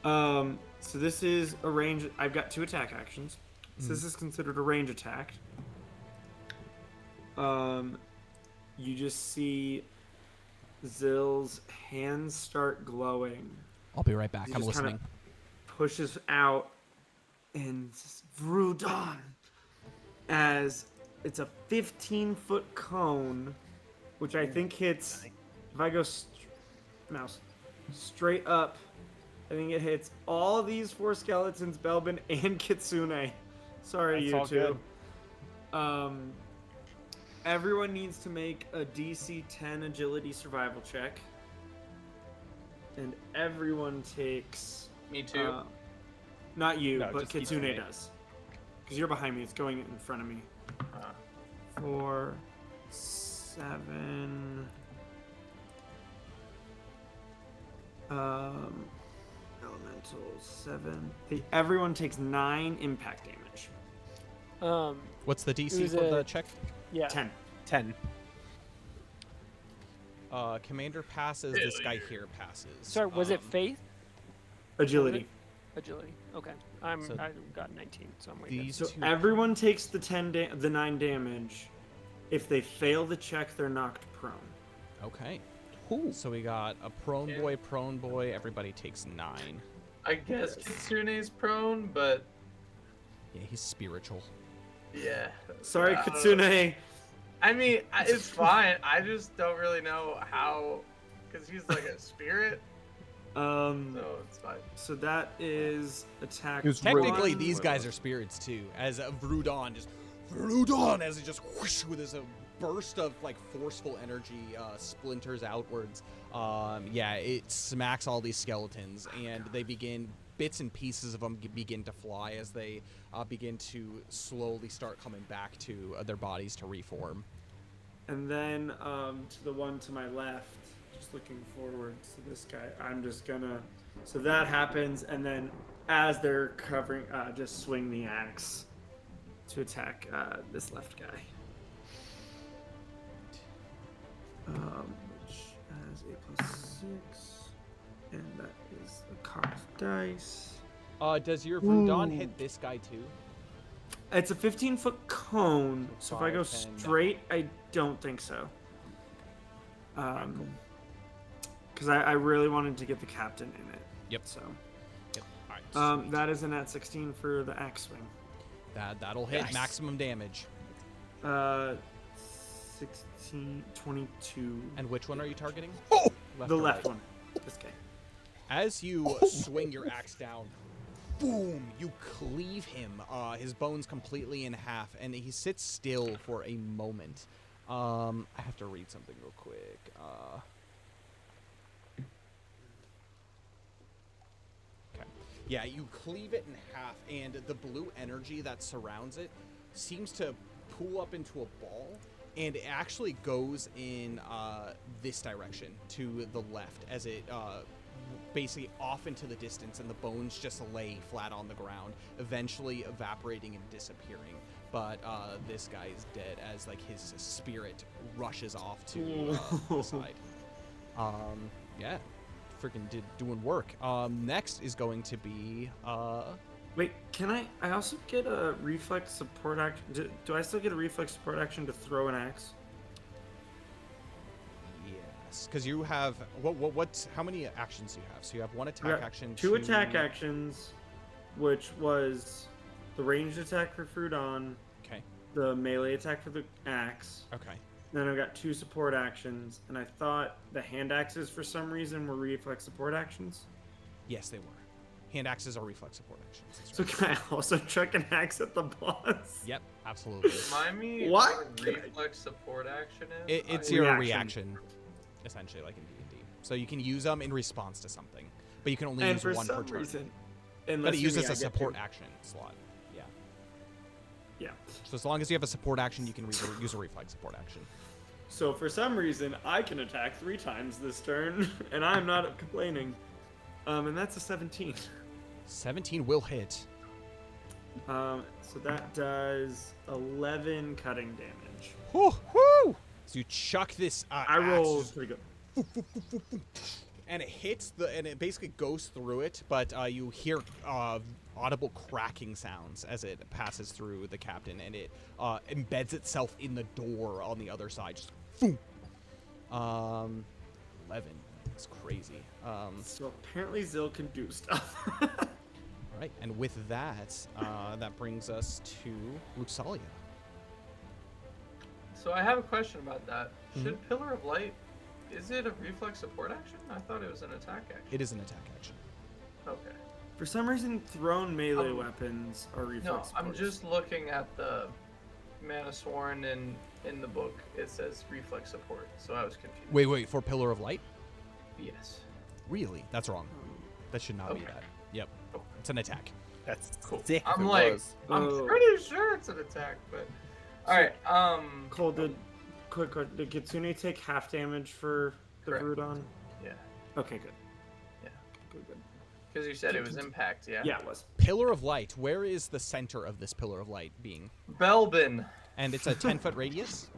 So this is a range. I've got 2 attack actions. So this is considered a range attack. You just see Zill's hands start glowing. I'll be right back. He I'm just kinda listening. Pushes out and says, Vrudon, as it's a 15-foot cone, which I think hits. If I go mouse straight up, I think it hits all of these 4 skeletons, Belbin and Kitsune. Sorry, That's you all two. Everyone needs to make a DC 10 agility survival check. and everyone takes. Me too. Not you, No, but just Kitsune Kitsune. does. Because you're behind me. It's going in front of me. 4, 7. Elemental 7. Everyone takes 9 impact damage. What's the DC Who's for the it? check? Yeah. 10. 10. Commander passes. This guy here passes. Sorry, was it faith? Agility. Agility. Okay. So I got 19, so I'm waiting. These So two. everyone takes the 9 damage. If they fail the check, they're knocked prone. Okay. So we got a prone boy. Everybody takes 9. I guess Kitsune's prone, but Yeah, he's spiritual. yeah. Sorry, Uh, Kitsune. I mean, it's fine. I just don't really know how, because he's like a spirit, so it's fine. So that is attack. Who's Technically, one. these guys are spirits too. As Vrudon as it just whoosh with this burst of like forceful energy splinters outwards. Yeah, it smacks all these skeletons, and they begin. Bits and pieces of them begin to fly as they begin to slowly start coming back to their bodies to reform. And then to the one to my left, just looking forward to this guy, I'm just gonna. So that happens, and then as they're covering, just swing the axe to attack this left guy. Which has a +6, and that is the cost dice. Does your Vrudon hit this guy too? It's a 15-foot cone, so if I go 5, 10, straight, I don't think so. Because I really wanted to get the captain in it. Yep. So Yep. All right. that is a nat 16 for the axe swing. That'll hit Nice. maximum damage. 16, 22. And which one are you targeting? The or left right? one. This guy. As you swing your axe down, boom, you cleave him, his bones completely in half, and he sits still for a moment. I have to read something real quick. Okay. Yeah, you cleave it in half, and the blue energy that surrounds it seems to pool up into a ball, and it actually goes in this direction to the left as it basically off into the distance, and the bones just lay flat on the ground, eventually evaporating and disappearing. But this guy is dead as like his spirit rushes off to the side. Yeah, freaking doing work. Next is going to be Wait, can I also get a reflex support action? Do I still get a reflex support action to throw an axe? yes, because you have what? How many actions do you have? So you have one I attack got action, 2 attack actions, which was the ranged attack for Frudon, Okay. the melee attack for the axe. Okay. Then I've got 2 support actions, and I thought the hand axes for some reason were reflex support actions. Yes, they were. Hand axes are reflex support actions. That's So right. can I also chuck an axe at the boss? Yep, absolutely. Remind me What? what a reflex support action is? It's I- your Reaction. reaction, essentially, like in D&D. So you can use them in response to something, but you can only And use for one per some turn. reason, But unless it you're uses me, I a get support to. action slot. Yeah. Yeah. So as long as you have a support action, you can use a reflex support action. So for some reason, I can attack 3 times this turn, and I'm not complaining. And that's a 17. 17 will hit. So that does 11 cutting damage. Whoo, whoo! So you chuck this. I axe, rolled just- pretty good. and it hits and it basically goes through it, but you hear audible cracking sounds as it passes through the captain, and it embeds itself in the door on the other side. Just boom. 11. It's crazy. So apparently Zil can do stuff. All right, and with that, that brings us to Luxalia. So I have a question about that. Mm-hmm. Should Pillar of Light, is it a reflex support action? I thought it was an attack action. It is an attack action. Okay. For some reason, thrown melee weapons are reflex No, I'm supports. just looking at the Mana Sworn in the book. It says reflex support, so I was confused. Wait, for Pillar of Light? Yes. Really? That's wrong. That should not be Okay. that. Yep. It's an attack. That's Cool. sick. if I'm it like, was. I'm Oh. pretty sure it's an attack, but all right. Cole, did Kitsune take half damage for the Correct. Vrudon? Yeah, Okay, good. Yeah. Good. because you said it was impact. Yeah. Yeah, it was. Pillar of light. Where is the center of this pillar of light being? Belbin. And it's a 10-foot radius?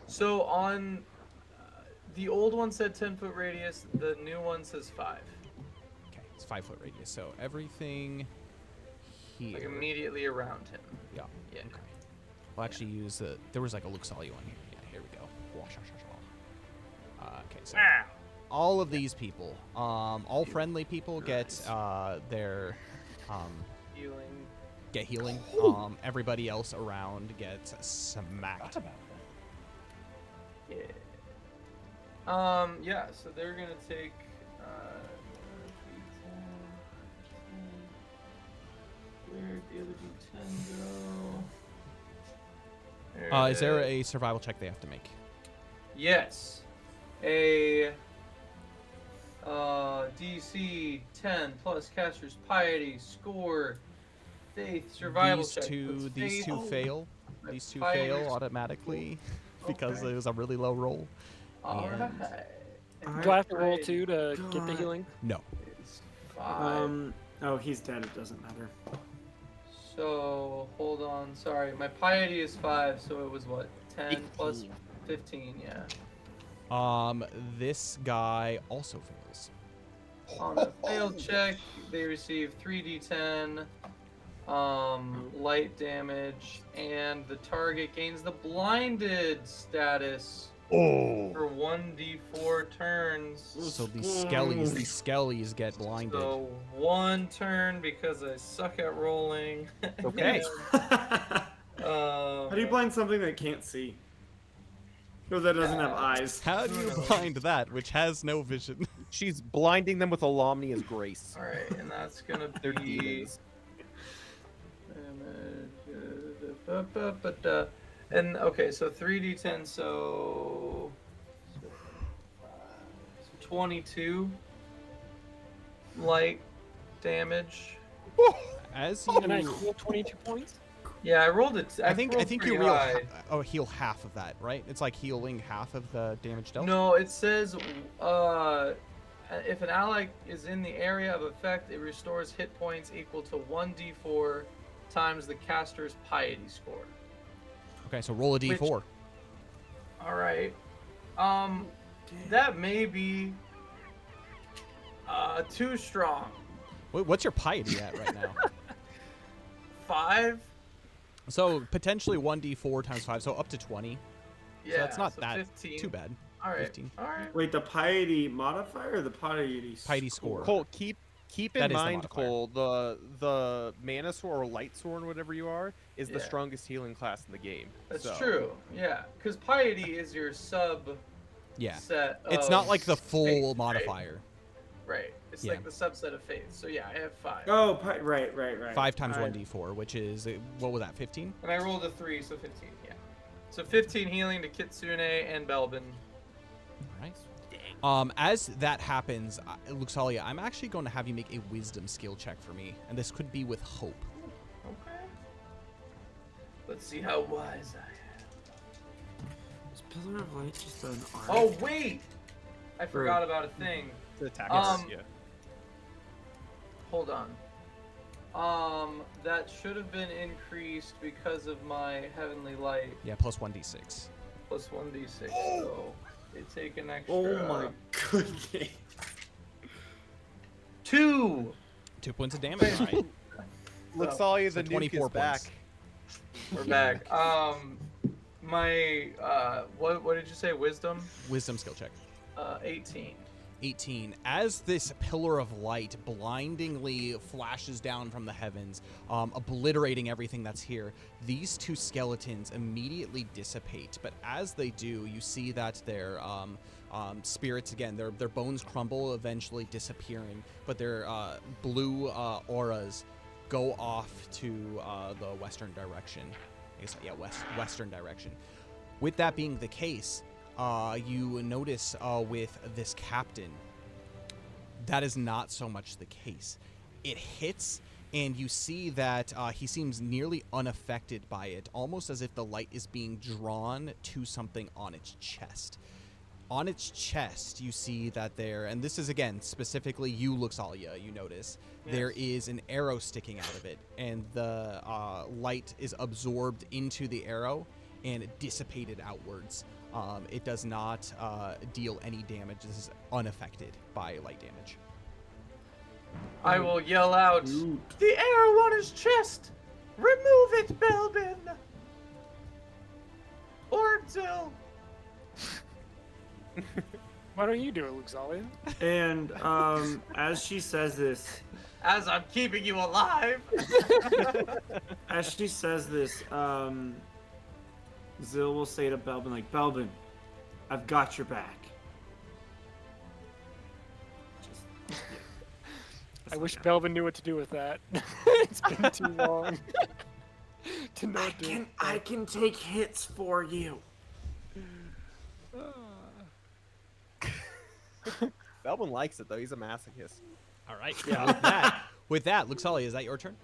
So on the old one said 10-foot radius. The new one says 5. Okay, it's 5-foot radius. So everything here. Like immediately around him. Yeah. Yeah. Okay. We'll actually use the. There was like a Luxalia one here. Yeah, here we go. Okay, so all of these people, all friendly people get their Healing. get healing. Everybody else around gets smacked. Yeah. Yeah. So they're gonna take. Where'd the other D10 go? Is there a survival check they have to make? Yes. A DC 10 plus caster's piety score faith survival These check. two, Let's these two faith. fail. My These two piety fail score. automatically because Okay. it was a really low roll. All And- right. And Do I have to my roll piety 2 to get the God. healing? No. is 5. Oh, he's dead. It doesn't matter. So hold on. Sorry, my piety is 5, so it was what? 10 plus 15. Yeah. This guy also fails. On a failed check, they receive 3d10 light damage, and the target gains the blinded status for 1d4 turns. So these skellies get blinded. So 1 turn because I suck at rolling. Okay. How do you blind something that can't see? Or that doesn't have eyes? How do you blind that, which has no vision? She's blinding them with Alomnia's grace. All right, and that's gonna They're be. demons. And okay, so 3d10, so 22 light damage. As And I you, heal 22 points? Yeah, I rolled it. I think rolled you pretty heal. high. Heal half of that, right? It's like healing half of the damage dealt. No, it says if an ally is in the area of effect, it restores hit points equal to 1d4 times the caster's piety score. Okay, so roll a d4. All right. That may be too strong. What's your piety at right now? 5? So potentially 1d4 times 5, so up to 20. Yeah, So that's not so that 15. too bad. All right. 15. All right. Wait, the piety modifier or the piety Piety score. Cole, keep That in is the mind, modifier. Cole, the mana sword or light sword, whatever you are, is the Yeah. strongest healing class in the game. That's so. true. Yeah, because piety is your sub Yeah. set. It's not of like the full faith, right? modifier. Right. It's Yeah. like the subset of faith. So yeah, I have 5. Oh, right. 5 times Alright. 1d4, which is, what was that, 15? And I rolled a 3, so 15. Yeah. So 15 healing to Kitsune and Belbin. All right. As that happens, Luxalia, I'm actually going to have you make a wisdom skill check for me, and this could be with hope. Okay. Let's see how wise I am. Is Pillar of Light just an arm? Oh wait, I forgot about a thing. The attack. Yeah. Hold on. That should have been increased because of my heavenly light Yeah, plus 1d6. plus 1d6. So they take an extra. Oh my goodness. 2. 2 points of damage, right? Luxalia, So the nuke 24 is back. points. We're back. My what did you say? Wisdom? Wisdom skill check. 18. 18. As this pillar of light blindingly flashes down from the heavens, obliterating everything that's here, these two skeletons immediately dissipate. But as they do, you see that their spirits, again, their bones crumble, eventually disappearing, but their blue auras go off to the western direction. I guess, yeah, western direction. With that being the case, you notice with this captain, that is not so much the case. It hits, and you see that he seems nearly unaffected by it, almost as if the light is being drawn to something on its chest. On its chest, you see that there, and this is, again, specifically you, Luxalia, you notice, there is an arrow sticking out of it, and the light is absorbed into the arrow and dissipated outwards. It does not deal any damage. This is unaffected by light damage. I will yell out. The arrow on his chest! Remove it, Belbin! Or Zill! Why don't you do it, Luxalia? And as she says this, As I'm keeping you alive. as she says this, Zill will say to Belbin, like, Belbin, I've got your back. I wish Belvin knew what to do with that. It's been too long to not do it. I can take hits for you. Belvin likes it though. He's a masochist. All right. Yeah. With that, Luxalia, is that your turn?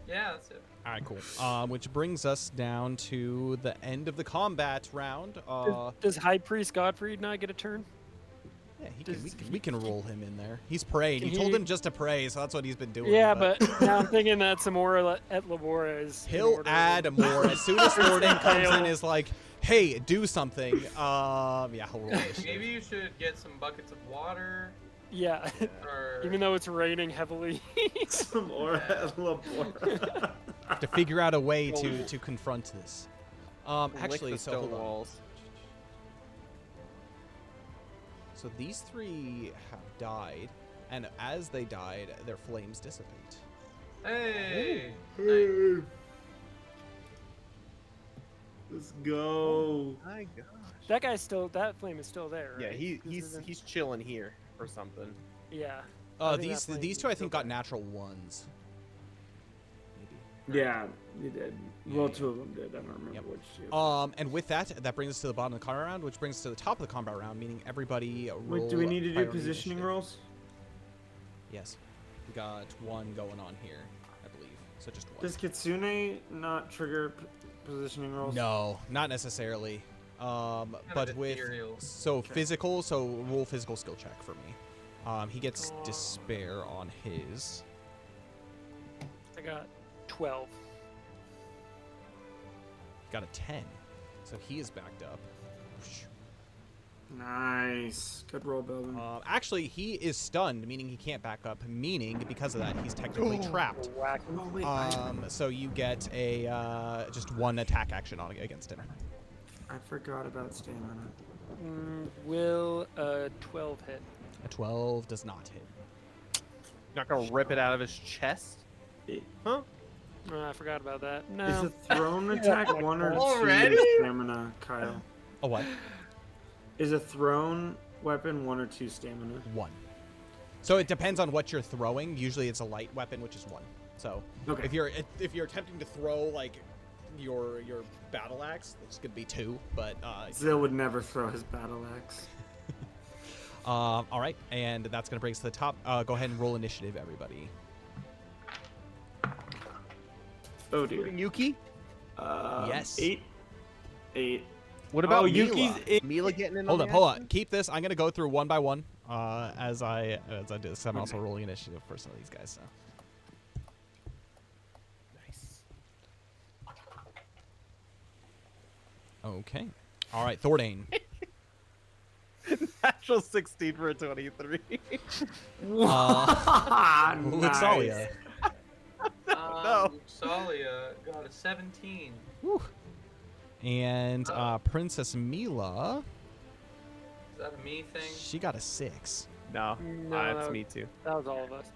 Yeah, that's it. All right, cool. Which brings us down to the end of the combat round. Does High Priest Godfrey not get a turn? Yeah, we can roll him in there. He's praying. You told him just to pray, so that's what he's been doing. Yeah, but now I'm thinking that some more et labora is. He'll add more as soon as Thornton comes in. Is like, hey, do something. Yeah, he'll roll initiative. Maybe you should get some buckets of water. Yeah, Or even though it's raining heavily. Some more Labora. To figure out a way to confront this. Actually, Lick the so stone hold on. walls. So these three have died, and as they died, their flames dissipate. Hey. Let's go. My gosh. That flame is still there. Yeah, Right? he's chilling here or something. Yeah. I think These that flame these is two I still think got there. natural ones. Maybe. Yeah, you did. Well, two of them did. I don't remember Yep. which two. And with that brings us to the bottom of the combat round, which brings us to the top of the combat round, meaning everybody roll. Wait, do we need to do priority positioning initiative. rolls? Yes. We got one going on here, I believe. So just one. Does Kitsune not trigger positioning rolls? No, not necessarily. But with ethereal. physical, so roll physical skill check for me. He gets despair on his. I got 12. Got a 10, so he is backed up. Nice. Good roll, Belvin. Actually, he is stunned, meaning he can't back up. Meaning, because of that, he's technically trapped. Whack. Oh, wait. So you get a just one attack action on against him. I forgot about stamina. Will a 12 hit? A 12 does not hit. Not gonna rip it out of his chest. Huh? I forgot about that. Is No. a thrown attack one or Already? two stamina, Kyle? A what? Is a thrown weapon one or two stamina? One. So it depends on what you're throwing. Usually it's a light weapon, which is one. So Okay. if you're attempting to throw like your battle axe, it's gonna be two. But Zill would never throw his battle axe. all right, and that's gonna bring us to the top. Go ahead and roll initiative, everybody. Oh dear. Yuki? Yes. 8. What about Mila? Yuki's in. Mila getting in? Hold on up, the hold action? on. Keep this. I'm gonna go through one by one as I do this. I'm also rolling initiative for some of these guys. So. Nice. Okay. All right, Thordane. Natural 16 for a 23. Luxalia. No. Salia got a 17. Whew. And Princess Mila, Is that a me thing? she got a 6. No, No, that's that was- me too. That was all of us.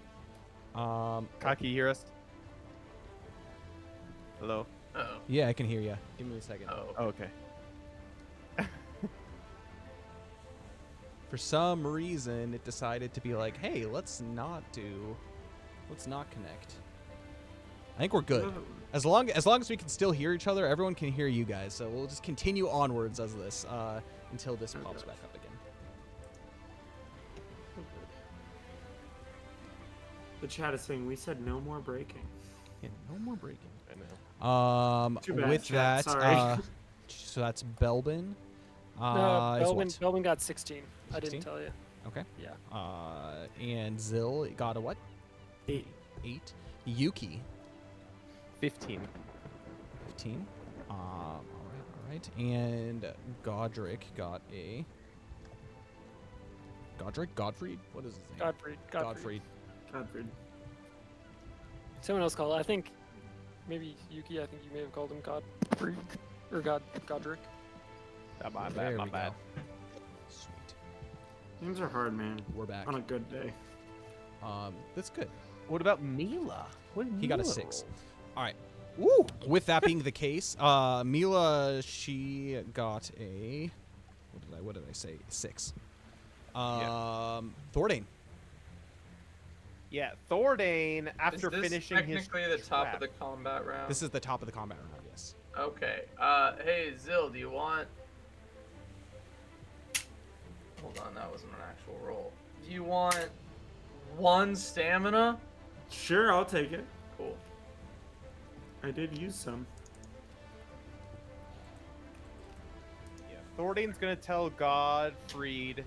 Kaki, you hear us? Hello? Oh. Yeah, I can hear you. Give me a second. Oh. Oh, okay. For some reason, it decided to be like, hey, let's not connect. I think we're good. As long as we can still hear each other, everyone can hear you guys. So we'll just continue onwards as this until this pops back up again. The chat is saying we said no more breaking. Yeah, no more breaking. I know. Too bad, With chat, that, sorry. so that's Belbin. No, Is Belvin got 16. I 16? didn't tell you. Okay. Yeah. And Zill got a what? 8. 8. Yuki, 15. 15. All right. And Godric got a. Godfried? What is his name? Godfrey. Godfrey. Someone else called. I think maybe Yuki. I think you may have called him Godfrey or Godric. My There bad, my we bad. go. Sweet. Names are hard, man. We're back. On a good day. That's good. What about Mila? What did He got a Mila 6. roll? All right. Woo! With that being the case, Mila, she got a. What did I say? 6. Thordane. Yeah, Thordane, after Is this finishing his technically the top trap- of the combat round? This is the top of the combat round. Yes. Okay. Hey, Zill, do you want... Hold on, that wasn't an actual roll. Do you want 1 stamina? Sure, I'll take it. Cool. I did use some. Yeah, Thordane's gonna tell Godfried,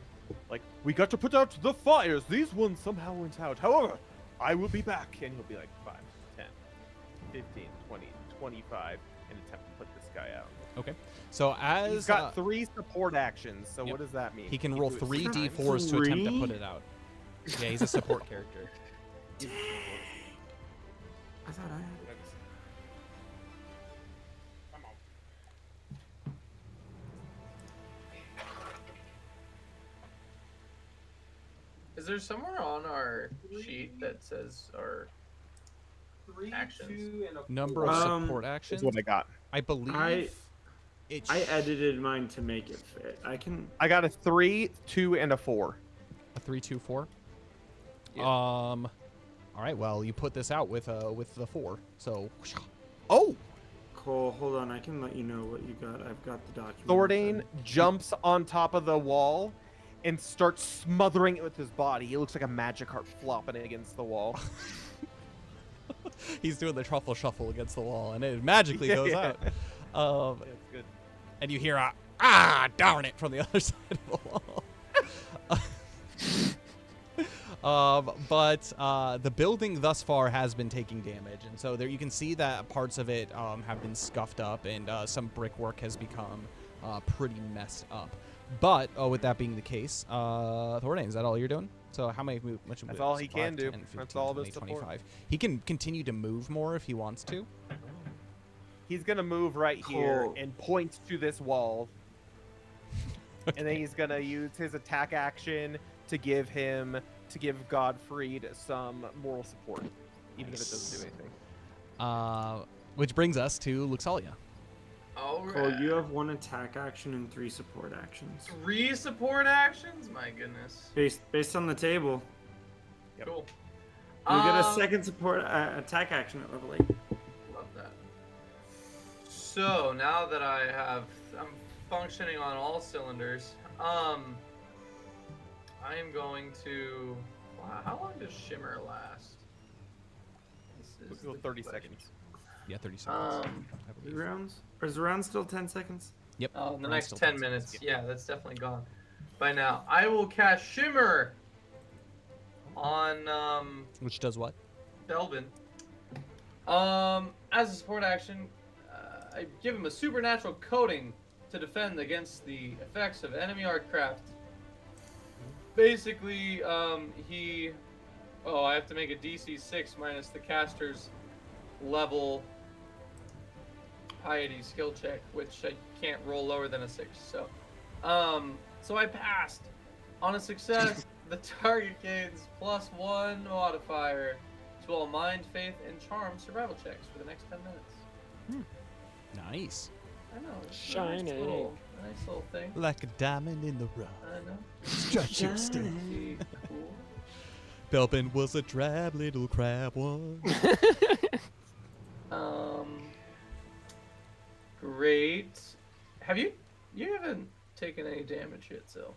like, we got to put out the fires. These ones somehow went out. However, I will be back. And he'll be like 5, 10, 15, 20, 25 and attempt to put this guy out. Okay. So as He's got 3 support actions. So yep. what does that mean? he can do roll it 3 6 times? d4s to attempt to 3? put it out. Yeah, he's a support character. I thought I had it. Is there somewhere on our sheet that says our 3, actions? 2, and a Number of 4. support Is actions. what I got. I believe I it's edited mine to make it fit. I can. I got a 3, 2, and a 4. a 3, 2, 4. Yeah. All right. Well, you put this out with the 4. So. Oh! Cole, hold on. I can let you know what you got. I've got the document. Thordane jumps on top of the wall and starts smothering it with his body. It looks like a magic heart flopping against the wall. He's doing the truffle shuffle against the wall, and it magically goes Yeah. out. It's good. And you hear a darn it from the other side of the wall. But the building thus far has been taking damage, and so there you can see that parts of it have been scuffed up, and some brickwork has become pretty messed up. But with that being the case, Thordane, is that all you're doing? So how many much? That's all he 5, can do. 10, 15, That's all of 20, his support. 25. He can continue to move more if he wants to. He's gonna move right here Cool. and point to this wall, and then he's gonna use his attack action to give Godfried some moral support, even if it doesn't do anything. Which brings us to Luxalia. Alright. Cole, you have 1 attack action and 3 support actions. 3 support actions? My goodness. Based on the table. Yep. Cool. You get a second support attack action at level 8. Love that. So now that I'm functioning on all cylinders. I am going to. Wow, how long does Shimmer last? This Let's is go the 30 question. seconds. Yeah, 30 seconds. I 3 believe. rounds? Or is the round still 10 seconds? Yep. Oh, in the round's next still 10 seconds. minutes. Yeah, that's definitely gone by now. I will cast Shimmer on Which does what? Belvin. As a support action, I give him a supernatural coating to defend against the effects of enemy artcraft. Basically, he. Oh, I have to make a DC 6 minus the caster's level piety skill check, which I can't roll lower than a 6. So I passed. On a success, the target gains +1 modifier to all mind, faith, and charm survival checks for the next 10 minutes. Nice. I know. It's Shining. A nice little thing. Like a diamond in the rough. I know. Stretch your stick. See, cool. Belbin was a drab little crab one. Great. Have you? You haven't taken any damage yet, so.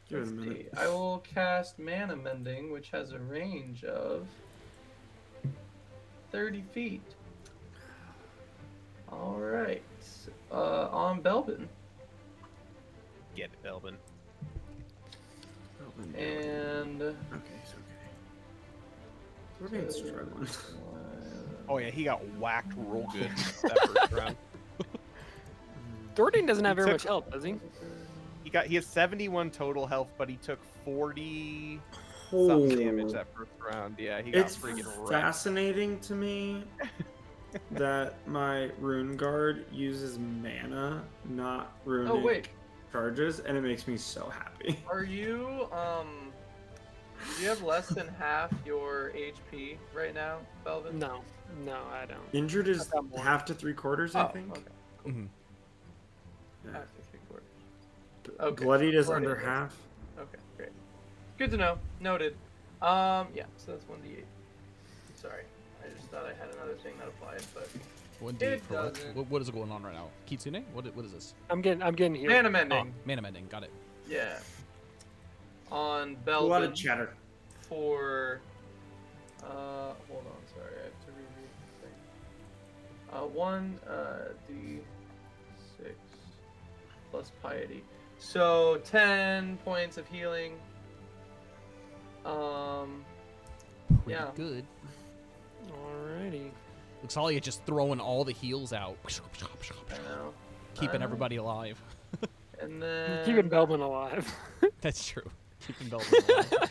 Give it a Let's minute. see. I will cast Mana Mending, which has a range of 30 feet. All right. On Belbin. Get it, Belvin. And Okay, it's okay. We're being struggling. Oh yeah, he got whacked real good that first round. Thornton doesn't have He very took- much help, does he? He has 71 total health, but he took 40 something damage that first round. Yeah, he got It's freaking wrecked. fascinating to me that my rune guard uses mana, not runic oh wait, charges, and it makes me so happy. are you do you have less than half your HP right now, Belvin? No, I don't. Injured is I've got more. half to 3/4, I Oh, think. okay. Mhm. Yeah. Half to 3/4. Okay. Bloodied is Bloodied under is- half. Okay, great. Good to know. Noted. Yeah, so that's 1d8. Sorry. I just thought I had another thing that applied, but 1d8 It for what? doesn't. What is going on right now? Kitsune? What is this? I'm getting here. mana Oh, mending. mana mending. Got it. Yeah. On A lot of Belvin chatter. for hold on, sorry, I have to reread the thing. 1 d6 plus piety. So 10 points of healing. Pretty Yeah. good. Alrighty. Looks like you're just throwing all the heals out, I know. keeping know. everybody alive. And then Keeping Belbin alive. That's true. Keeping Belvin alive.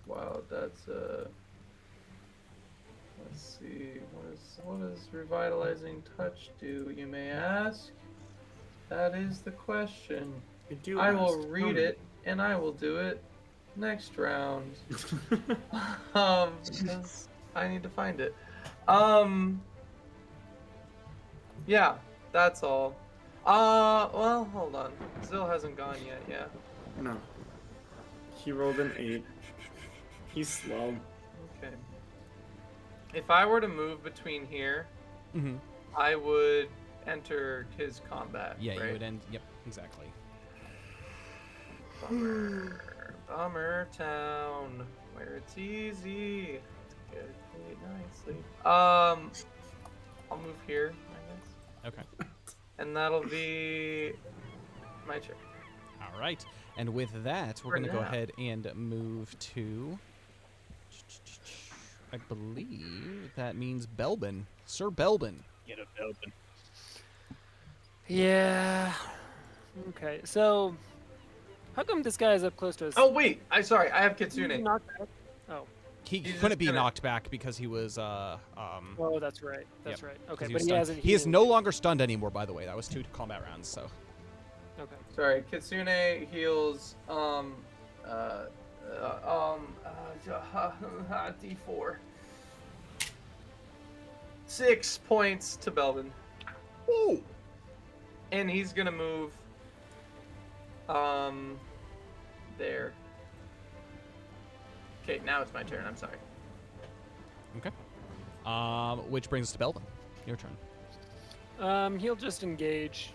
wow, that's let's see, what does revitalizing touch do, you may ask? That is the question. You do I ask. will Tell read me. it and I will do it next round. Because I need to find it. Yeah, that's all. Well, hold on. Still hasn't gone yet, yeah. No. He rolled an 8. He's slow. Okay. If I were to move between here, hmm I would enter his combat. Yeah, right? you would end. Yep, exactly. Bummer. Bummer town. Where it's easy. To get paid nicely. I'll move here, I guess. Okay. And that'll be my turn. All right. And with that, we're For going to go now. ahead and move to. I believe that means Belbin. Sir Belbin. Get it, Belvin. Yeah. Okay. So, how come this guy is up close to us? Oh wait, I have He's Kitsune. knocked out? Oh. He He's couldn't just be gonna- knocked back because he was Oh, that's right. That's right. Okay, 'cause but he stunned. hasn't. He is healed. no longer stunned anymore. By the way, that was 2 combat rounds. So Okay. Sorry, Kitsune heals D4. 6 points to Belvin. Ooh. And he's gonna move there. Okay, now it's my turn, I'm sorry. Okay. Which brings us to Belvin. Your turn. He'll just engage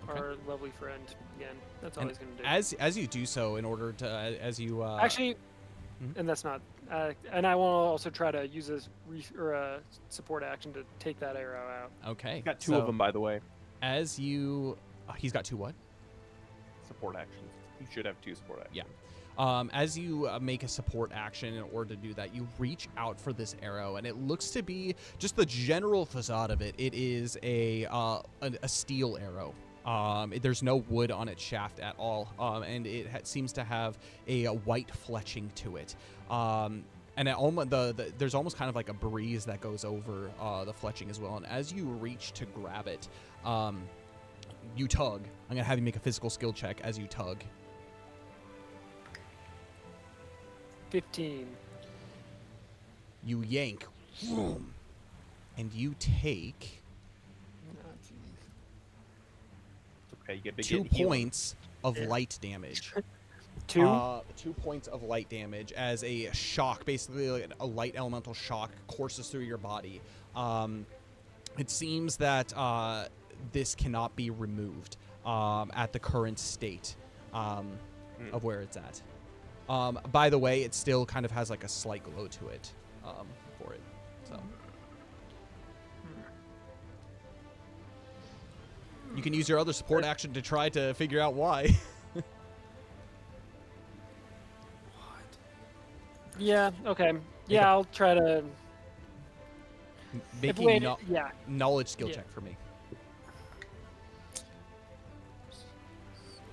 Okay. our lovely friend again. That's all And he's gonna do. As you do so, in order to as you Actually, Mhm. and that's not. And I will also try to use this support action to take that arrow out. okay. Got 2 of them, by the way. As you, he's got 2 what? Support actions. You should have 2 support actions. Yeah. As you make a support action in order to do that, you reach out for this arrow, and it looks to be just the general facade of it. It is a steel arrow. There's no wood on its shaft at all, and it seems to have a white fletching to it. And there's almost kind of like a breeze that goes over the fletching as well. And as you reach to grab it, you tug. I'm gonna have you make a physical skill check as you tug. 15. You yank, vroom, and you take Okay, you get to 2 get healing. points of light damage. 2. 2 points of light damage as a shock, basically like a light elemental shock, courses through your body. It seems that this cannot be removed. at the current state of where it's at. By the way, it still kind of has like a slight glow to it for it. So you can use your other support action to try to figure out why. Yeah. Okay. Yeah, I'll try to. Making wait, yeah. knowledge skill Yeah. check for me.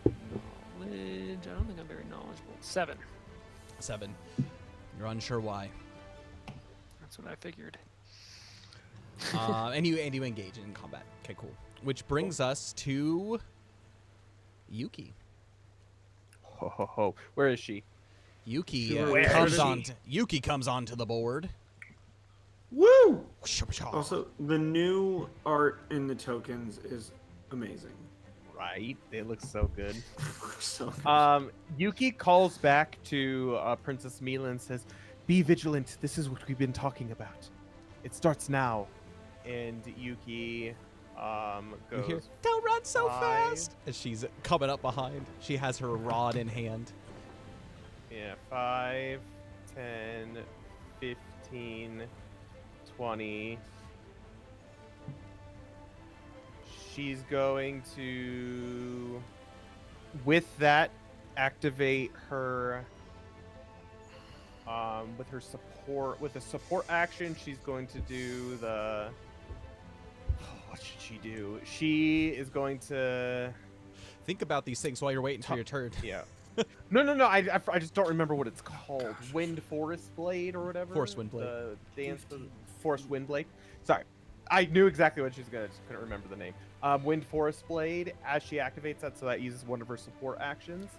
Knowledge. I don't think I'm very knowledgeable. 7. 7. You're unsure why. That's what I figured. And you engage in combat. Okay, cool. Which brings us to Yuki. Ho ho ho. Where is she? Yuki Where comes is on. she? Yuki comes onto the board. Woo! Also, the new art in the tokens is amazing. Right. They look so good. So Yuki calls back to Princess Mila and says, "Be vigilant. This is what we've been talking about. It starts now." And Yuki You hear, goes, "Don't run so 5. fast!" As she's coming up behind. She has her rod in hand. yeah, 5, 10, 15, 20. She's going to, with that, activate her, with her support, with a support action, she's going to do the, what should she do? She is going to, Think about these things while you're waiting for your turn. yeah. No, I just don't remember what it's called. Wind Forest Blade or whatever. Forest Wind Blade. The dance for Forest Wind Blade. Sorry, I knew exactly what she was gonna. Just couldn't remember the name. Wind Forest Blade. As she activates that, so that uses one of her support actions,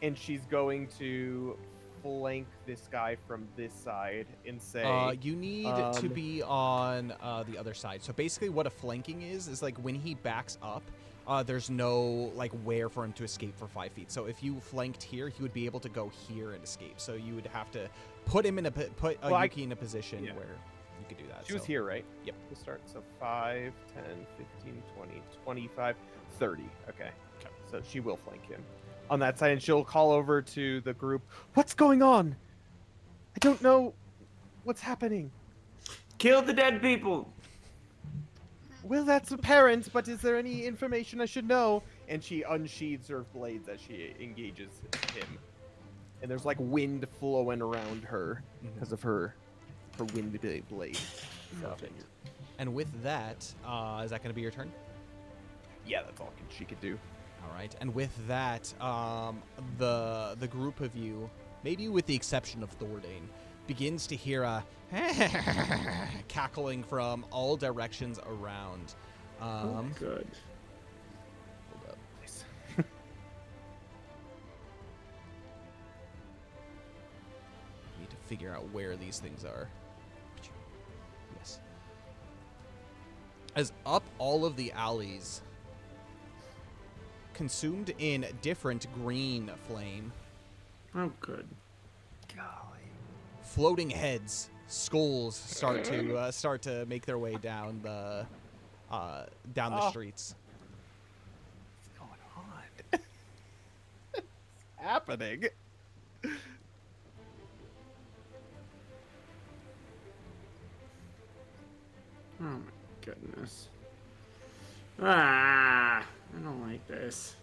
and she's going to flank this guy from this side and say, You need to be on the other side. So basically, what a flanking is like when he backs up. There's no like where for him to escape for 5 feet. So if you flanked here, he would be able to go here and escape. So you would have to put him in a Yuki in a position where you could do that. She was here, right? Yep. To start. So 5, 10, 15, 20, 25, 30. Okay. So she will flank him on that side, and she'll call over to the group. What's going on? I don't know what's happening. kill the dead people. Well, that's apparent, but is there any information I should know? And she unsheathes her blades as she engages him. And there's like wind flowing around her because of her wind blade. So, And with that, is that going to be your turn? yeah, that's all she could do. All right. And with that, the group of you, maybe with the exception of Thordane, begins to hear a cackling from all directions around. Good. Hold up. Nice. Need to figure out where these things are. Yes. As up all of the alleys, consumed in different green flame, Oh, good. floating heads, skulls start to make their way down the streets. What's going on? What's happening? Oh my goodness. I don't like this.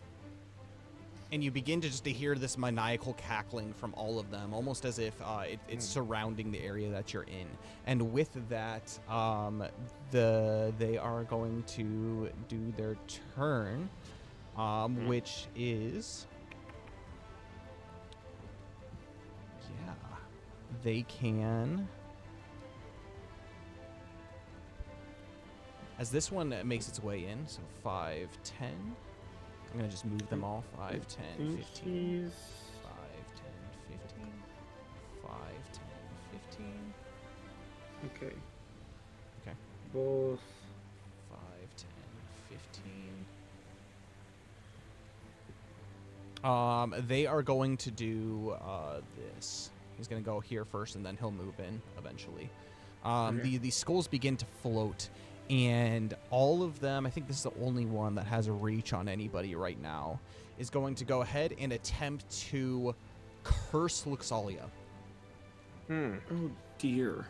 And you begin to just to hear this maniacal cackling from all of them, almost as if it's surrounding the area that you're in. And with that, they are going to do their turn, which is, they can. As this one makes its way in, so 5, 10. I'm going to just move them all. 5, 10, 15. 5, 10, 15. 5, 10, 15. Okay. Okay. Both. 5, 10, 15. They are going to do this. He's going to go here first, and then he'll move in eventually. Okay. The skulls begin to float and all of them, I think this is the only one that has a reach on anybody right now, is going to go ahead and attempt to curse Luxalia. Hmm. Oh dear.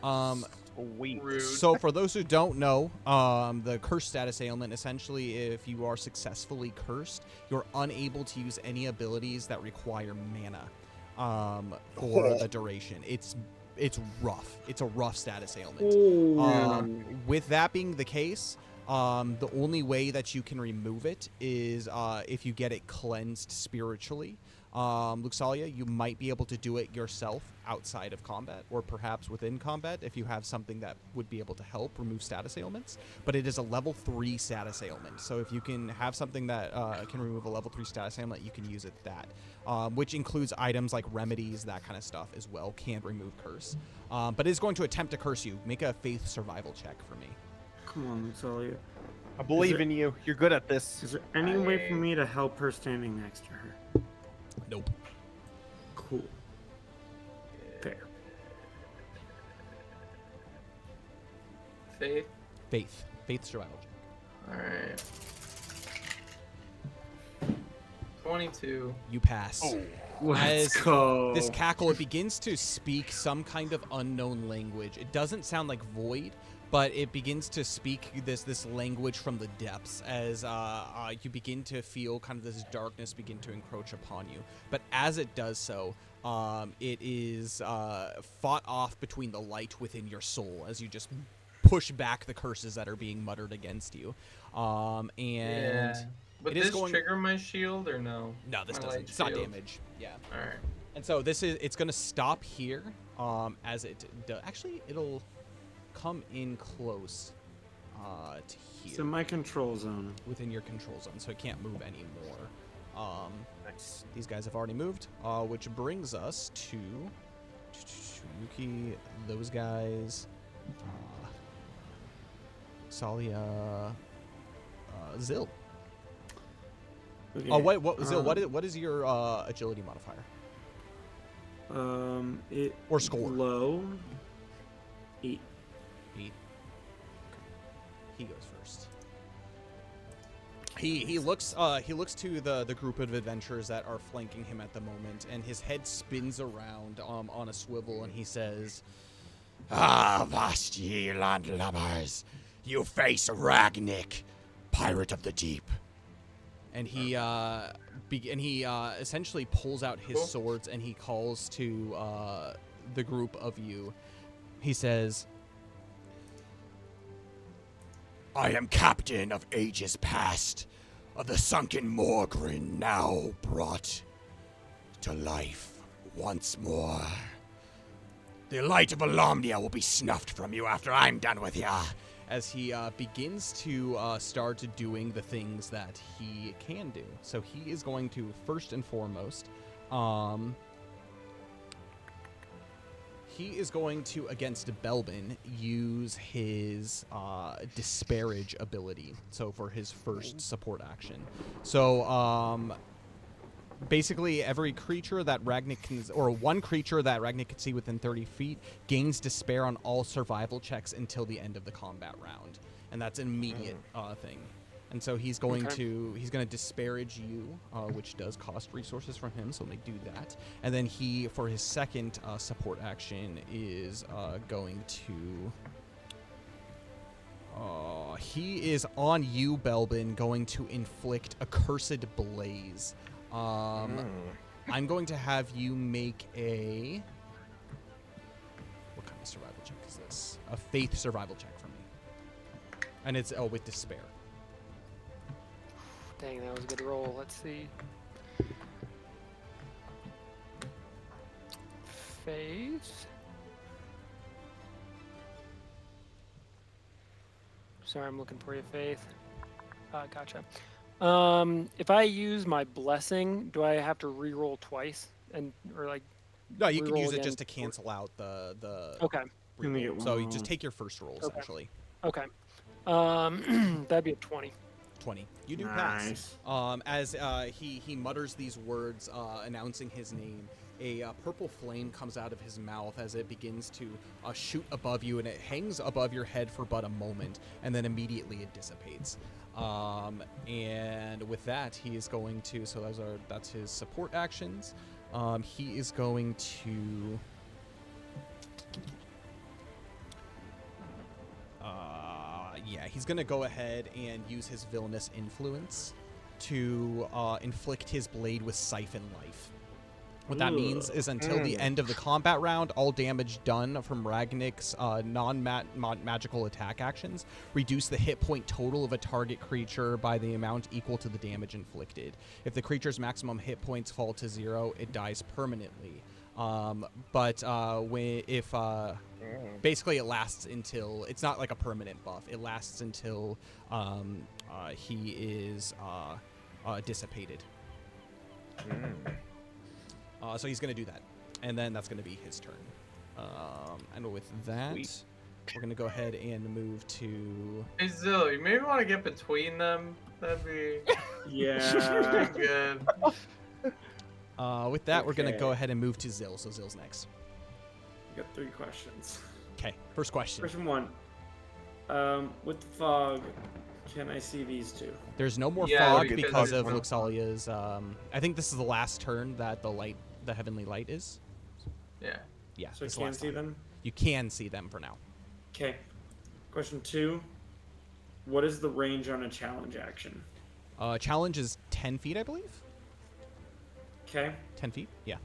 Sweet. Rude. So for those who don't know, the curse status ailment, essentially if you are successfully cursed, you're unable to use any abilities that require mana for the duration. It's rough. It's a rough status ailment. With that being the case, the only way that you can remove it is if you get it cleansed spiritually. Luxalia, you might be able to do it yourself outside of combat, or perhaps within combat if you have something that would be able to help remove status ailments. But it is a level 3 status ailment, so if you can have something that can remove a level 3 status ailment, you can use it that. Which includes items like remedies, that kind of stuff as well, can remove curse. But it is going to attempt to curse you. Make a faith survival check for me. Come on, Luxalia. I believe in you. You're good at this. Is there any way for me to help her standing next to her? Nope. Cool. Fair. Faith. Faith survival check. All right. 22. You pass. Let's As go. This cackle, it begins to speak some kind of unknown language. It doesn't sound like void, but it begins to speak this language from the depths as you begin to feel kind of this darkness begin to encroach upon you. But as it does so, it is fought off between the light within your soul as you just push back the curses that are being muttered against you. Would it is this going- trigger my shield or no? No, this My doesn't. light It's not shield. damage. Yeah. All right. And so it's going to stop here as it does. Actually, it'll come in close to here. It's in my control zone. Within your control zone, so it can't move anymore. Nice. These guys have already moved, which brings us to Yuki, those guys, Salia, Zil. Okay. Oh, what Zil? What is your agility modifier It or score? Low. 8. 8. He goes first. He looks to the group of adventurers that are flanking him at the moment, and his head spins around on a swivel, and he says, "Avast ye landlubbers! You face Ragnik, pirate of the deep." And he essentially pulls out his swords, and he calls to the group of you. He says, "I am captain of ages past, of the sunken Morgrin, now brought to life once more. The light of Alomnia will be snuffed from you after I'm done with ya." As he begins to start doing the things that he can do. So he is going to, first and foremost, he is going to, against Belbin, use his Disparage ability. So for his first support action. So basically every creature that Ragnik can, or one creature that Ragnik can see within 30 feet, gains Despair on all survival checks until the end of the combat round. And that's an immediate thing. And so he's going to disparage you, which does cost resources from him, so let me do that. And then he, for his second support action, is going to... he is on you, Belbin, going to inflict Accursed Blaze. I'm going to have you make a... What kind of survival check is this? A faith survival check for me. And it's, with despair. Dang, that was a good roll. Let's see. Faith. Sorry, I'm looking for you, Faith. Gotcha. If I use my blessing, do I have to re-roll twice, or like? No, you can re-roll use it again just to cancel out the Okay. You only get re-roll. So one you just roll. take your first roll, Okay. essentially. Okay. That'd be a 20. 20. You do Nice. pass. As he mutters these words announcing his name, a purple flame comes out of his mouth as it begins to shoot above you, and it hangs above your head for but a moment, and then immediately it dissipates. And with that, he is going to. So that's his support actions. He is going to. Yeah, he's going to go ahead and use his villainous influence to inflict his blade with siphon life. What that means is until the end of the combat round, all damage done from Ragnik's non-magical attack actions reduce the hit point total of a target creature by the amount equal to the damage inflicted. If the creature's maximum hit points fall to 0, it dies permanently. Basically it lasts until, it's not like a permanent buff. It lasts until he is dissipated. So he's going to do that. And then that's going to be his turn. And with that, we're going to go ahead and move to... Hey, Zill, you maybe want to get between them. That'd be Yeah. good. With that, we're going to Okay. go ahead and move to Zill. So Zill's next. I got 3 questions. Okay, first question. Question 1. With the fog, can I see these two? There's no more Yeah, fog because because there's of no- Luxalia's... I think this is the last turn that the heavenly light is. Yeah. Yeah, So I this is the can't last see time. them? You can see them for now. Okay. Question 2. What is the range on a challenge action? Challenge is 10 feet, I believe. Okay. 10 feet? Yeah.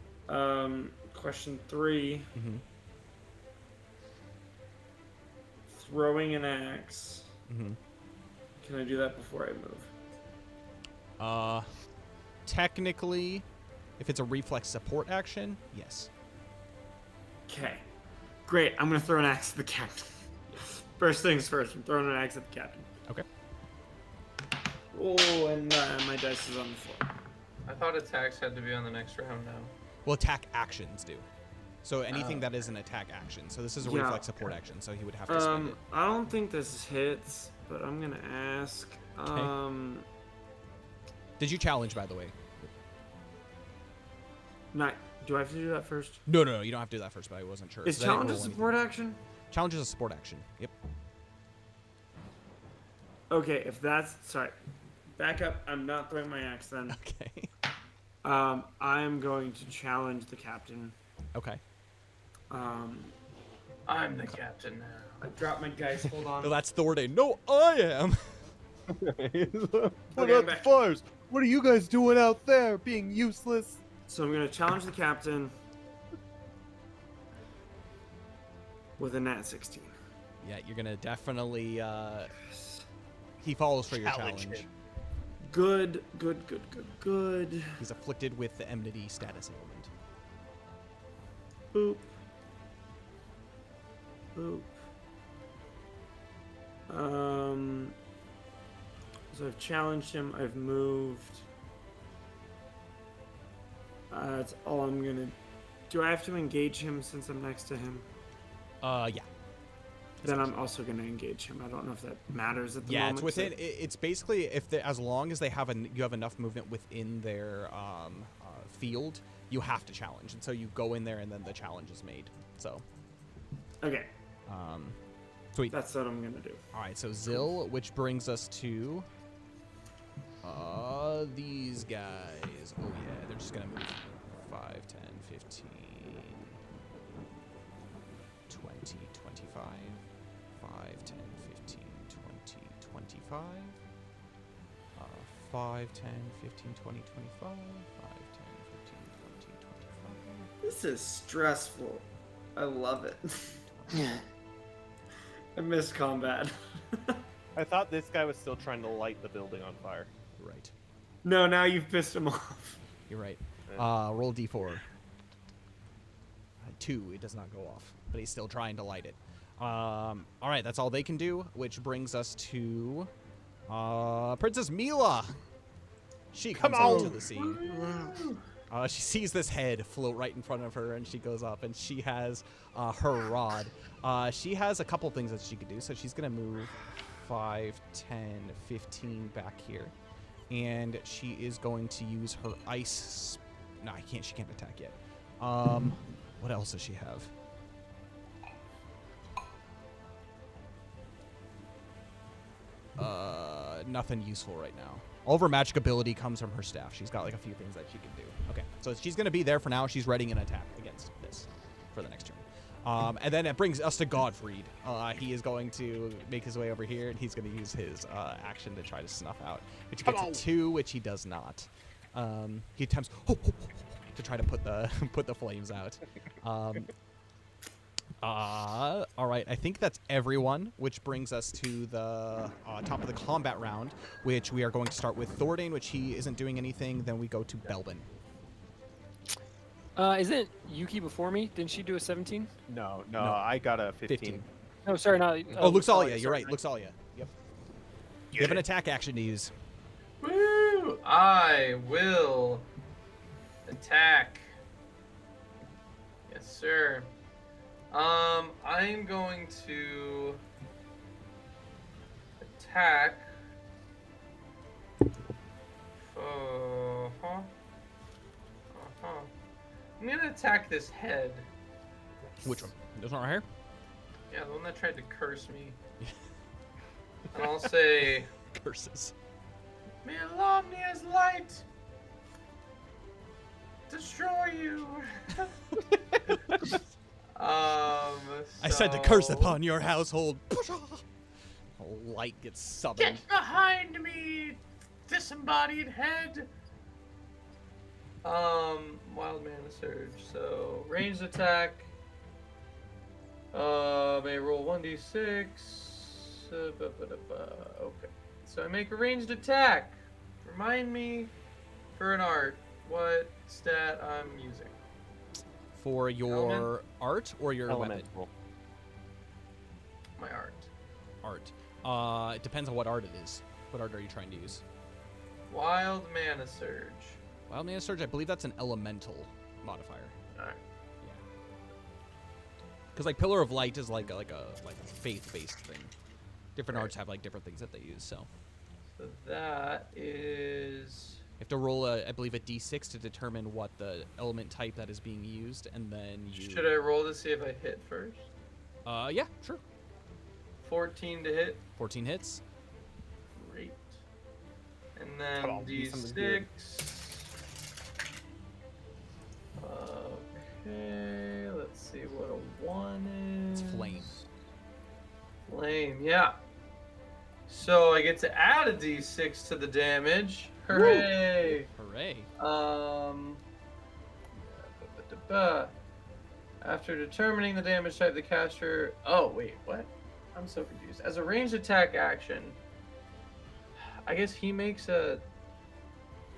Question 3. Mm-hmm. Throwing an axe. Mm-hmm. Can I do that before I move? Technically, if it's a reflex support action, yes. Okay. Great. I'm going to throw an axe at the captain. First things first. I'm throwing an axe at the captain. Okay. Oh, and my dice is on the floor. I thought attacks had to be on the next round now. Well, attack actions do. So anything that is an attack action. So this is a Yeah. reflex support action, so he would have to spend it. I don't think this hits, but I'm going to ask. Did you challenge, by the way? Not. Do I have to do that first? No, you don't have to do that first, but I wasn't sure. Is So that didn't challenge a roll support anything. action? Challenge is a support action. Yep. Okay, if that's sorry. Back up. I'm not throwing my axe then. Okay. I'm going to challenge the captain. Okay. I'm the captain now. I dropped my dice. Hold on. No, that's Thorday. No, I am. What Okay, I'm about the back. fires? What are you guys doing out there, being useless? So I'm going to challenge the captain with a nat 16. Yeah, you're gonna definitely. He falls for your Challenge challenge. him. Good. He's afflicted with the enmity status ailment. Boop. So I've challenged him. I've moved. That's all I'm gonna. Do I have to engage him since I'm next to him? Yeah. Then I'm also gonna engage him. I don't know if that matters at the Yeah, moment. it's within. It's basically as long as they have you have enough movement within their field, you have to challenge, and so you go in there, and then the challenge is made. So, Okay, sweet. that's what I'm gonna do. All right, so Zill, which brings us to these guys. Oh yeah, they're just gonna move 5, 10, 15, 20, 25. 5, 10, 15, 20, 25. 5, 10, 15, 20, 25. 5, 10, 15, 20, 25. This is stressful. I love it. I miss combat. I thought this guy was still trying to light the building on fire. Right. No, now you've pissed him off. You're right. Roll d4. 2, it does not go off, but he's still trying to light it. All right, that's all they can do, which brings us to Princess Mila. She comes onto the scene. She sees this head float right in front of her, and she goes up, and she has her rod. She has a couple things that she could do, so she's going to move 5, 10, 15 back here. And she is going to use her ice... No, she can't attack yet. What else does she have? Nothing useful right now. All of her magic ability comes from her staff. She's got like a few things that she can do. Okay, so she's going to be there for now. She's readying an attack against this for the next turn. And then it brings us to Godfried. He is going to make his way over here, and he's going to use his action to try to snuff out, which gets a 2, which he does not. He attempts to try to put the flames out. All right, I think that's everyone, which brings us to the top of the combat round, which we are going to start with Thordane, which he isn't doing anything. Then we go to Belbin. Isn't Yuki before me? Didn't she do a 17? No, No. I got a 15. No, sorry, not. Luxalia, you're sorry. right. Luxalia. Yep. You have an attack action to use. Woo! I will attack. Yes, sir. I'm going to attack. I'm gonna attack this head. Which one? This one right here? Yeah, the one that tried to curse me. And I'll say, Curses. may Alomnia's light destroy you. I said to curse upon your household. Light gets summoned. Get behind me, disembodied head. Wild Mana Surge. So ranged attack. May roll 1d6. Okay. So I make a ranged attack. Remind me for an art what stat I'm using. For your Element? art or your weapon? Elemental. My art. Art. It depends on what art it is. What art are you trying to use? Wild Mana Surge. Wild Mana Surge, I believe that's an elemental modifier. Alright. Yeah. Because like Pillar of Light is like a faith-based thing. Different Right. arts have like different things that they use. So So that is. you have to roll I believe a d6 to determine what the element type that is being used, and then you. Should I roll to see if I hit first? Yeah, sure. 14 to hit. 14 hits. Great. And Come then on, do something d6. good. Okay, let's see what a 1 is. It's flame. Flame, yeah. So I get to add a d6 to the damage. Hooray! Hooray! After determining the damage type, the caster. Oh wait, what? I'm so confused. As a ranged attack action, I guess he makes a.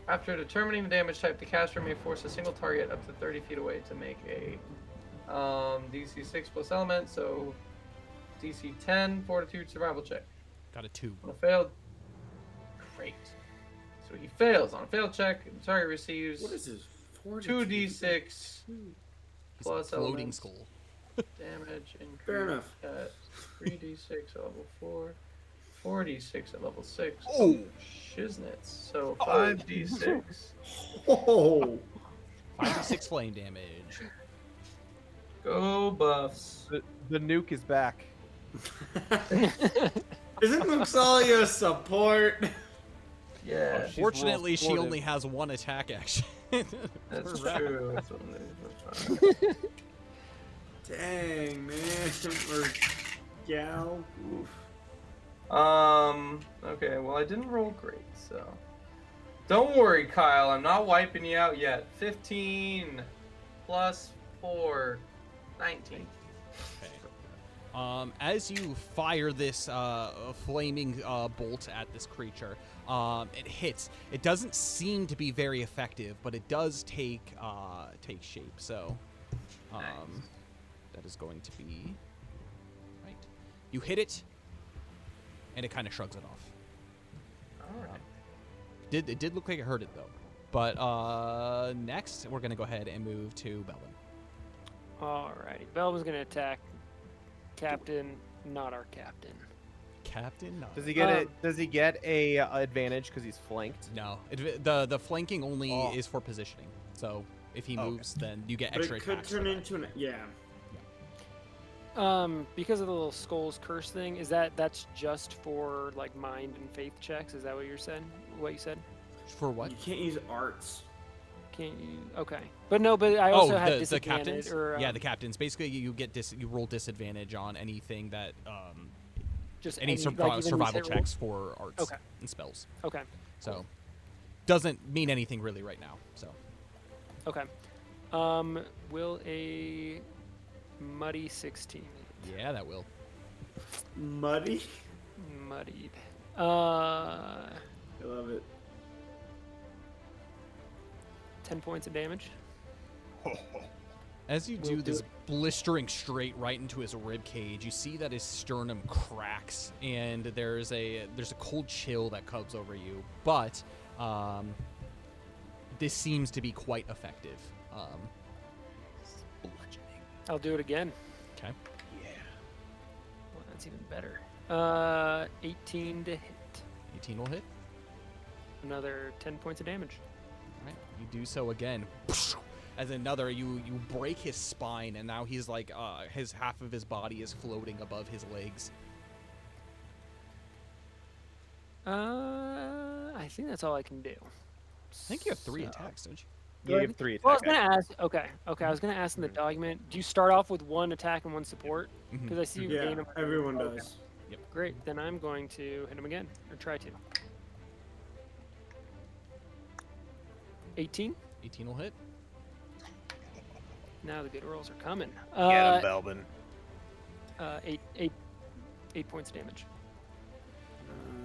After determining the damage type, the caster may force a single target up to 30 feet away to make a DC 6 plus element, so DC 10 Fortitude survival check. Got a 2. On a failed, great. So he fails on a failed check. The target receives What is this? 2d6 He's plus a floating elements. skull. Damage increase Fair enough. at 3d6 at level 4, 4d6 at level 6. Oh! Shiznits. So 5d6. Oh, 5d6 flame damage. Go Buffs. The nuke is back. isn't Luxalia support? Yeah, she's Fortunately, well she supported. only has one attack action. that's We're true. That's what it is. Dang, man. Or gal. Oof. Okay, well, I didn't roll great, so. Don't worry, Kyle. I'm not wiping you out yet. 15 plus 4, 19. Okay. As you fire this flaming bolt at this creature, it hits. It doesn't seem to be very effective, but it does take shape. So, Nice. that is going to be right. You hit it, and it kind of shrugs it off. Alright. It did look like it hurt it though. But next, we're gonna go ahead and move to Belvin. Alrighty. Belvin's gonna attack Captain, not our captain. Captain? No. Does he get it? Does he get a advantage because he's flanked? No. The flanking only Oh. is for positioning. So If he Okay. moves, then you get But extra it could attacks. for turn that. into an Because of the little skulls curse thing, that's just for like mind and faith checks? Is that what you said? For what? You can't use arts. Can't you? Okay, but I also had the disadvantage. captains. Or, Yeah, the captains. Basically, you you roll disadvantage on anything that just any like even these survival hit rolls? checks for arts Okay. and spells. Okay. So doesn't mean anything really right now. So Okay. Will a muddy 16? yeah, that will. Muddy. Muddied. I love it. 10 points of damage. As you Will do do this it. blistering straight right into his rib cage, you see that his sternum cracks, and there's a cold chill that comes over you. But this seems to be quite effective. Bludgeoning. I'll do it again. Okay. Yeah. Well, that's even better. 18 to hit. 18 will hit. Another 10 points of damage. All right. You do so again. As another, you break his spine, and now he's like his half of his body is floating above his legs. I think that's all I can do. I think you have 3 attacks, don't you? Yeah, you have 3 Well, I was attacks. gonna ask. Okay. I was gonna ask in the document. Do you start off with 1 attack and 1 support? Mhm. Because I see you Yeah, gain them. everyone Okay. does. Great. Then I'm going to hit him again, or try to. 18. 18 will hit. Now the good rolls are coming. Get him, Belbin. 8 points of damage.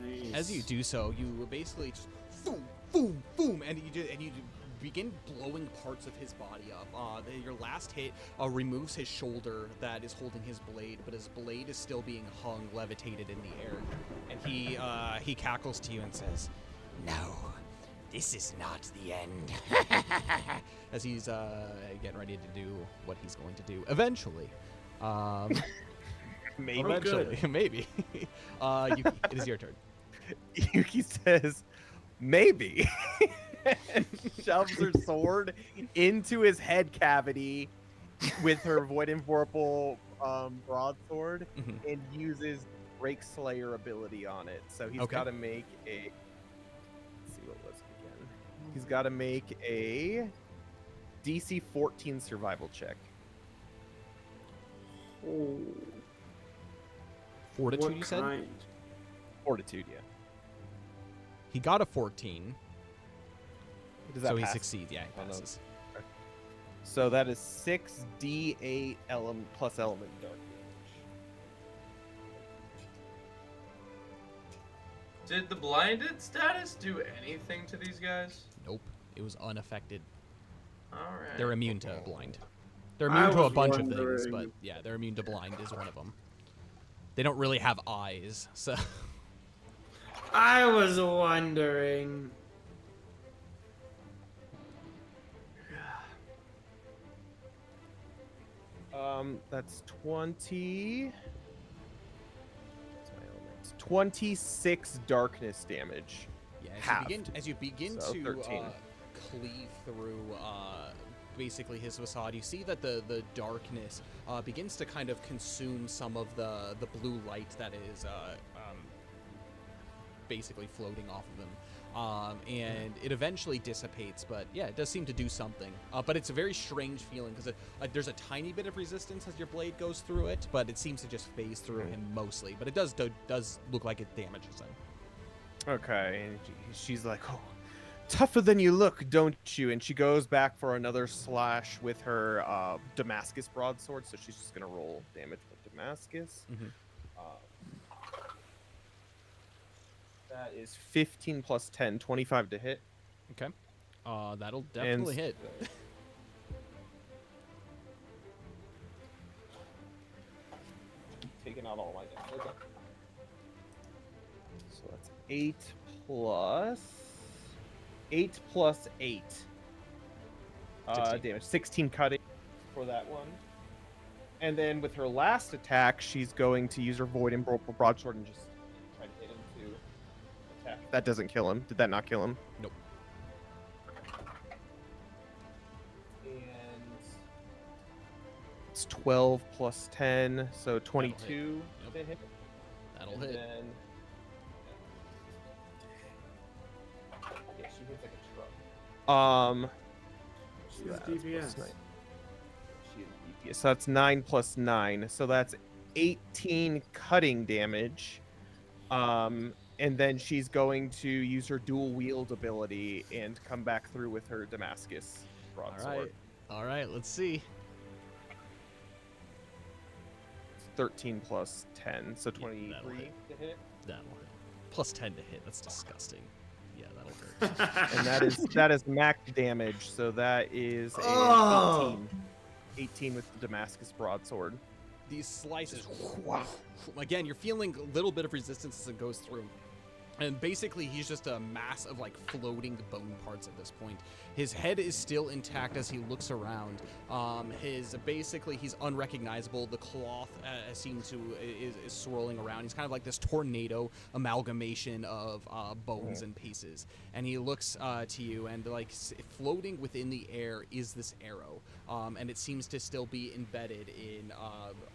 Nice. As you do so, you basically just boom, boom, boom, and you begin blowing parts of his body up. Your last hit removes his shoulder that is holding his blade, but his blade is still being hung, levitated in the air. And he cackles to you and says, "No, this is not the end." As he's getting ready to do what he's going to do eventually. Maybe. Eventually, maybe. Yuki, it is your turn. Yuki says, maybe. And shoves her sword into his head cavity with her Void and Vorpal broadsword Mhm. and uses Rake Slayer ability on it. So he's Okay. got to make a. Let's see, what was it again? He's got to make a DC 14 survival check. Oh, Fortitude, what you said? kind? Fortitude, yeah. He got a 14, Does that so he pass? succeeds. Yeah, he Oh, no. passes. So that is 6d8 plus element dark damage. Did the blinded status do anything to these guys? Nope, it was unaffected. All right. They're immune to blind. They're I immune to a was bunch of things, but wondering. yeah, they're immune to blind is one of them. They don't really have eyes, so I was wondering. That's 20. What's my element? 26 darkness damage. yeah. Halved. As you begin So to 13. cleave through basically his facade, you see that the darkness begins to kind of consume some of the blue light that is basically floating off of him. And it eventually dissipates, but yeah, it does seem to do something. But it's a very strange feeling because there's a tiny bit of resistance as your blade goes through it, but it seems to just phase through him mostly. But it does look like it damages him. Okay, and she's like, oh, tougher than you look, don't you? And she goes back for another slash with her Damascus broadsword, so she's just going to roll damage with Damascus. Mhm. That is 15 plus 10, 25 to hit. Okay. That'll definitely hit. Taking out all my damage. Okay. So that's 8 plus 8. 16. Damage. 16 cutting for that one. And then with her last attack, she's going to use her Void and Broadsword and just try to hit him to attack. That doesn't kill him. Did that not kill him? Nope. that's 12 plus 10, so 22 Yep. to hit. That'll And hit. then, yeah, she hits like a truck. She's that's DPS. plus 9. She is DPS. So that's 9 plus 9. So that's 18 cutting damage. And then she's going to use her dual wield ability and come back through with her Damascus broadsword. All right. Let's see. 13 plus 10, so Yeah, 23 that'll hit. to hit. That'll hit. Plus 10 to hit. That's disgusting. Yeah, that'll hurt. And that is max damage, so that is a Oh. 18. 18 with the Damascus broadsword. These slices. Again, you're feeling a little bit of resistance as it goes through. And basically, he's just a mass of like floating bone parts at this point. His head is still intact as he looks around. He's unrecognizable. The cloth seems to is swirling around. He's kind of like this tornado amalgamation of bones and pieces. And he looks to you, and like floating within the air is this arrow, and it seems to still be embedded in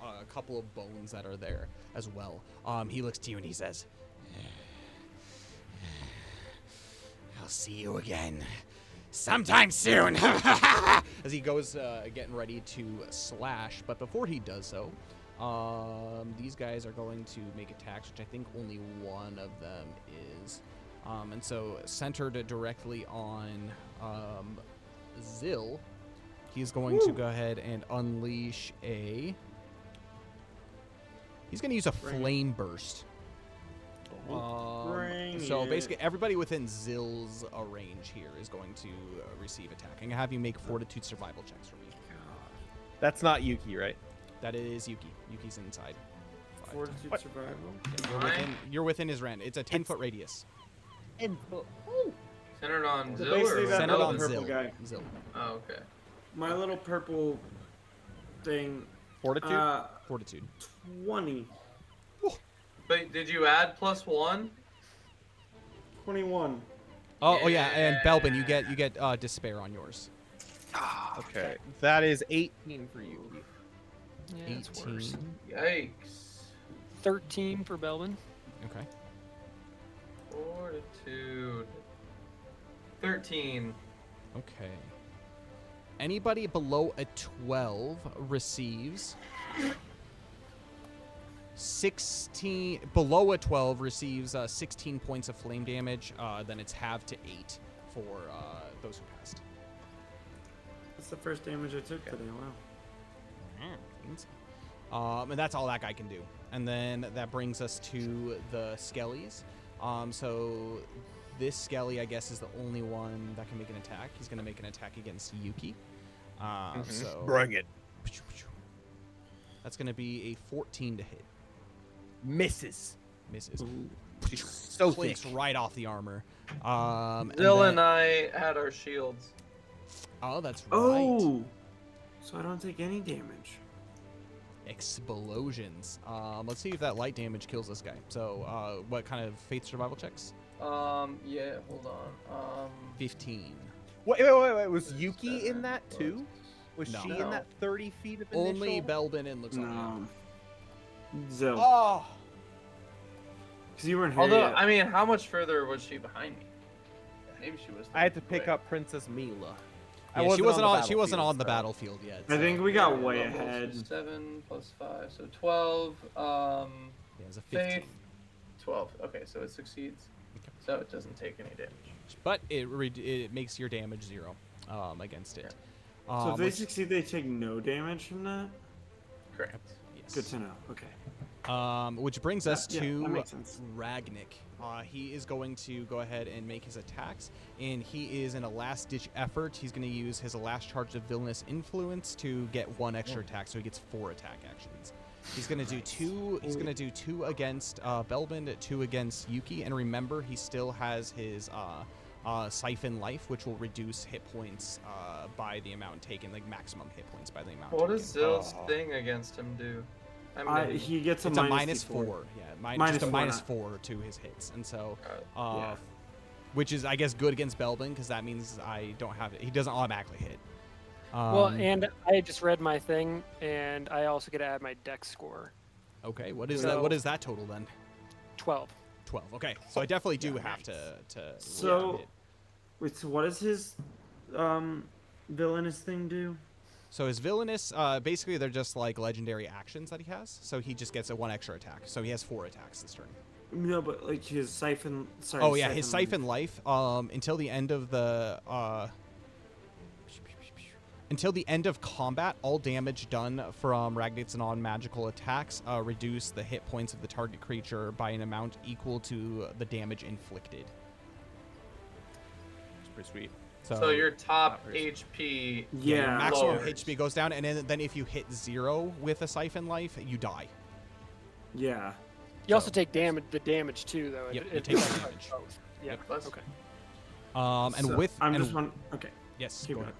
a couple of bones that are there as well. He looks to you and he says, "I'll see you again sometime soon." As he goes getting ready to slash, but before he does so, these guys are going to make attacks, which I think only one of them is. And so centered directly on Zill, he's going to go ahead and unleash a... He's going to use a flame burst. So basically, everybody within Zill's range here is going to receive attack. I'm gonna have you make fortitude survival checks for me. That's not Yuki, right? That is Yuki. Yuki's inside. Fortitude What? survival. Yeah, you're within his range. It's a 10-foot radius. Centered on So Zill basically or that Centered little on purple Zill. guy. Zill. Oh, okay. My little purple thing. Fortitude? Fortitude. 20. But did you add +1? 21. Oh yeah, and Belbin, you get despair on yours. Okay. That is 18 for you. Yeah, it's worse. 18. Yikes. 13 for Belvin. Okay. Fortitude. 13. Okay. Anybody below a 12 receives 16. Below a 12 receives 16 points of flame damage. Then it's halved to 8 for those who passed. That's the first damage I took today. Wow. And that's all that guy can do. And then that brings us to the Skellies. So this Skelly, I guess, is the only one that can make an attack. He's going to make an attack against Yuki. So Bring it. that's going to be a 14 to hit. Misses. Misses. She's so thick. Clinks right off the armor. Zill and I had our shields. Oh, that's right. Oh! So I don't take any damage. Explosions. Let's see if that light damage kills this guy. So, what kind of faith survival checks? Yeah, hold on. 15. Wait. Was Yuki in that too? Was No. she No. in that 30 feet of initial? Only Belbin and looks like No. Zill. Oh. Because you weren't here Although, yet. I mean, how much further was she behind me? Maybe she was. I had to pick quick. up Princess Mila. Yeah, she wasn't on. She the wasn't on the battlefield, battlefield yet. I so- think we got way Levels for ahead. 7 plus 5, so 12. Yeah, it's a 15. Faith. 12. Okay, so it succeeds. Okay. So it doesn't take any damage. But it makes your damage 0 against it. So if they Which- succeed, they take no damage from that? Correct. yes. Good to know. Okay. Which brings us Yeah, to that makes sense. Ragnik. He is going to go ahead and make his attacks, and he is in a last-ditch effort. He's going to use his last charge of Villainous Influence to get 1 extra attack, so he gets 4 attack actions. He's going to do 2. He's going to do 2 against Belbin, 2 against Yuki, and remember, he still has his Siphon Life, which will reduce hit points by the amount taken, like maximum hit points by the amount. What taken. does Zill's thing against him do? He gets a It's a minus -4. D4. Yeah, Minus just a 4, -4 to his hits, and so, Yeah. which is I guess good against Belbin because that means I don't have he doesn't automatically hit. Well, and I just read my thing, and I also get to add my dex score. Okay, what is So- that? What is that total then? 12. 12. Okay, so I definitely do Yeah, have to So- hit. Wait, so what does his villainous thing do? So his villainous, basically they're just like legendary actions that he has. So he just gets a 1 extra attack. So he has 4 attacks this turn. No, but like his siphon. Sorry. Oh yeah, his siphon life. Until the end of the until the end of combat, all damage done from Ragnar's non-magical attacks reduce the hit points of the target creature by an amount equal to the damage inflicted. It's pretty sweet. So your top not very HP. Yeah. Maximum lowers. HP goes down, and then if you hit 0 with a siphon life, you die. Yeah. You also take damage. The damage too, though. Yep, you It take affects damage. both. Yeah. Yep. Plus- Okay. And So, with I'm and, just one. Okay. yes, Keep go going. ahead.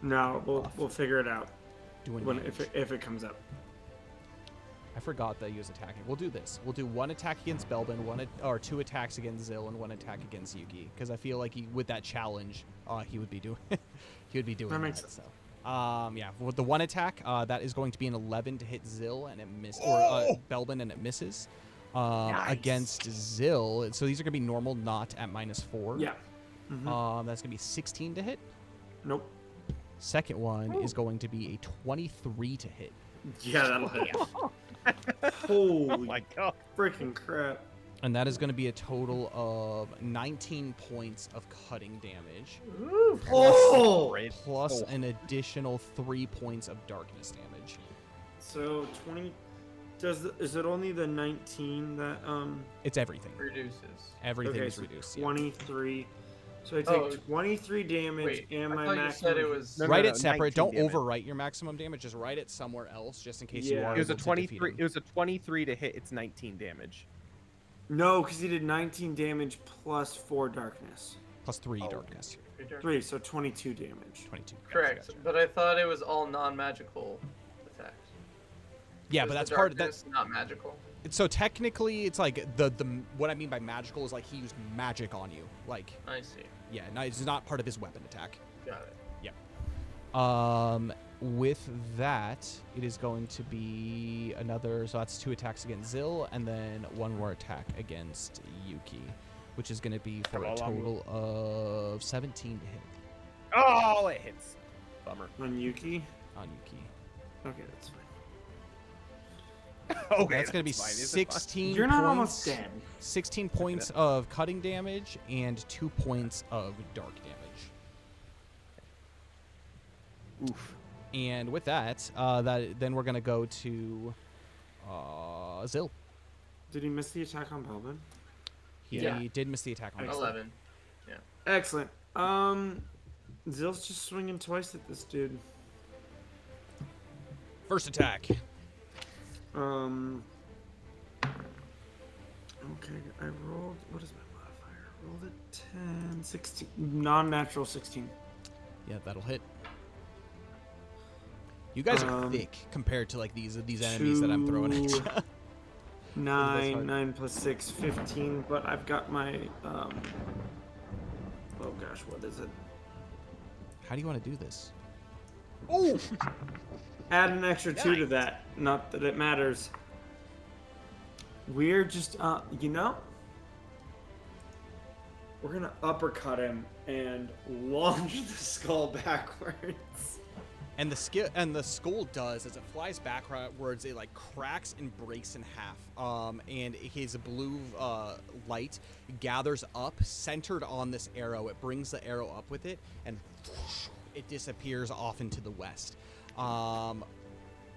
No, we'll figure it out Doing when damage. if it comes up. I forgot that he was attacking. We'll do this. We'll do 1 attack against Belbin, or 2 attacks against Zill, and 1 attack against Yuki. Because I feel like with that challenge, he would be doing he would be doing That that. makes sense. So, yeah, with the 1 attack, that is going to be an 11 to hit Zill, and it Belbin, and it misses. Nice. Against Zill, so these are gonna be normal, not at -4. Yeah. Mhm. That's gonna be 16 to hit. Nope. Second one is going to be a 23 to hit. Yeah, that'll hit. Oh Holy my god. freaking crap! And that is going to be a total of 19 points of cutting damage, Oh. Great. plus Oh. an additional 3 points of darkness damage. So 20. Is it only the 19 that It's everything. Reduces. Everything Okay, is so reduced. yeah. 23. So I take Oh. 23 damage Wait, and I my thought you maximum. said it was. No, Write no, it separate. 19 Don't damage. overwrite your maximum damage. Just write it somewhere else, just in case you Yeah. are It was a able to defeat 23. him. It was a 23 to hit. It's 19 damage. No, because he did 19 damage plus 4 darkness. Plus 3 Oh. darkness. 3, so 22 damage. 22. Gotcha, Correct, gotcha. but I thought it was all non-magical attacks. Yeah, Is but the that's part of that. darkness not magical. So technically, it's like the what I mean by magical is like he used magic on you. Like, I see. yeah, no, it's not part of his weapon attack. Got it. With that, it is going to be another. So that's 2 attacks against Zill, and then 1 more attack against Yuki, which is going to be for a total of 17 to hit Oh, it hits. Bummer. On Yuki? on Yuki. Okay, that's fine. Okay, That's going to be that's fine. Is it fine? 16. You're not points, almost dead. 16 points of cutting damage and 2 points of dark damage. Oof. And with that, then we're going to go to Zill. Did he miss the attack on Belbin? He Yeah. did miss the attack on Zill. 11. Excellent. Zill's just swinging twice at this dude. First attack. Okay, I rolled. What is my modifier? Rolled a 10, 16. Non-natural 16. Yeah, that'll hit. You guys are Um, thick compared to like these enemies that I'm throwing at you. 9, hard. 9 plus 6, 15. But I've got my. Oh gosh, what is it? How do you want to do this? Oh! Add an extra 2 to that. Not that it matters. We're just, we're gonna uppercut him and launch the skull backwards. And the skull does as it flies backwards, it like cracks and breaks in half. And his blue light gathers up, centered on this arrow. It brings the arrow up with it, and it disappears off into the west.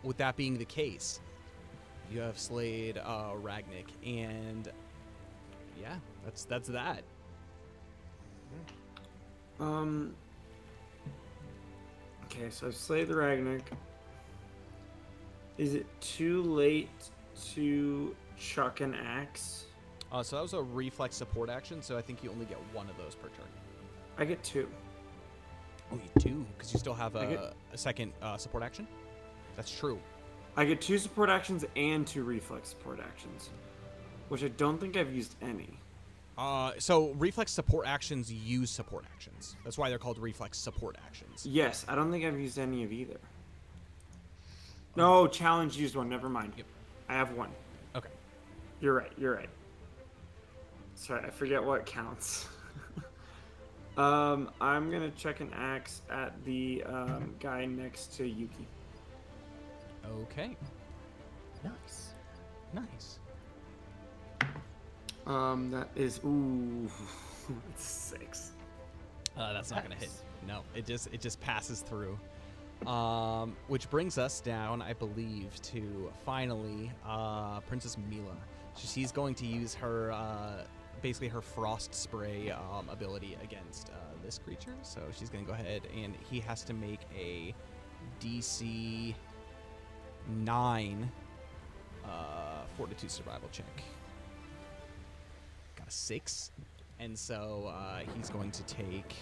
With that being the case, you have slayed Ragnik, and yeah, that's that. Okay, so I've slayed the Ragnik. Is it too late to chuck an axe? So that was a reflex support action, so I think you only get 1 of those per turn. I get 2. Oh, you do, because you still have I get- a second support action? That's true. I get 2 support actions and 2 reflex support actions, which I don't think I've used any. So reflex support actions use support actions. That's why they're called reflex support actions. Yes, I don't think I've used any of either. No, challenge used one. Never mind. Yep. I have one. Okay. You're right. You're right. Sorry, I forget what counts. I'm gonna check an axe at the guy next to Yuki. Okay. Nice. Nice. That is it's 6. That's not gonna hit. No, it just passes through. Which brings us down, I believe, to finally Princess Mila. She's going to use her basically her frost spray ability against this creature. So she's gonna go ahead and he has to make a DC 9 Fortitude survival check. Got a 6, and so he's going to take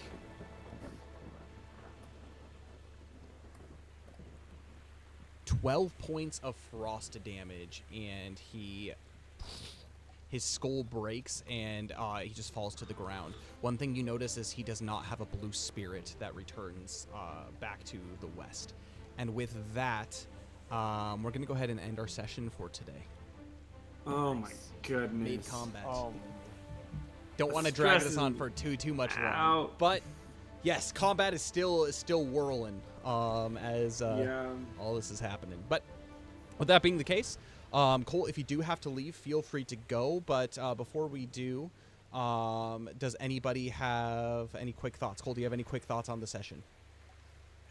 12 points of frost damage, and his skull breaks, and he just falls to the ground. One thing you notice is he does not have a blue spirit that returns back to the west. And with that, we're going to go ahead and end our session for today. Oh my goodness. Mid combat. Oh, Don't The want to drag stress this on is for too much long, out. but yes, combat is still whirling as Yeah. all this is happening. But with that being the case, Cole, if you do have to leave, feel free to go. But before we do, does anybody have any quick thoughts? Cole, do you have any quick thoughts on the session?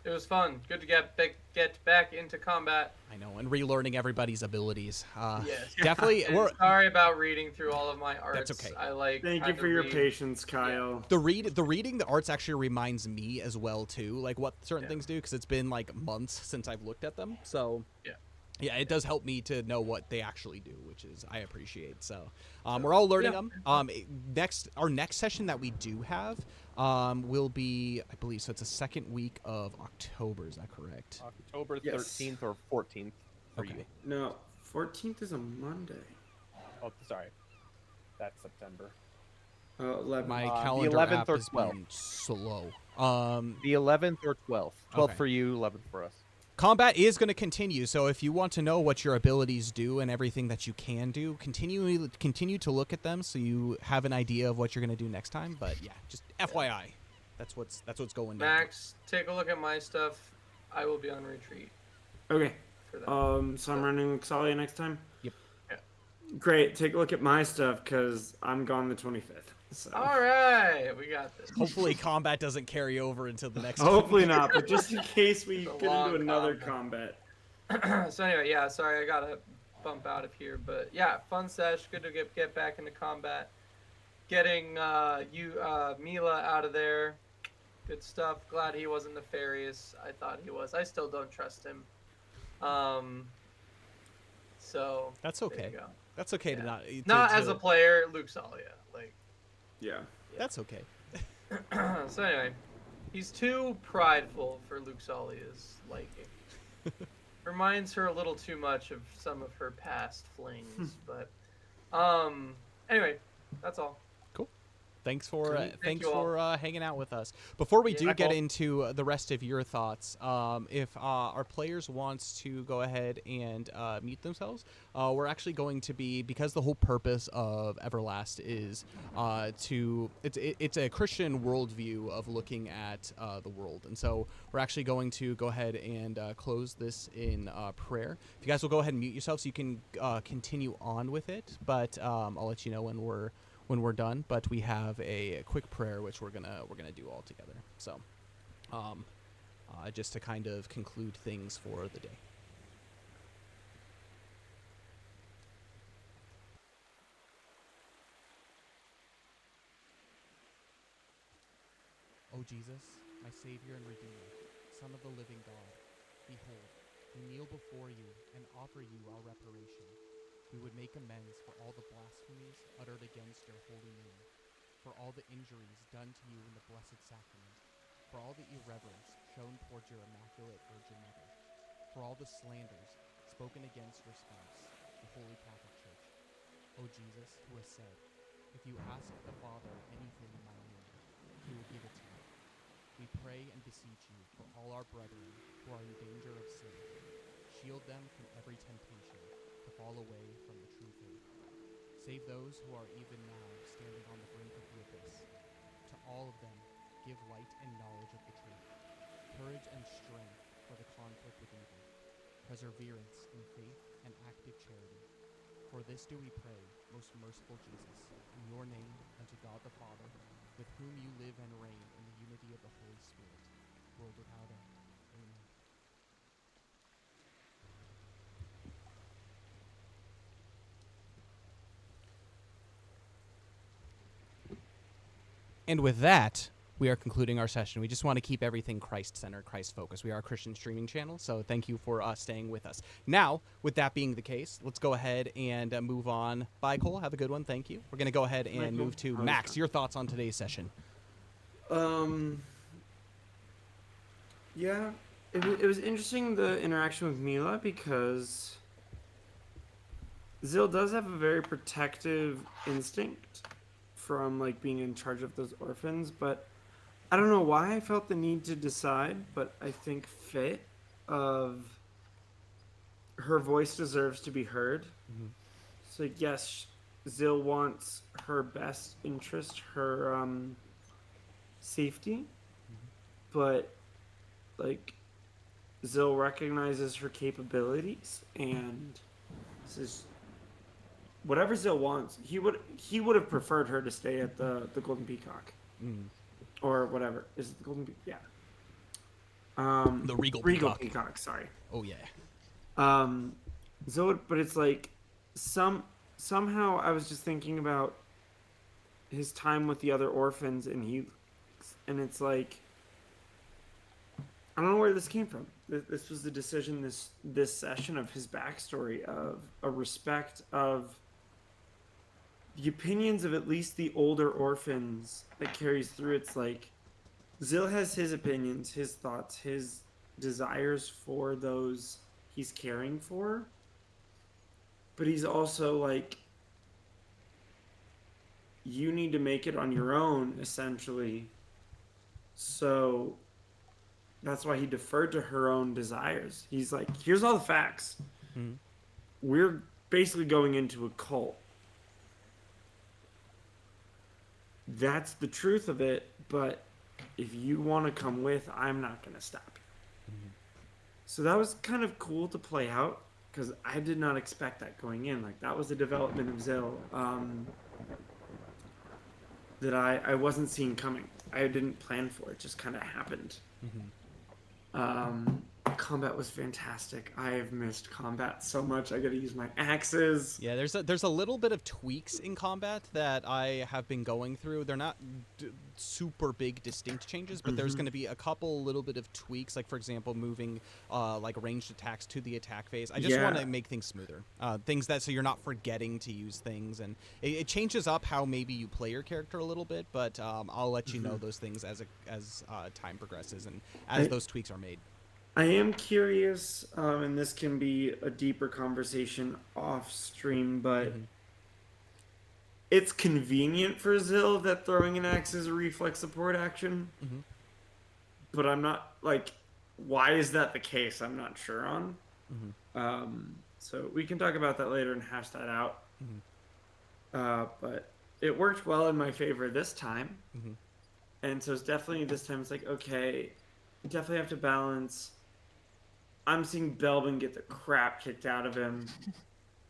It was fun. Good to get back into combat. I know, and relearning everybody's abilities. Yes. Definitely. And We're, sorry about reading through all of my arts. That's okay. Thank you had for to your read. patience, Kyle. the reading the arts actually reminds me as well too, like what certain things do, because it's been like months since I've looked at them. So yeah, it does help me to know what they actually do, which is I appreciate. So we're all learning them. Our next session that we do have will be, I believe, so it's the second week of October. Is that correct? October Yes. 13th or 14th for you. No, 14th is a Monday. Oh, sorry. That's September. 11. My the calendar 11th app or has been 12th. slow. The 11th or 12th. 12th Okay. for you, 11th for us. Combat is going to continue, so if you want to know what your abilities do and everything that you can do, continue to look at them so you have an idea of what you're going to do next time. But yeah, just FYI, that's what's going down. Max, take a look at my stuff. I will be on retreat Okay. for that. So I'm running Luxalia next time? Yep. Yeah. Great. Take a look at my stuff, because I'm gone the 25th. So. All right, we got this. Hopefully, combat doesn't carry over into the next. Hopefully not, but just in case we It's a get long into another combat. So anyway, yeah, sorry, I gotta bump out of here, but yeah, fun sesh. Good to get back into combat. Getting Mila out of there, good stuff. Glad he wasn't nefarious. I thought he was. I still don't trust him. So That's there okay. you go. That's okay to Yeah. not. Not as a player, Luxalia. Like, Yeah. That's okay. so anyway, he's too prideful for Luxalia's liking. Reminds her a little too much of some of her past flings, but anyway, that's all. Thanks for Great. Thank thanks you all. for hanging out with us. Before we do Yeah. get into the rest of your thoughts, if our players wants to go ahead and mute themselves, we're actually going to be, because the whole purpose of Everlast is it's a Christian worldview of looking at the world, and so we're actually going to go ahead and close this in prayer. If you guys will go ahead and mute yourselves, so you can continue on with it, but I'll let you know when we're done. But we have a quick prayer which we're gonna do all together, so just to kind of conclude things for the day. O Jesus, my Savior and Redeemer, Son of the living God, behold, we kneel before you and offer you our reparation. We would make amends for all the blasphemies uttered against your holy name, for all the injuries done to you in the Blessed Sacrament, for all the irreverence shown towards your Immaculate Virgin Mother, for all the slanders spoken against your spouse, the Holy Catholic Church. O Jesus, who has said, If you ask the Father anything in my name, he will give it to you. We pray and beseech you for all our brethren who are in danger of sin. Shield them from every temptation to fall away from the true faith. Save those who are even now standing on the brink of the abyss. To all of them, give light and knowledge of the truth, courage and strength for the conflict with evil, perseverance in faith and active charity. For this do we pray, most merciful Jesus, in your name and to God the Father, with whom you live and reign in the unity of the Holy Spirit, world without end. Amen. And with that, we are concluding our session. We just want to keep everything Christ-centered, Christ-focused. We are a Christian streaming channel, so thank you for staying with us. Now, with that being the case, let's go ahead and move on. Bye, Cole. Have a good one. Thank you. We're going to go ahead and move to Max. Your thoughts on today's session? Yeah, it was interesting, the interaction with Mila, because Zill does have a very protective instinct from like being in charge of those orphans, but I don't know why I felt the need to decide, but I think fit of her voice deserves to be heard. Mm-hmm. So yes, Zill wants her best interest, her safety, but like Zill recognizes her capabilities, and this is whatever Zill wants. He would have preferred her to stay at the Golden Peacock. Mm. Or whatever. Is it the Golden Peacock? Yeah. The Regal Peacock, sorry. Oh, yeah. Zill, but it's like somehow I was just thinking about his time with the other orphans, and it's like I don't know where this came from. This was the decision this session of his backstory, of a respect of the opinions of at least the older orphans that carries through. It's like Zill has his opinions, his thoughts, his desires for those he's caring for, but he's also like, you need to make it on your own, essentially. So that's why he deferred to her own desires. He's like, here's all the facts. Mm-hmm. We're basically going into a cult. That's the truth of it, but if you want to come with, I'm not going to stop you. Mm-hmm. So that was kind of cool to play out, because I did not expect that going in. Like, that was the development of Zill that I wasn't seeing coming. I didn't plan for it. Just kind of happened. Mm-hmm. Combat was fantastic. I've missed combat so much. I gotta use my axes. Yeah, there's a little bit of tweaks in combat that I have been going through. They're not super big distinct changes, but there's going to be a couple little bit of tweaks, like for example moving like ranged attacks to the attack phase. I just want to make things smoother, things that so you're not forgetting to use things, and it changes up how maybe you play your character a little bit, but I'll let you know those things as time progresses and as those tweaks are made. I am curious, and this can be a deeper conversation off stream, but it's convenient for Zill that throwing an axe is a reflex support action. Mm-hmm. But I'm not, like, why is that the case? I'm not sure on. Mm-hmm. So we can talk about that later and hash that out. Mm-hmm. But it worked well in my favor this time. Mm-hmm. And so it's definitely this time it's like, okay, you definitely have to balance. I'm seeing Belbin get the crap kicked out of him,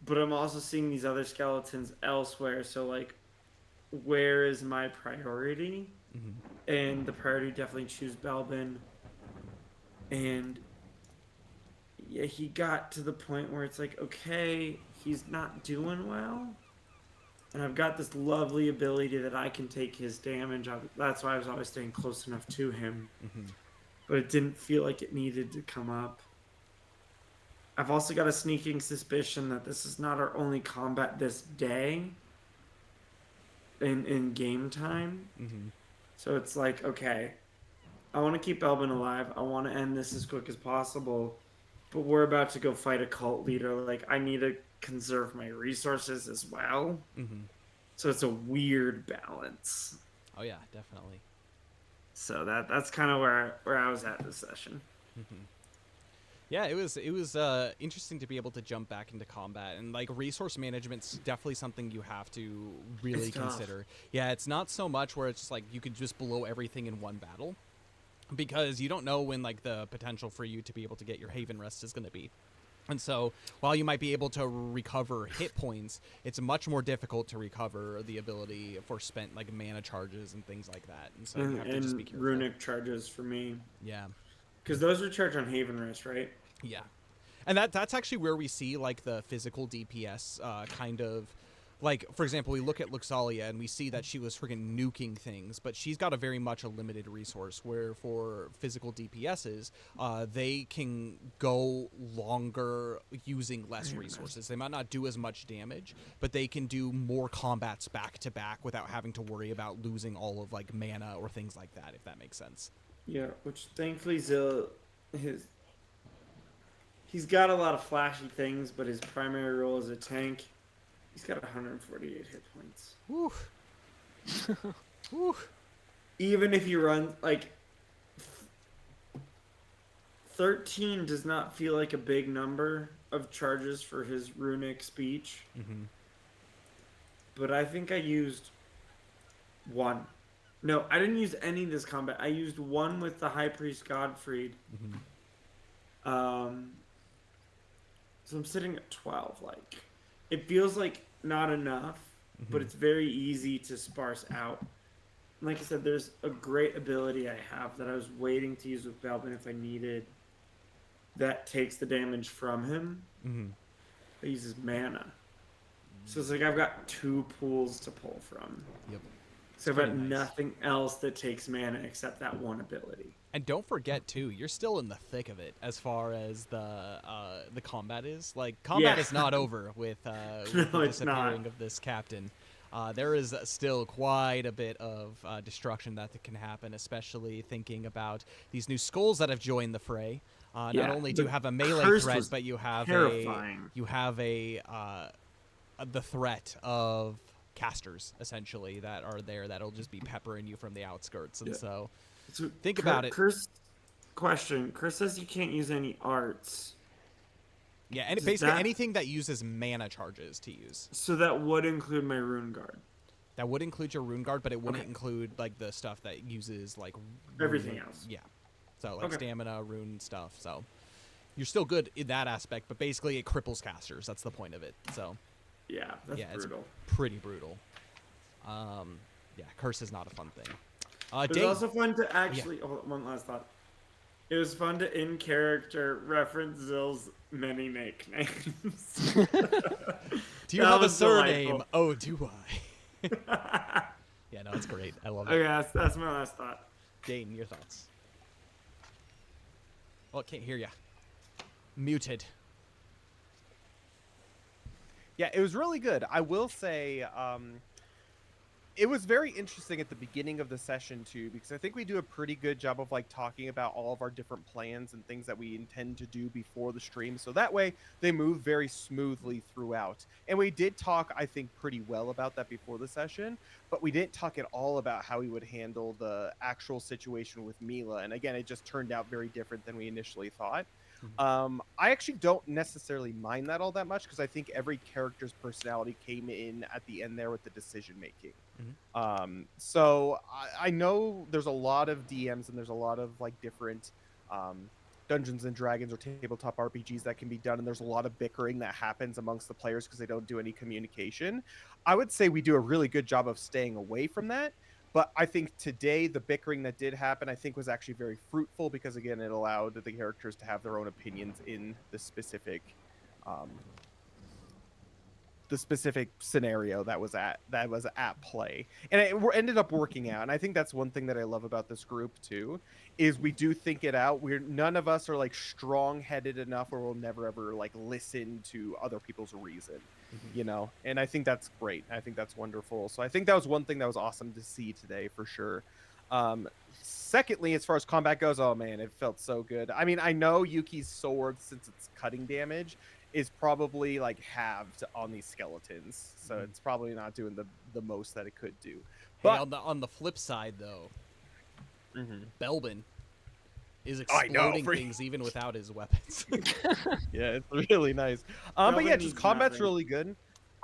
but I'm also seeing these other skeletons elsewhere. So, like, where is my priority? Mm-hmm. And the priority definitely choose Belbin. And yeah, he got to the point where it's like, okay, he's not doing well. And I've got this lovely ability that I can take his damage. That's why I was always staying close enough to him. Mm-hmm. But it didn't feel like it needed to come up. I've also got a sneaking suspicion that this is not our only combat this day in game time. Mm-hmm. So it's like, okay, I want to keep Belbin alive. I want to end this as quick as possible. But we're about to go fight a cult leader. Like, I need to conserve my resources as well. Mm-hmm. So it's a weird balance. Oh yeah, definitely. So that's kind of where I was at this session. Yeah, it was interesting to be able to jump back into combat, and like resource management's definitely something you have to really It's tough. consider. Yeah, it's not so much where it's just like you could just blow everything in one battle, because you don't know when like the potential for you to be able to get your haven rest is going to be. And so while you might be able to recover hit points, it's much more difficult to recover the ability for spent like mana charges and things like that. And so you have to just be And careful. runic charges for me, Yeah. because those recharge on Haven Rest, right? Yeah. And that's actually where we see like the physical DPS kind of like, for example, we look at Luxalia and we see that she was freaking nuking things, but she's got a very much a limited resource, where for physical DPSs, they can go longer using less resources. They might not do as much damage, but they can do more combats back to back without having to worry about losing all of like mana or things like that, if that makes sense. Yeah, which thankfully he's got a lot of flashy things, but his primary role as a tank, he's got 148 hit points. Woo. Woo. Even if you run like 13 does not feel like a big number of charges for his runic speech. Mm-hmm. But I think I used one. No, I didn't use any this combat. I used one with the High Priest Godfried. Mm-hmm. So I'm sitting at 12. Like, it feels like not enough, but it's very easy to sparse out. Like I said, there's a great ability I have that I was waiting to use with Belvin if I needed. That takes the damage from him. Mm-hmm. That uses mana. So it's like I've got 2 pools to pull from. Yep. So I've pretty got nice. nothing else that takes mana except that one ability. And don't forget too, you're still in the thick of it as far as the combat is. Like combat Yeah. is not over with, No, the it's not. disappearing of this captain. There is still quite a bit of destruction that can happen, especially thinking about these new skulls that have joined the fray. Not Yeah, only do you the have a melee curse threat, was but you have terrifying. the threat of casters essentially that are there that'll just be peppering you from the outskirts. And Yeah. so So think about it. Chris says you can't use any arts. Yeah, and Does basically that- anything that uses mana charges to use. So that would include my rune guard. That would include your rune guard, but it wouldn't Okay. include like the stuff that uses like Everything rune- else. Yeah, so like Okay. stamina, rune stuff. So you're still good in that aspect, but basically it cripples casters. That's the point of it. So Yeah, that's yeah, it's brutal. pretty brutal. Yeah, curse is not a fun thing. It was Dave, also fun to actually. Hold on, one last thought. It was fun to in character reference Zill's many nicknames. do you that have a was surname? delightful. Oh, do I? Yeah, no, it's great. I love it. Okay, that's my last thought. Dane, your thoughts? Oh, I can't hear ya. Muted. Yeah, it was really good. I will say, it was very interesting at the beginning of the session too, because I think we do a pretty good job of like talking about all of our different plans and things that we intend to do before the stream. So that way they move very smoothly throughout. And we did talk, I think, pretty well about that before the session, but we didn't talk at all about how we would handle the actual situation with Mila. And again, it just turned out very different than we initially thought. I actually don't necessarily mind that all that much, because I think every character's personality came in at the end there with the decision making. So I know there's a lot of DMs and there's a lot of like different Dungeons and Dragons or tabletop RPGs that can be done, and there's a lot of bickering that happens amongst the players because they don't do any communication. I would say we do a really good job of staying away from that. But I think today the bickering that did happen, I think, was actually very fruitful, because again, it allowed the characters to have their own opinions in the specific scenario that was at play, and it ended up working out. And I think that's one thing that I love about this group too, is we do think it out. None of us are like strong-headed enough where we'll never ever like listen to other people's reason. You know, and I think that's great. I think that's wonderful. So I think that was one thing that was awesome to see today for sure. Secondly, as far as combat goes, oh man, it felt so good. I mean, I know Yuki's sword, since it's cutting damage, is probably like halved on these skeletons, so it's probably not doing the most that it could do. Hey, But on the flip side though, Mhm. Belbin is I know, exploding things even without his weapons. Yeah, it's really nice. But Melvin yeah, just needs combat's nothing. really good.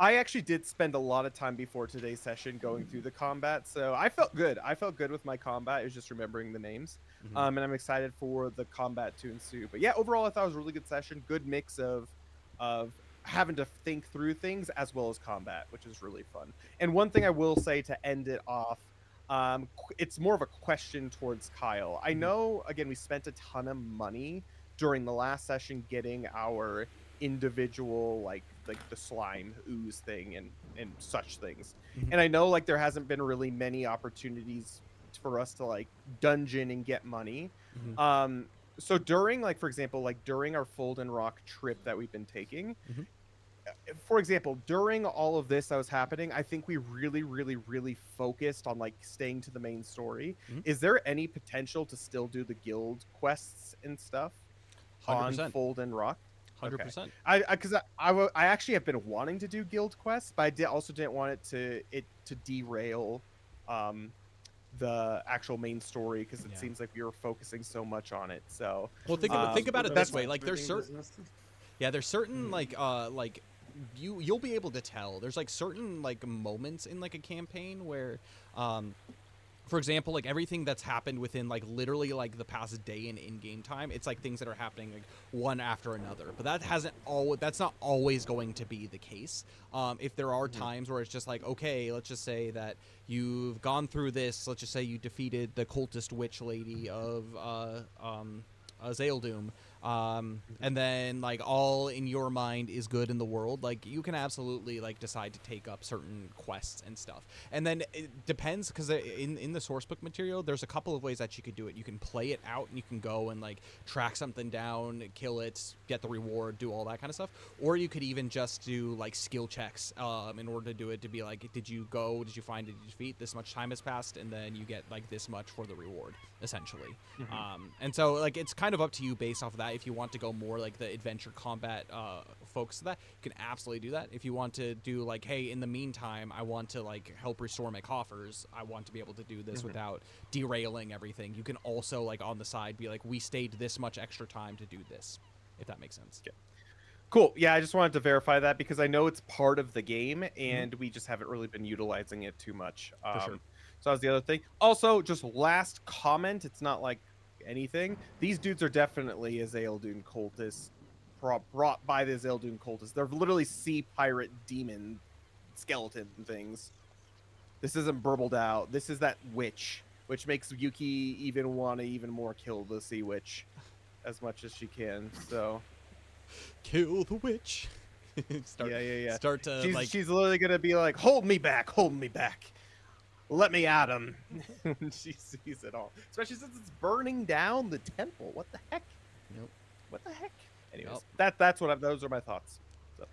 I actually did spend a lot of time before today's session going through the combat, so I felt good. I felt good with my combat. It was just remembering the names, Mhm. and I'm excited for the combat to ensue. But yeah, overall, I thought it was a really good session. Good mix of having to think through things as well as combat, which is really fun. And one thing I will say to end it off, it's more of a question towards Kyle. I know, again, we spent a ton of money during the last session getting our individual like the slime ooze thing and such things. Mhm. And I know like there hasn't been really many opportunities for us to like dungeon and get money. Mhm. So during like for example like during our Folden Rock trip that we've been taking, Mhm. for example, during all of this that was happening, I think we really, really, really focused on like staying to the main story. Mhm. Is there any potential to still do the guild quests and stuff on 100%. Folden Rock? Okay, 100%. I actually have been wanting to do guild quests, but also didn't want it to derail um the actual main story because it Yeah. seems like we were focusing so much on it. So Well, think about it this that's way. Like there's certain there's certain like you'll be able to tell. There's like certain like moments in like a campaign where for example, like everything that's happened within like literally like the past day in game time, it's like things that are happening like one after another. But that's not always going to be the case. If there are times where it's just like, okay, let's just say that you've gone through this. Let's just say you defeated the cultist witch lady of Zaeldoom, and then like all in your mind is good in the world, like you can absolutely like decide to take up certain quests and stuff. And then it depends because in the source book material there's a couple of ways that you could do it. You can play it out and you can go and like track something down, kill it, get the reward, do all that kind of stuff. Or you could even just do like skill checks in order to do it, to be like, did you find, did you defeat, this much time has passed, and then you get like this much for the reward essentially. And so like it's kind of up to you based off of that. If you want to go more like the adventure combat focus of that, you can absolutely do that. If you want to do like, hey, in the meantime I want to like help restore my coffers, I want to be able to do this without derailing everything, you can also like on the side be like, we stayed this much extra time to do this, if that makes sense. Okay. Cool. Yeah, I just wanted to verify that because I know it's part of the game and we just haven't really been utilizing it too much. For sure. So that was the other thing. Also, just last comment, it's not like anything. These dudes are definitely a Zaeldoon cultist, brought by the Zaeldoon cultists. They're literally sea pirate demon skeleton things. This isn't burbled out. This is that witch, which makes Yuki even want to even more kill the sea witch as much as she can. So Kill the witch. yeah. Start to She's literally gonna be like, hold me back, let me at him. She sees it all, especially since it's burning down the temple. What the heck? Yep. What the heck? Anyways, Yep. those are my thoughts. So.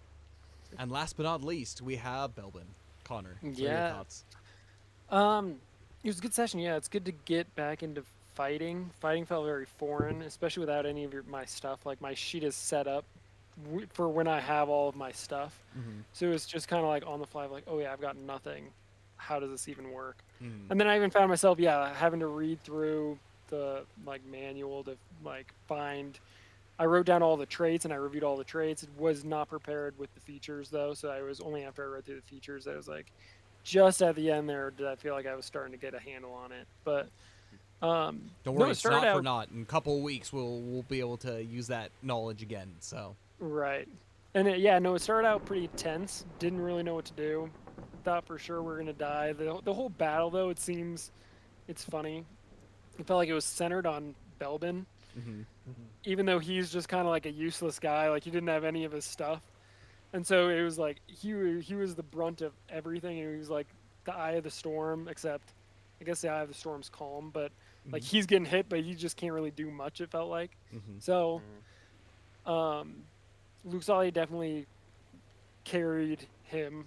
And last but not least, we have Belbin. Connor, what are your Yeah. thoughts? It was a good session. Yeah, it's good to get back into fighting. Fighting felt very foreign, especially without any of my stuff. Like my sheet is set up for when I have all of my stuff. So it's just kind of like on the fly, like, oh yeah, I've got nothing. How does this even work? And then I even found myself, having to read through the like manual to like find. I wrote down all the traits and I reviewed all the traits. Was not prepared with the features though, so I was only after I read through the features that I was like, just at the end there did I feel like I was starting to get a handle on it. But Don't worry, it's not for naught. In a couple of weeks, we'll be able to use that knowledge again. So right, and it started out pretty tense. Didn't really know what to do. Thought for sure we were gonna die. The whole battle though, it seems, it's funny. It felt like it was centered on Belbin, even though he's just kind of like a useless guy. Like he didn't have any of his stuff, and so it was like he was the brunt of everything. And he was like the eye of the storm, except I guess the eye of the storm's calm, but like he's getting hit, but he just can't really do much. It felt like so. Luke Solly definitely carried him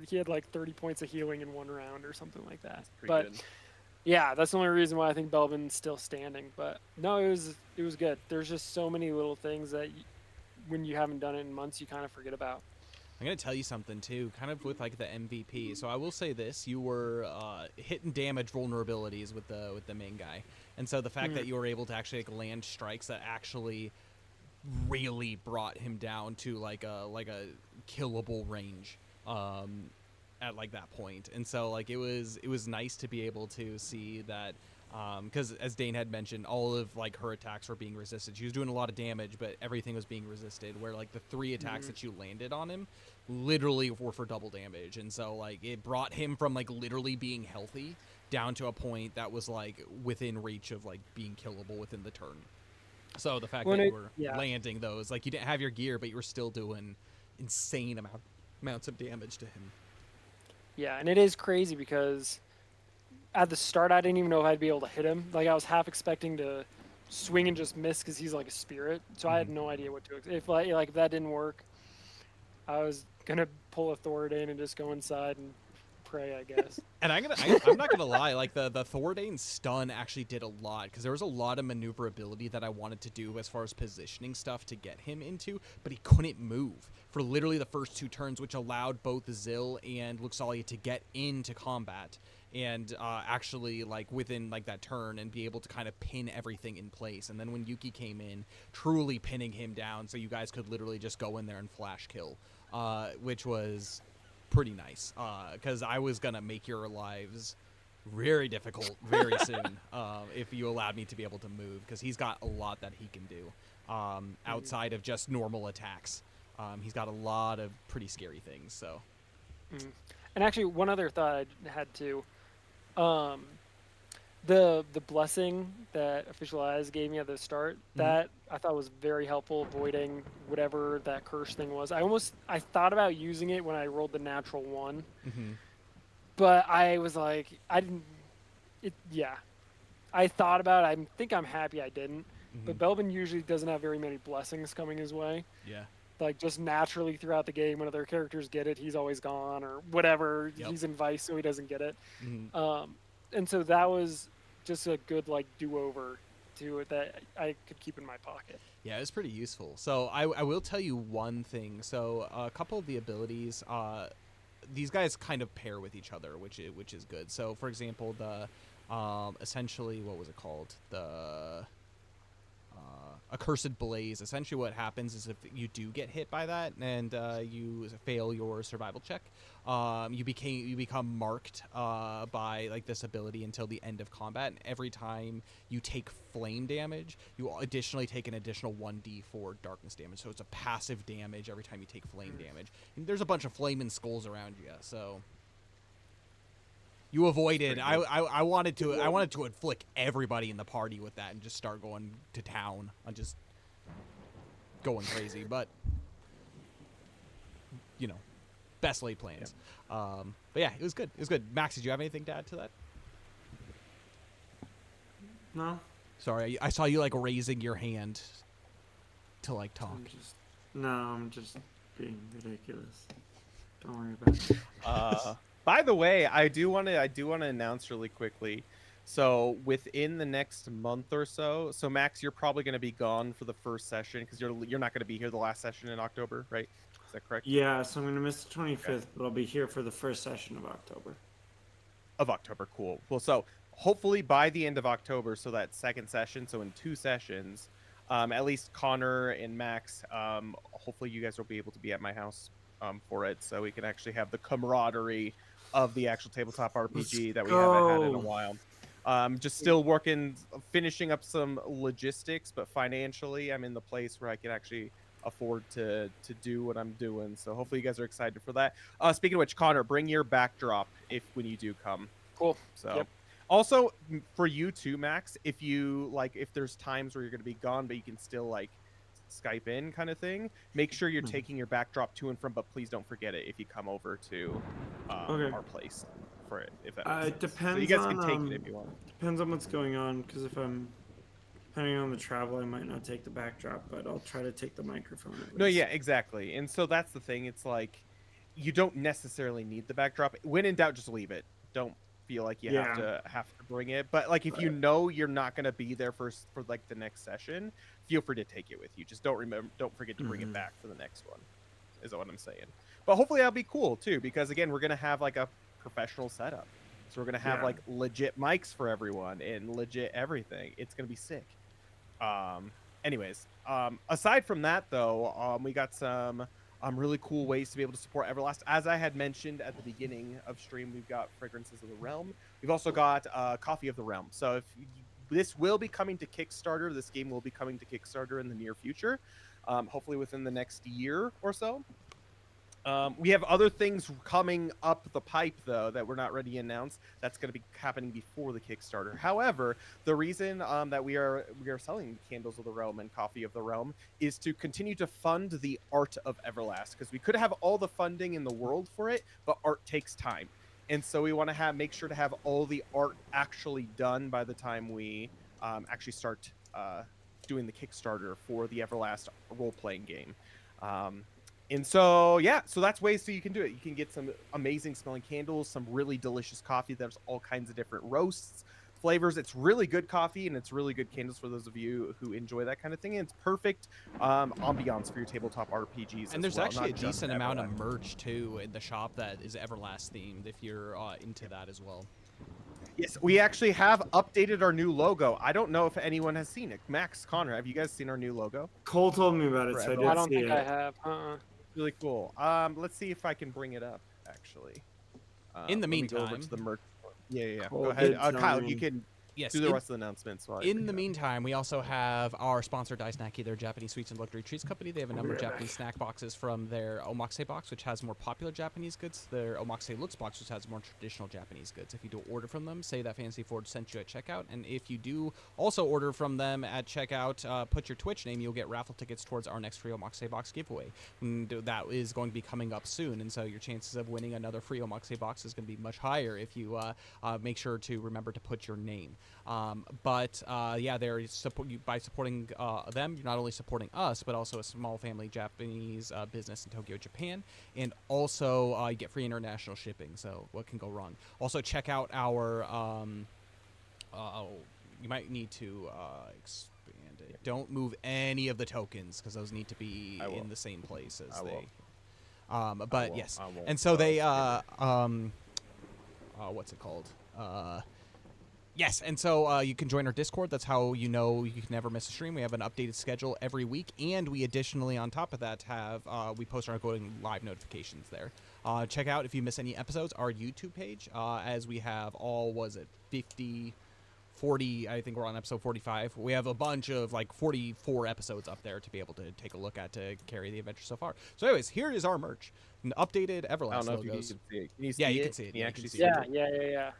he had like 30 points of healing in one round or something like that. But good. yeah, that's the only reason why I think Belvin's still standing. But no, it was good. There's just so many little things that when you haven't done it in months, you kind of forget about. I'm gonna tell you something too, kind of with like the MVP. So I will say this: you were hitting damage vulnerabilities with the main guy, and so the fact that you were able to actually like land strikes that actually really brought him down to like a killable range at like that point. And so like it was nice to be able to see that, because as Dane had mentioned, all of like her attacks were being resisted. She was doing a lot of damage, but everything was being resisted, where like the 3 attacks that you landed on him literally were for double damage. And so like it brought him from like literally being healthy down to a point that was like within reach of like being killable within the turn. So the fact that you were landing those, like you didn't have your gear, but you were still doing insane amounts of damage to him. Yeah, and it is crazy because at the start I didn't even know if I'd be able to hit him. Like I was half expecting to swing and just miss because he's like a spirit. So I had no idea what to expect. If that didn't work, I was gonna pull a Thoradane and just go inside and pray, I guess. And I'm not gonna lie, like the Thoradane stun actually did a lot, because there was a lot of maneuverability that I wanted to do as far as positioning stuff to get him into, but he couldn't move for literally the first 2 turns, which allowed both Zill and Luxalia to get into combat and actually like within like that turn and be able to kind of pin everything in place. And then when Yuki came in, truly pinning him down, so you guys could literally just go in there and flash kill, which was pretty nice, because I was gonna make your lives very difficult very soon if you allowed me to be able to move, because he's got a lot that he can do outside of just normal attacks. He's got a lot of pretty scary things. So And actually one other thought I had too, the blessing that Official Eyes gave me at the start, that I thought was very helpful, avoiding whatever that curse thing was. I thought about using it when I rolled the natural 1, but I was like, I thought about it. I think I'm happy I didn't. But Belvin usually doesn't have very many blessings coming his way. Yeah. Like just naturally throughout the game, when other characters get it, he's always gone or whatever. He's in Vice, so he doesn't get it. And so that was just a good like do-over to it that I could keep in my pocket. Yeah, it was pretty useful. So I will tell you one thing. So a couple of the abilities, these guys kind of pair with each other, which is good. So for example, the essentially, what was it called? The Accursed Blaze. Essentially what happens is if you do get hit by that and you fail your survival check, you become marked by like this ability until the end of combat, and every time you take flame damage, you additionally take an additional 1d4 darkness damage. So it's a passive damage every time you take flame damage, and there's a bunch of flaming skulls around you, so you avoided. I wanted to inflict everybody in the party with that and just start going to town on just going crazy. But you know, best laid plans. But yeah, it was good. It was good. Max, did you have anything to add to that? No. Sorry, I saw you like raising your hand to like talk. I'm just being ridiculous. Don't worry about it. By the way, I do want to announce really quickly. So within the next month or so, Max, you're probably going to be gone for the first session because you're not going to be here the last session in October, right? Is that correct? Yeah, so I'm going to miss the 25th, but I'll be here for the first session of October. Cool. Well, so hopefully by the end of October, so that second session, so in 2 sessions, at least Connor and Max, hopefully you guys will be able to be at my house for it, so we can actually have the camaraderie of the actual tabletop RPG that we haven't had in a while. Just still finishing up some logistics, but financially I'm in the place where I can actually afford to do what I'm doing. So hopefully you guys are excited for that. Speaking of which, Connor, bring your backdrop when you do come. Cool. So also for you too, Max, if there's times where you're going to be gone, but you can still like Skype in kind of thing, make sure you're taking your backdrop to and from, but please don't forget it if you come over to our place for it, if that makes sense. It depends. So you guys can take it if you want. Depends on what's going on, because depending on the travel, I might not take the backdrop, but I'll try to take the microphone at least. No, yeah, exactly. And so that's the thing. It's like you don't necessarily need the backdrop. When in doubt, just leave it. Don't feel like you Yeah. have to bring it. But like if you know you're not gonna be there for like the next session, feel free to take it with you. Just don't forget to bring it back for the next one. Is what I'm saying. But hopefully that'll be cool too, because again, we're gonna have like a professional setup. So we're gonna have Yeah. like legit mics for everyone and legit everything. It's gonna be sick. Um, anyways, aside from that though, we got some really cool ways to be able to support Everlast. As I had mentioned at the beginning of stream, we've got Fragrances of the Realm. We've also got Coffee of the Realm. So this will be coming to Kickstarter. This game will be coming to Kickstarter in the near future, hopefully within the next year or so. We have other things coming up the pipe, though, that we're not ready to announce. That's going to be happening before the Kickstarter. However, the reason that we are selling Candles of the Realm and Coffee of the Realm is to continue to fund the art of Everlast, because we could have all the funding in the world for it, but art takes time, and so we want to make sure to have all the art actually done by the time we actually start doing the Kickstarter for the Everlast role-playing game. And so, yeah, so that's ways so you can do it. You can get some amazing smelling candles, some really delicious coffee. There's all kinds of different roasts, flavors. It's really good coffee and it's really good candles for those of you who enjoy that kind of thing. And it's perfect ambiance for your tabletop RPGs And as there's well, actually a not just decent amount of Everlast. merch too in the shop that is Everlast themed if you're into that as well. Yes, we actually have updated our new logo. I don't know if anyone has seen it. Max, Connor, have you guys seen our new logo? Cole told me about it, For so I Everlast? I did don't see think I it. have. Really cool. Let's see if I can bring it up, actually. In the Let me go over meantime- to the merch. Yeah. Cole Go ahead. did tell Kyle, me. you can Yes. do the rest of the announcements. While I In bring the it up. meantime, we also have our sponsor, Daisnaki. They're a Japanese sweets and luxury treats company. They have a number of right Japanese snack boxes from their omakase box, which has more popular Japanese goods, their omakase looks box, which has more traditional Japanese goods. If you do order from them, say that Fantasy Forge sent you at checkout. And if you do also order from them at checkout, put your Twitch name, you'll get raffle tickets towards our next free omakase box giveaway. And that is going to be coming up soon. And so your chances of winning another free omakase box is going to be much higher if you make sure to remember to put your name. Yeah, they're by supporting them, you're not only supporting us, but also a small family Japanese business in Tokyo, Japan, and also you get free international shipping. So what can go wrong? Also, check out our. You might need to expand it. Don't move any of the tokens because those need to be in the same place as they. But yes, and so they what's it called? Yes, and so you can join our Discord. That's how you know you can never miss a stream. We have an updated schedule every week, and we additionally, on top of that, have we post our going live notifications there. Check out, if you miss any episodes, our YouTube page, as we have 50, 40, I think we're on episode 45. We have a bunch of, 44 episodes up there to be able to take a look at to carry the adventure so far. So anyways, here is our merch. An updated Everlast I don't know logos. if you can see it. Can you see Yeah, it? you can see it. Can you Yeah, actually see Yeah, it? yeah.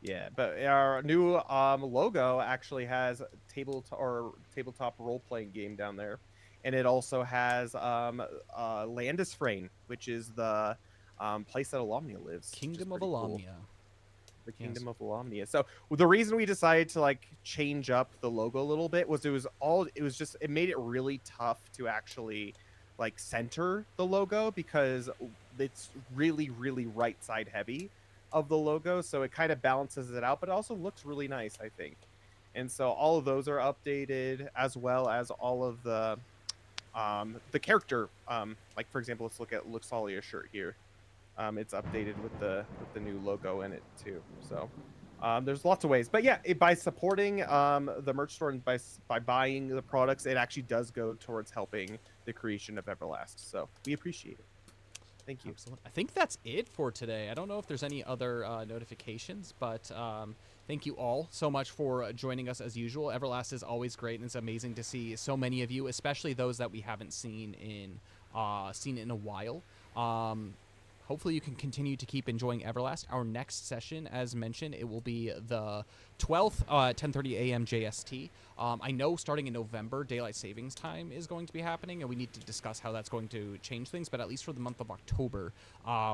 Yeah, but our new logo actually has tabletop role playing game down there, and it also has Landisfrain, which is the place that Alamnia lives. which is Kingdom of pretty cool. Alamnia. The Kingdom of Alamnia. So the reason we decided to change up the logo a little bit was it made it really tough to actually center the logo because it's really right side heavy of the logo, so it kind of balances it out, but it also looks really nice, I think. And so all of those are updated, as well as all of the character, for example, let's look at Luxalia's shirt here. It's updated with the new logo in it too. So there's lots of ways, but yeah, by supporting the merch store and by buying the products, it actually does go towards helping the creation of Everlast. So we appreciate it. Thank you. Excellent. I think that's it for today. I don't know if there's any other notifications, but thank you all so much for joining us as usual. Everlast is always great, and it's amazing to see so many of you, especially those that we haven't seen in a while. Hopefully you can continue to keep enjoying Everlast. Our next session, as mentioned, it will be the 12th, 10:30 a.m. JST. I know starting in November, Daylight Savings Time is going to be happening, and we need to discuss how that's going to change things. But at least for the month of October,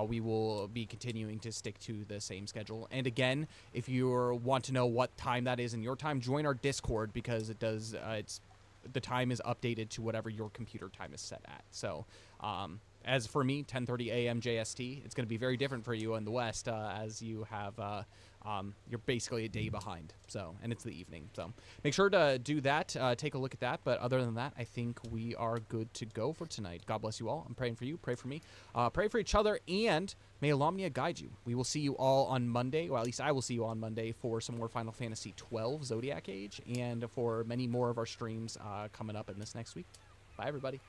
we will be continuing to stick to the same schedule. And again, if you want to know what time that is in your time, join our Discord because it does. The time is updated to whatever your computer time is set at. So. as for me, 10:30 a.m. JST. It's going to be very different for you in the West, as you have you're basically a day behind. So, and it's the evening. So, make sure to do that. Take a look at that. But other than that, I think we are good to go for tonight. God bless you all. I'm praying for you. Pray for me. Pray for each other, and may Alamnia guide you. We will see you all on Monday, or at least I will see you on Monday for some more Final Fantasy XII Zodiac Age, and for many more of our streams coming up in this next week. Bye, everybody.